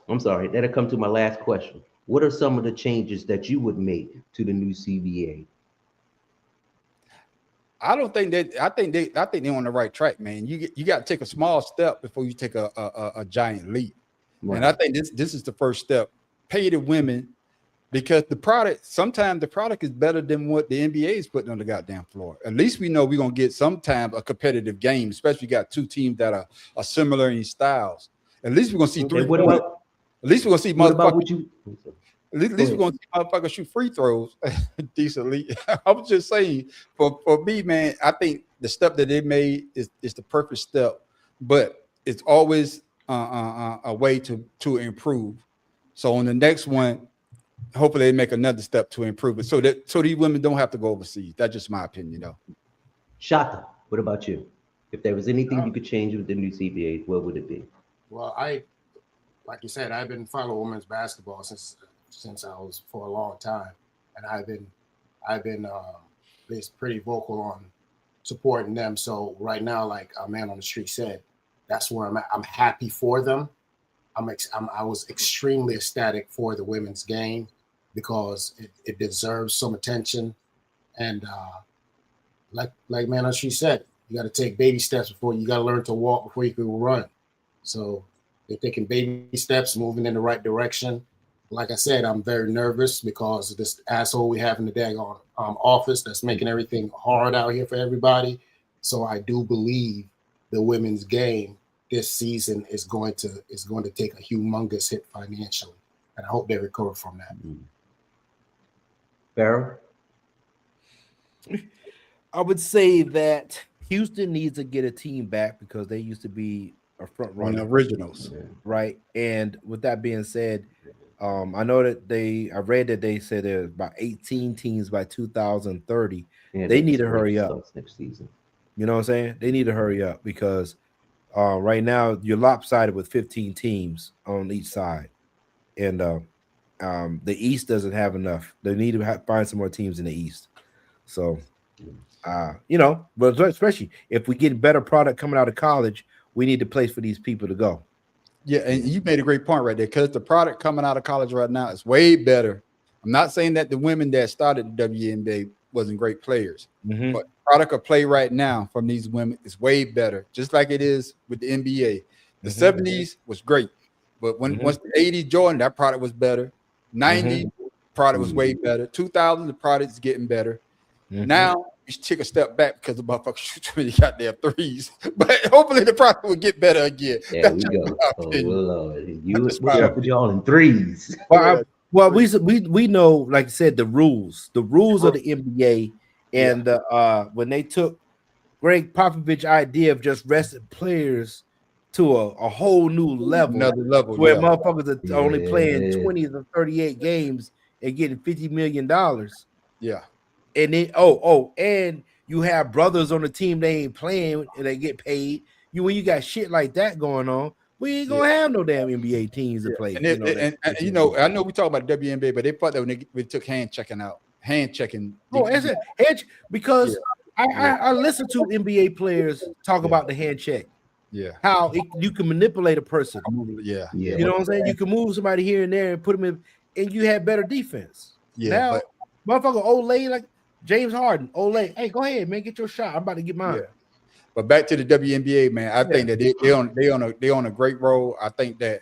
I'm sorry, that'll come to my last question. What are some of the changes that you would make to the new CBA? I don't think that. I think they're on the right track, man. You got to take a small step before you take a giant leap. Right. And I think this is the first step. Pay the women, because sometimes the product is better than what the NBA is putting on the goddamn floor. At least we know we're gonna get sometimes a competitive game, especially got 2 teams that are similar in styles. At least we're gonna see 3 points. At least we're gonna see motherfuckers. At least we're gonna see motherfuckers shoot free throws decently. I was just saying, for me, man, I think the step that they made is the perfect step, but it's always a way to improve. So on the next one, hopefully they make another step to improve it, so these women don't have to go overseas. That's just my opinion, though. Shaka, what about you? If there was anything you could change with the new CBA, what would it be? Well, like you said, I've been following women's basketball since I was for a long time, and I've been pretty vocal on supporting them. So right now, like a man on the street said, that's where I'm at. I'm happy for them. I was extremely ecstatic for the women's game because it deserves some attention, and like man on the street said, you got to take baby steps before you got to learn to walk before you can run. So they're taking baby steps, moving in the right direction. Like I said, I'm very nervous because of this asshole we have in the daggone office that's making everything hard out here for everybody. So I do believe the women's game this season is going to take a humongous hit financially, and I hope they recover from that. Farrell? I would say that Houston needs to get a team back because they used to be a front runner. On the originals. Right. And with that being said, I know that I read that they said there's about 18 teams by 2030. Yeah, they need to hurry up next season. You know what I'm saying? They need to hurry up because right now you're lopsided with 15 teams on each side, and the East doesn't have enough. They need to find some more teams in the East. So, but especially if we get better product coming out of college, we need a place for these people to go. Yeah, and you made a great point right there, because the product coming out of college right now is way better. I'm not saying that the women that started the WNBA wasn't great players, but product of play right now from these women is way better, just like it is with the NBA. The 70s was great, but once the 80s Jordan, that product was better. 90s product was way better. 2000s, the product is getting better. Now you should take a step back because the motherfuckers shoot too many goddamn threes. But hopefully the product will get better again. There we go. Oh, Lord. What's up with y'all in threes? Well, we know, like I said, the rules of the NBA, and when they took Greg Popovich's idea of just resting players to a whole new level, another level, where motherfuckers are only playing 20 to 38 games and getting $50 million. Yeah. And then and you have brothers on the team, they ain't playing and they get paid. When you got shit like that going on, we ain't gonna have no damn NBA teams to play. And I know we talk about WNBA, but they thought that when they took hand checking. Because I listen to NBA players talk about the hand check. Yeah, how you can manipulate a person. Yeah. You know what I'm saying? You can move somebody here and there and put them in, and you have better defense. Yeah. Now, motherfucker, Olay, like James Harden, Olay, hey, go ahead, man, get your shot. I'm about to get mine. Yeah. But back to the WNBA, man, I think that they on a great roll. I think that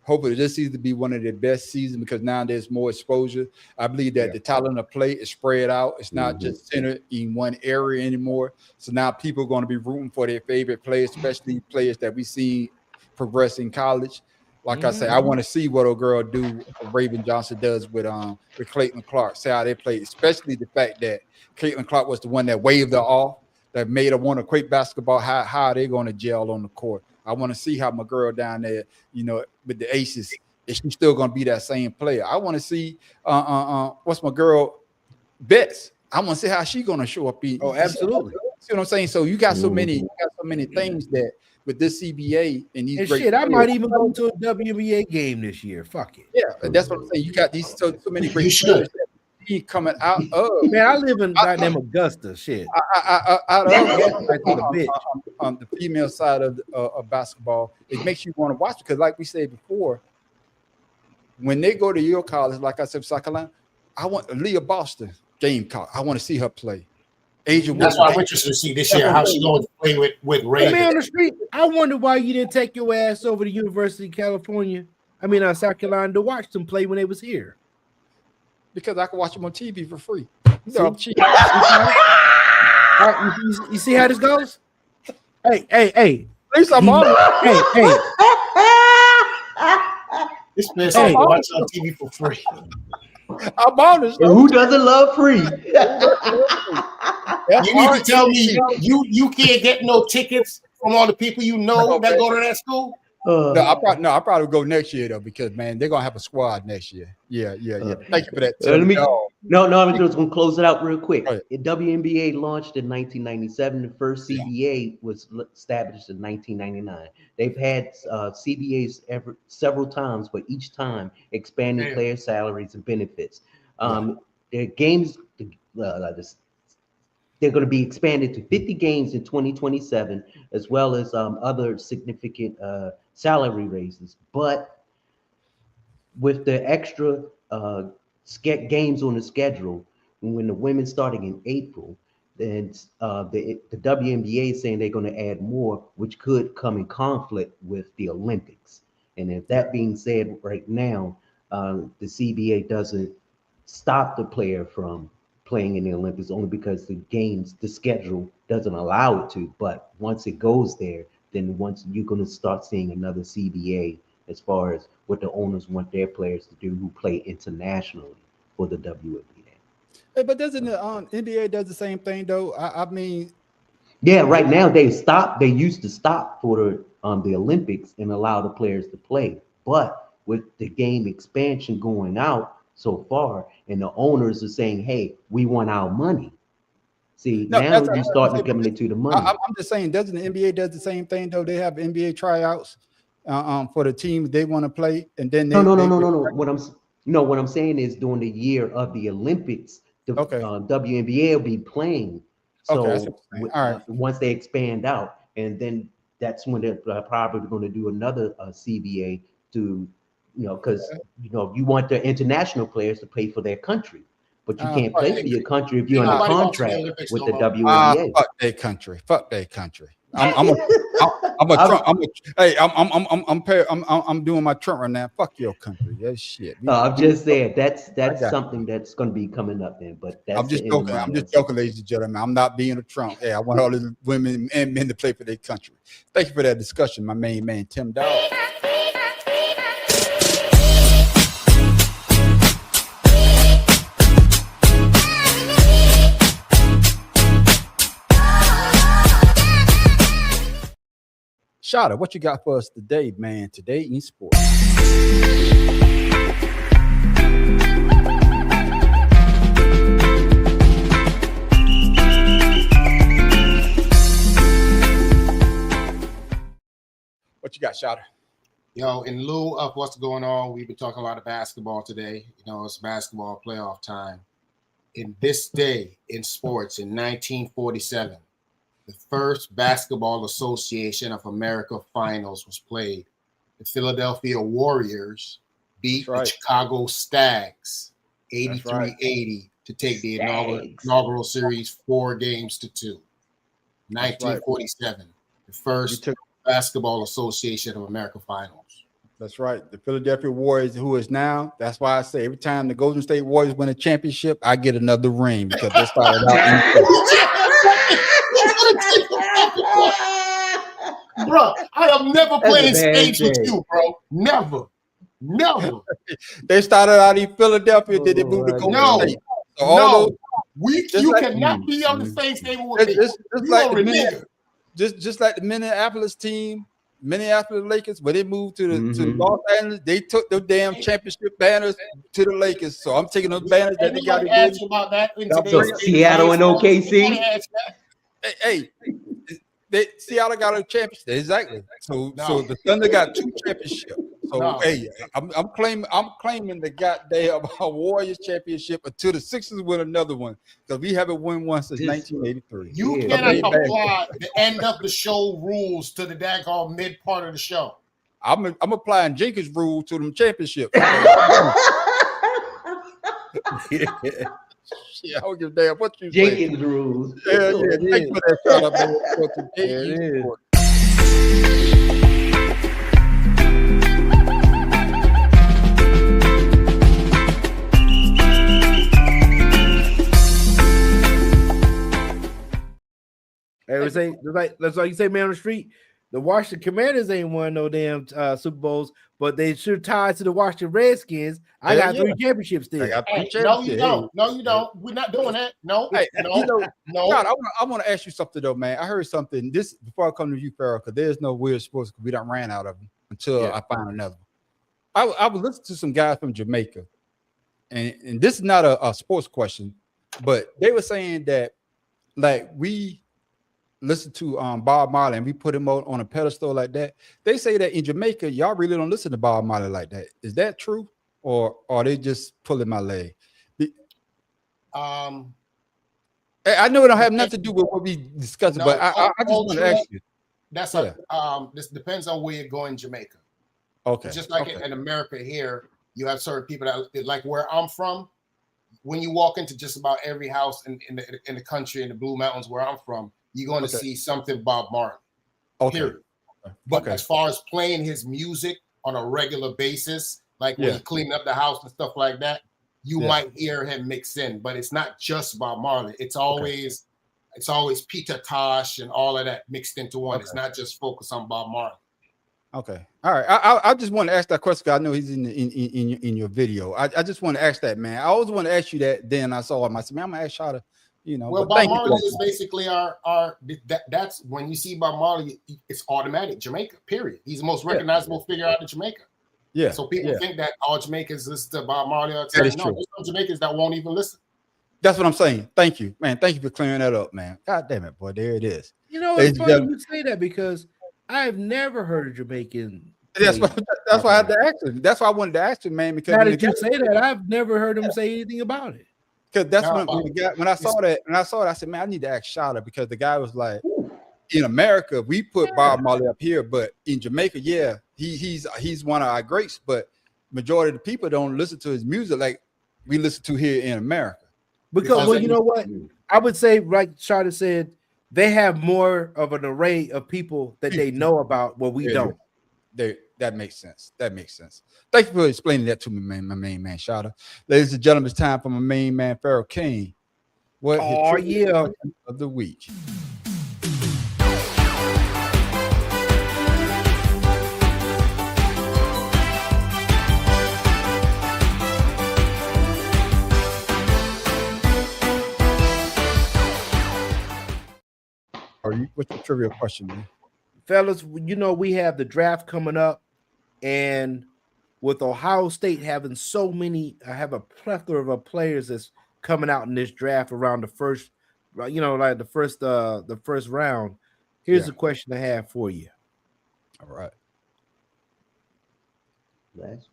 hopefully this season to be one of their best seasons because now there's more exposure. I believe that the talent of play is spread out. It's not just centered in one area anymore. So now people are going to be rooting for their favorite players, especially players that we see progress in college. Like I say, I want to see what a girl do. Raven Johnson does with Caitlin Clark. See how they play, especially the fact that Caitlin Clark was the one that waved her off, that made her want to quit basketball. How they going to gel on the court? I want to see how my girl down there, with the Aces, is she still going to be that same player? I want to see what's my girl Betts I want to see how she's gonna show up. Oh, absolutely. See what I'm saying? So you got so many things that with this CBA and these And great shit, I players, might even go to a WNBA game this year. Fuck it. Yeah, that's what I'm saying. You got these so many great You players should. that be coming out of Man, I live in goddamn Augusta. Shit. out of bitch. on the female side of basketball. It makes you want to watch because, like we said before, when they go to your college, like I said, South Carolina, I want Leah Boston Gamecock. I want to see her play. Asia That's why I'm interested to see this year how she going to play with Ray. Man on the street. I wonder why you didn't take your ass over to University of California. South Carolina to watch them play when they was here. Because I can watch them on TV for free. You see how this goes? Hey. At least I'm on. Hey. This man said he watch on TV for free. I'm honest. Who doesn't love free? You need to tell me you can't get no tickets from all the people you know that go to that school? No, I probably go next year though, because man, they're gonna have a squad next year. Yeah. Thank you for that. I'm just gonna close it out real quick. The WNBA launched in 1997. The first CBA was established in 1999. They've had CBAs several times, but each time expanding player salaries and benefits. Their games, they're going to be expanded to 50 games in 2027, as well as other significant salary raises. But with the extra games on the schedule, when the women starting in April, then the WNBA is saying they're going to add more, which could come in conflict with the Olympics. And if that being said, right now, the CBA doesn't stop the player from playing in the Olympics only because the schedule doesn't allow it to. But once it goes there, then once you're going to start seeing another CBA as far as what the owners want their players to do who play internationally for the WNBA. Hey, but doesn't the NBA does the same thing though? Yeah, right now they used to stop for the Olympics and allow the players to play. But with the game expansion going out so far, and the owners are saying, hey, we want our money. See, now you start coming into the money. I'm just saying, doesn't the NBA does the same thing though? They have NBA tryouts for the teams they want to play, and then no. What I'm saying is during the year of the Olympics, the WNBA will be playing. So once they expand out, and then that's when they're probably going to do another CBA to, because you want the international players to play for their country, but you can't play for your country if you're under contract with the WNBA. Fuck their country. Fuck their country. I'm doing my Trump right now. Fuck your country. That shit. I'm just saying that's something that's going to be coming up then. But that's I'm just joking, ladies and gentlemen. I'm not being a Trump. Hey, I want all the women and men to play for their country. Thank you for that discussion, my main man, Tim Dawg. Shada, what you got for us today, man? Today in sports. What you got, Shada? Yo, in lieu of what's going on, we've been talking a lot of basketball today. It's basketball playoff time. In this day in sports, in 1947, the first Basketball Association of America finals was played. The Philadelphia Warriors beat the Chicago Stags 83-80 to take the inaugural series 4-2. 1947, the first Basketball Association of America finals. That's right. The Philadelphia Warriors, who is now, that's why I say every time the Golden State Warriors win a championship, I get another ring because they started out Bro, I have never played spades with you, bro. Never. They started out in Philadelphia, then they moved to Golden State. So you cannot be on the same table with me. Just like the Minneapolis team, Minneapolis Lakers, when they moved to Los Angeles, they took the damn championship banners to the Lakers. So I'm taking those banners that they got to ask you about that in So Seattle and OKC. Hey, Seattle got a championship. Exactly. So the Thunder got 2 championships. So hey, I'm claiming the goddamn Warriors championship until the Sixers win another one, because we haven't won one since 1983. You cannot apply the end of the show rules to the daggone mid part of the show. I'm applying Jenkins' rule to them championships. Yeah, I don't give a damn what you say. Jenkins rules. Yeah. Thanks for that shout out, man. There it is. Hey, that's like you say, man on the street. The Washington Commanders ain't won no damn Super Bowls, but they should tie to the Washington Redskins. I got 3 championships there. No, you don't. No, you don't. We're not doing that. No, no. God, I want to ask you something though, man. I heard something this before I come to you, Farrell, because there's no weird sports because we done ran out of them until I find another one. I was listening to some guys from Jamaica, and this is not a sports question, but they were saying that like we listen to Bob Marley and we put him on a pedestal like that. They say that in Jamaica, y'all really don't listen to Bob Marley like that. Is that true, or are they just pulling my leg? I know it don't have nothing to do with what we discussed, but I just want to ask you. That's this depends on where you go in Jamaica. Okay. Just like in America here, you have certain people that, like where I'm from, when you walk into just about every house in the country, in the Blue Mountains where I'm from, you're going to see something Bob Marley. Period. But as far as playing his music on a regular basis, like when you clean up the house and stuff like that, you might hear him mix in. But it's not just Bob Marley. It's always Peter Tosh and all of that mixed into one. It's not just focused on Bob Marley. Okay. All right. I just want to ask that question because I know he's in your video. I just want to ask that, man. I always want to ask you that. Then I saw him. I said, man, I'm gonna ask Shada. Well, Bob Marley is basically that's when you see Bob Marley, it's automatic Jamaica, period. He's the most recognizable figure out of Jamaica. Yeah. So people think that all Jamaicans listen to Bob Marley. No, there's some Jamaicans that won't even listen. That's what I'm saying. Thank you, man. Thank you for clearing that up, man. God damn it, boy. There it is. You know, it's funny you say that because I've never heard a Jamaican. That's why I had to ask him. That's why I wanted to ask him, man. Because now that you say that, I've never heard him say anything about it. Because that's when I saw that, I said, man, I need to ask Shada, because the guy was like, in America, we put Bob Marley up here, but in Jamaica, he's one of our greats, but majority of the people don't listen to his music like we listen to here in America. Because well, you know what? I would say, like Shada said, they have more of an array of people that they know about what we don't. That makes sense. That makes sense. Thank you for explaining that to me, man. My main man, Shada. Ladies and gentlemen, it's time for my main man, Pharaoh King. What of the week? What's your trivia question, man? Fellas, you know, we have the draft coming up, and with Ohio State having I have a plethora of players that's coming out in this draft around the first, like the first round. Here's the question I have for you. All right.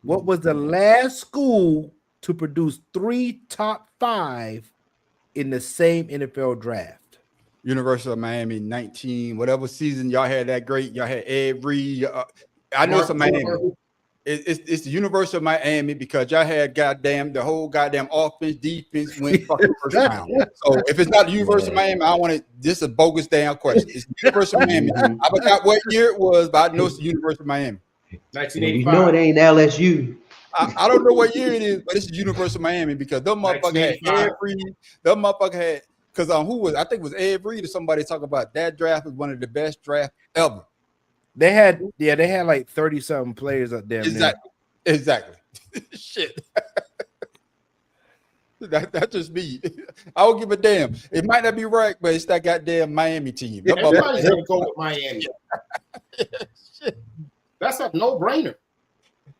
What was the last school to produce 3 top 5 in the same NFL draft? University of Miami, 19, whatever season y'all had that great. Y'all had every. I know it's a Miami. It's the University of Miami because y'all had the whole goddamn offense, defense went fucking first round. So if it's not the University of Miami, I want it. This is a bogus damn question. It's the University of Miami. I forgot what year it was, but I know it's the University of Miami. 1985. You know it ain't LSU. I don't know what year it is, but it's the University of Miami because them motherfuckers had because who was, I think it was Ed Reed or somebody talking about that draft was one of the best drafts ever. They had like 30-something players up there. Exactly. Shit. That's just me. I don't give a damn. It might not be right, but it's that goddamn Miami team. Everybody's gonna go with Miami. That's a no-brainer.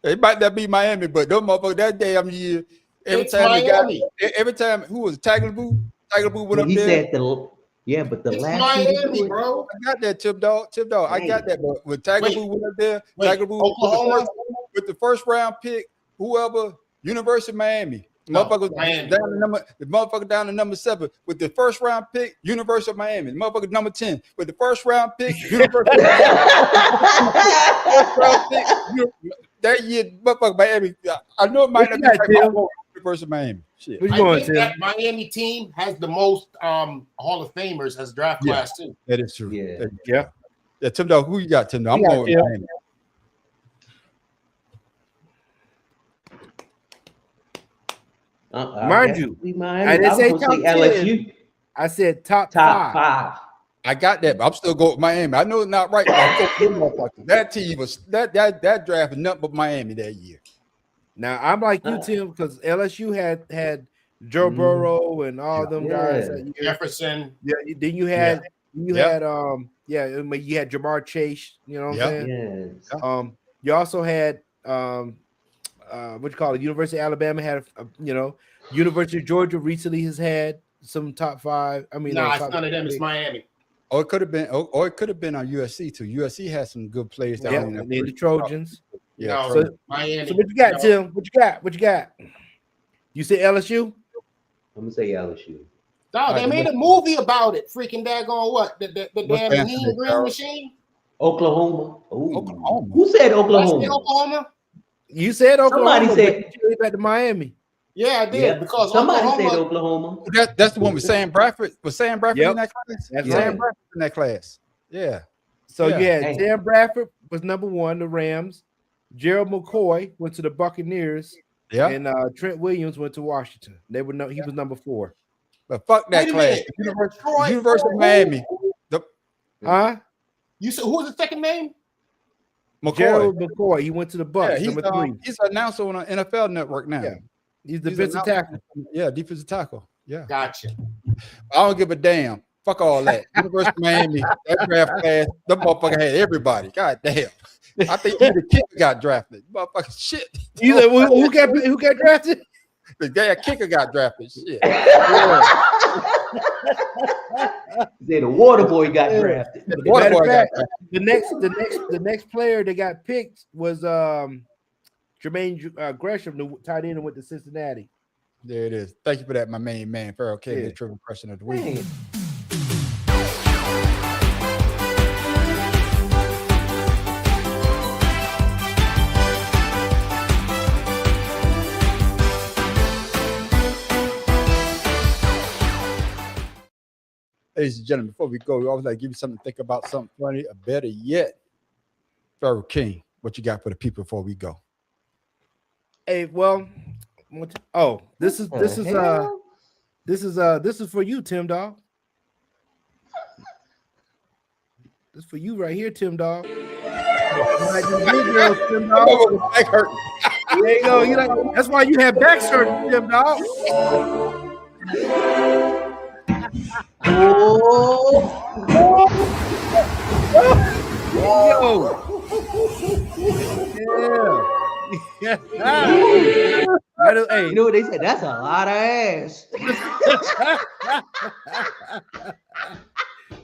It might not be Miami, but them motherfuckers that damn year, every It's time Miami. every time who was it, Tiger Boo went up He there. said but the It's last team to do Miami, it- bro. I got that, Tip Dog. I got that. But when Tiger Boo went up there, Tiger Boo Oklahoma with the first round pick, whoever, University of Miami. Motherfuckers Miami. the motherfucker down to number 7 with the first round pick, University of Miami. The motherfucker number 10 with the first round pick, University of Miami. First round pick, that year, motherfucker Miami. I know it might not be University of Miami. Shit. I think that Miami team has the most Hall of Famers as draft class too. That is true. Yeah. Yeah, Tim Dog, who you got, Tim Dog? I'm going with Miami. Mind you, Miami. I didn't say top 10. LSU. I said top five. I got that, but I'm still going with Miami. I know it's not right. But that team was that draft was nothing but Miami that year. Now I'm like you, Tim, because LSU had Joe Burrow and all them guys. That year. Jefferson. Yeah. Then you had you had Jamar Chase. You know what I'm saying? Yes. You also had what you call it? University of Alabama had University of Georgia recently has had some top 5. I mean, it's none of them. It's Miami. Or it could have been, on USC too. USC had some good players down there. The Trojans. Yeah. No, Miami. So what you got, Tim? What you got? You say LSU? I'm gonna say LSU. Dog, they made a movie about it. Freaking daggone what? The damn Mean Green Machine? Oklahoma. Ooh. Oklahoma. Who said Oklahoma? Oklahoma? You said Oklahoma. Somebody said back to Miami. Yeah, I did because somebody Oklahoma, said Oklahoma. That's the one with Sam Bradford. Was Sam Bradford in that class? That's Sam right. Bradford in that class. Yeah. So Yeah. you had Hey. Sam Bradford was number 1, the Rams. Gerald McCoy went to the Buccaneers. Yeah. And Trent Williams went to Washington. He was number 4. But fuck that Wait a class. minute. University of Miami. Huh? You said who was the second name? McCoy. Gerald McCoy. He went to the Bucs. Yeah, number 3. he's an announcer on an NFL network now. Yeah. He's an defensive announcer. tackle. Yeah, defensive tackle. Yeah. Gotcha. I don't give a damn. Fuck all that. University of Miami, that draft class, the motherfucker had everybody. God damn. I think even the kicker got drafted. Motherfucking shit. You like, who got drafted? The damn kicker got drafted. Shit. Said the water boy got drafted. The water boy got drafted. The next player that got picked was Jermaine Gresham, the tight end, and went to Cincinnati. There it is. Thank you for that, my main man, Farrell K, the trivial question of the week. Man. Ladies and gentlemen, before we go, we always like to give you something to think about, something funny, or better yet. Farrell King, what you got for the people before we go? Hey, well, this is for you, Tim Dog. This is for you right here, Tim Dog. Like them big girls, Tim Dog. Back hurt. There you go. That's why you have back surgery, Tim Dog. Yeah. Hey, you know what they said? That's a lot of ass.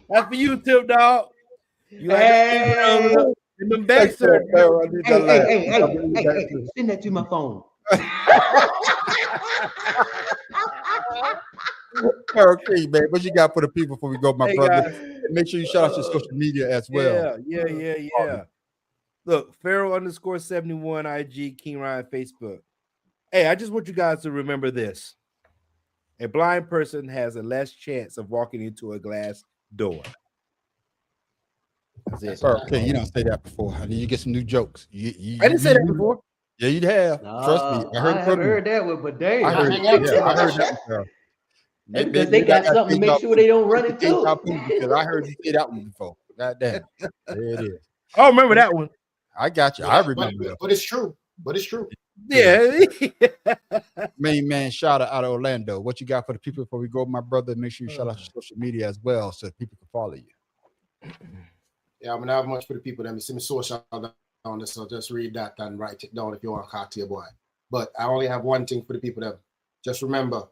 That's for you, Tim Dog. You Hey. and them back surgery. Hey, send that to my phone. Okay, man. What you got for the people before we go, my Hey, brother? guys. Make sure you shout out your social media as well. Yeah. Look, Pharaoh_71 IG, King Ryan Facebook. Hey, I just want you guys to remember this. A blind person has a less chance of walking into a glass door. That's it. Okay, you don't say that before. I need you get some new jokes. I didn't say that before. Yeah, you have. Trust me. I heard that one, but damn. I heard that one. Because they got something to make sure they don't run into. Because I heard you say that one before. God damn. There it is. I remember that one. I got you. I remember that. But it's true. Yeah. Main man, shout out of Orlando. What you got for the people before we go, my brother? Make sure you shout out your social media as well so that people can follow you. Yeah, I'm gonna have much for the people that see me social on this, so just read that and write it down if you want to talk to your boy. But I only have one thing for the people that just remember,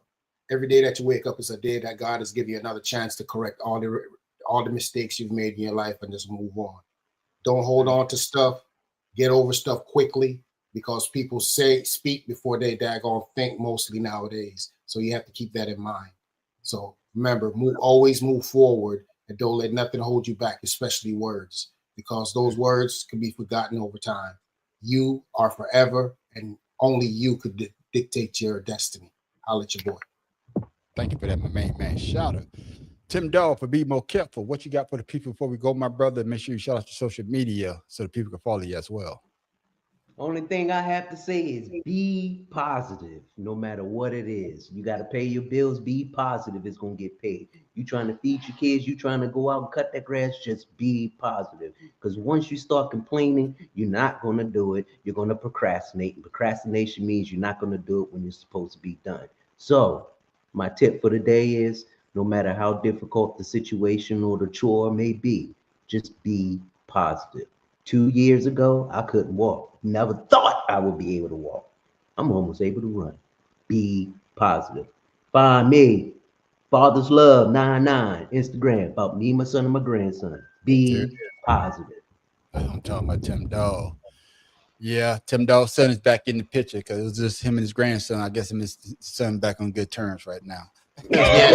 every day that you wake up is a day that God has given you another chance to correct all the mistakes you've made in your life and just move on. Don't hold on to stuff. Get over stuff quickly because people speak before they daggone think mostly nowadays. So you have to keep that in mind. So remember, always move forward and don't let nothing hold you back, especially words, because those words can be forgotten over time. You are forever, and only you could dictate your destiny. I'll let your boy. Thank you for that, my main man. Shout out. Tim Dog for Be More Careful. What you got for the people before we go, my brother? Make sure you shout out your social media so the people can follow you as well. Only thing I have to say is be positive, no matter what it is. You got to pay your bills. Be positive. It's going to get paid. You trying to feed your kids. You trying to go out and cut that grass. Just be positive. Because once you start complaining, you're not going to do it. You're going to procrastinate. And procrastination means you're not going to do it when you're supposed to be done. So my tip for the day is no matter how difficult the situation or the chore may be, just be positive. 2 years ago, I couldn't walk. Never thought I would be able to walk. I'm almost able to run. Be positive. Find me, Father's Love 99, Instagram, about me, my son, and my grandson. Be positive. I'm talking about Tim Dog. Yeah, Tim Dog's son is back in the picture because it was just him and his grandson. I guess him and his son back on good terms right now. Yeah.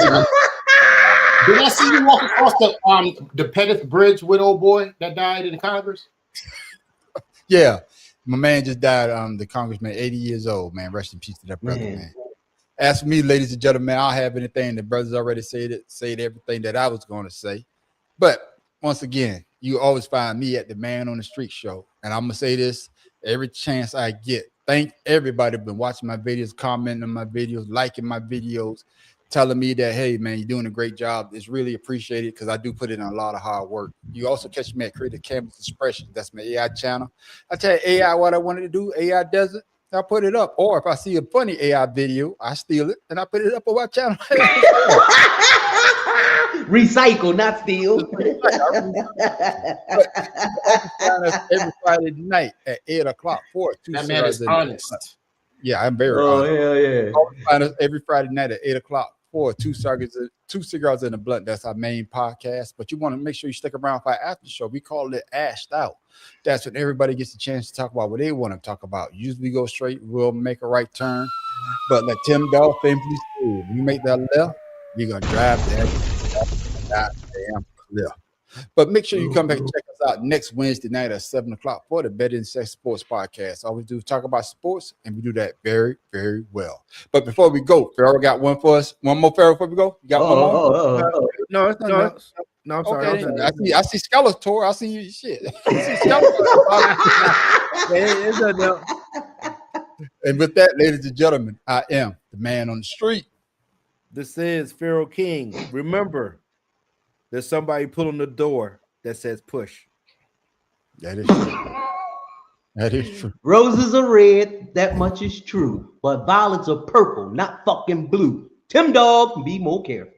Did I see you walk across the Bettetr Bridge with old boy that died in Congress? Yeah, my man just died. The congressman, 80 years old, man. Rest in peace to that brother, man. As for me, ladies and gentlemen, I don't have anything. The brothers already said everything that I was going to say. But once again, you always find me at the Man on the Street show. And I'm going to say this every chance I get. Thank everybody who's been watching my videos, commenting on my videos, liking my videos, telling me that, hey, man, you're doing a great job. It's really appreciated because I do put in a lot of hard work. You also catch me at Creative Canvas Expressions. That's my AI channel. I tell AI what I wanted to do. AI does it. I put it up. Or if I see a funny AI video, I steal it and I put it up on my channel. Recycle, not steal. Every Friday night at 8 o'clock. That man is honest. Yeah, I'm very honest. Yeah. Find us every Friday night at 8 o'clock for two cigars in a blunt. That's our main podcast. But you want to make sure you stick around for our after show. We call it Ashed Out. That's when everybody gets a chance to talk about what they want to talk about. Usually we go straight, we'll make a right turn. But like Tim Dog famously said, when you make that left, you're gonna drive that damn cliff. But make sure you come back and check us out next Wednesday night at 7 o'clock for the Betting Sex Sports Podcast. All we do is talk about sports, and we do that very, very well. But before we go, Pharaoh got one for us. One more, Pharaoh, before we go? You got one more? No, I'm sorry. Okay, I see Skeletor. I see you. Shit. I see Skeletor. And with that, ladies and gentlemen, I am the Man on the Street. This is Pharaoh King. Remember, there's somebody pulling the door that says push. That is true. That is true. Roses are red, that much is true. But violets are purple, not fucking blue. Tim Dog, be more careful.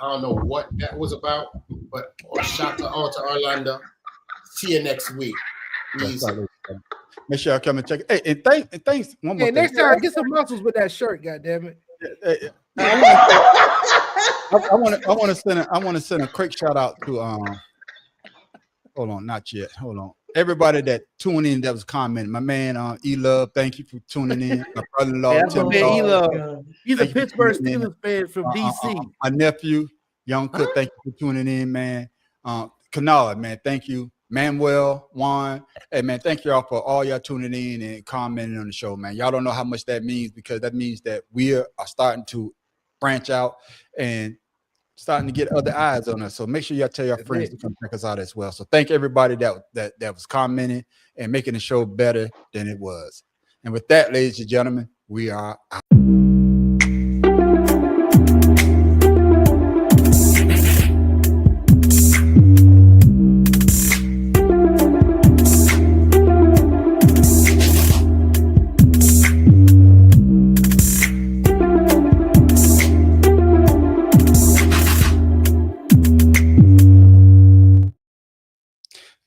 I don't know what that was about, but shout out to Orlando. See you next week. Please. Make sure I come and check it. Hey, and thanks. One more thing. Next time, get some muscles with that shirt, goddammit. I want to send a quick shout out to hold on, not yet. Hold on. Everybody that tuned in that was commenting. My man E-Love, thank you for tuning in. My brother-in-law, Tim E-Love. He's a Pittsburgh Steelers fan from DC. My nephew, Young Cook, thank you for tuning in, man. Kanala, man, thank you. Manuel, Juan, hey man, thank y'all for all y'all tuning in and commenting on the show, man. Y'all don't know how much that means because that means that we are starting to branch out and starting to get other eyes on us. So make sure y'all tell your friends to come check us out as well. So thank everybody that was commenting and making the show better than it was. And with that, ladies and gentlemen, we are out.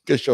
Get your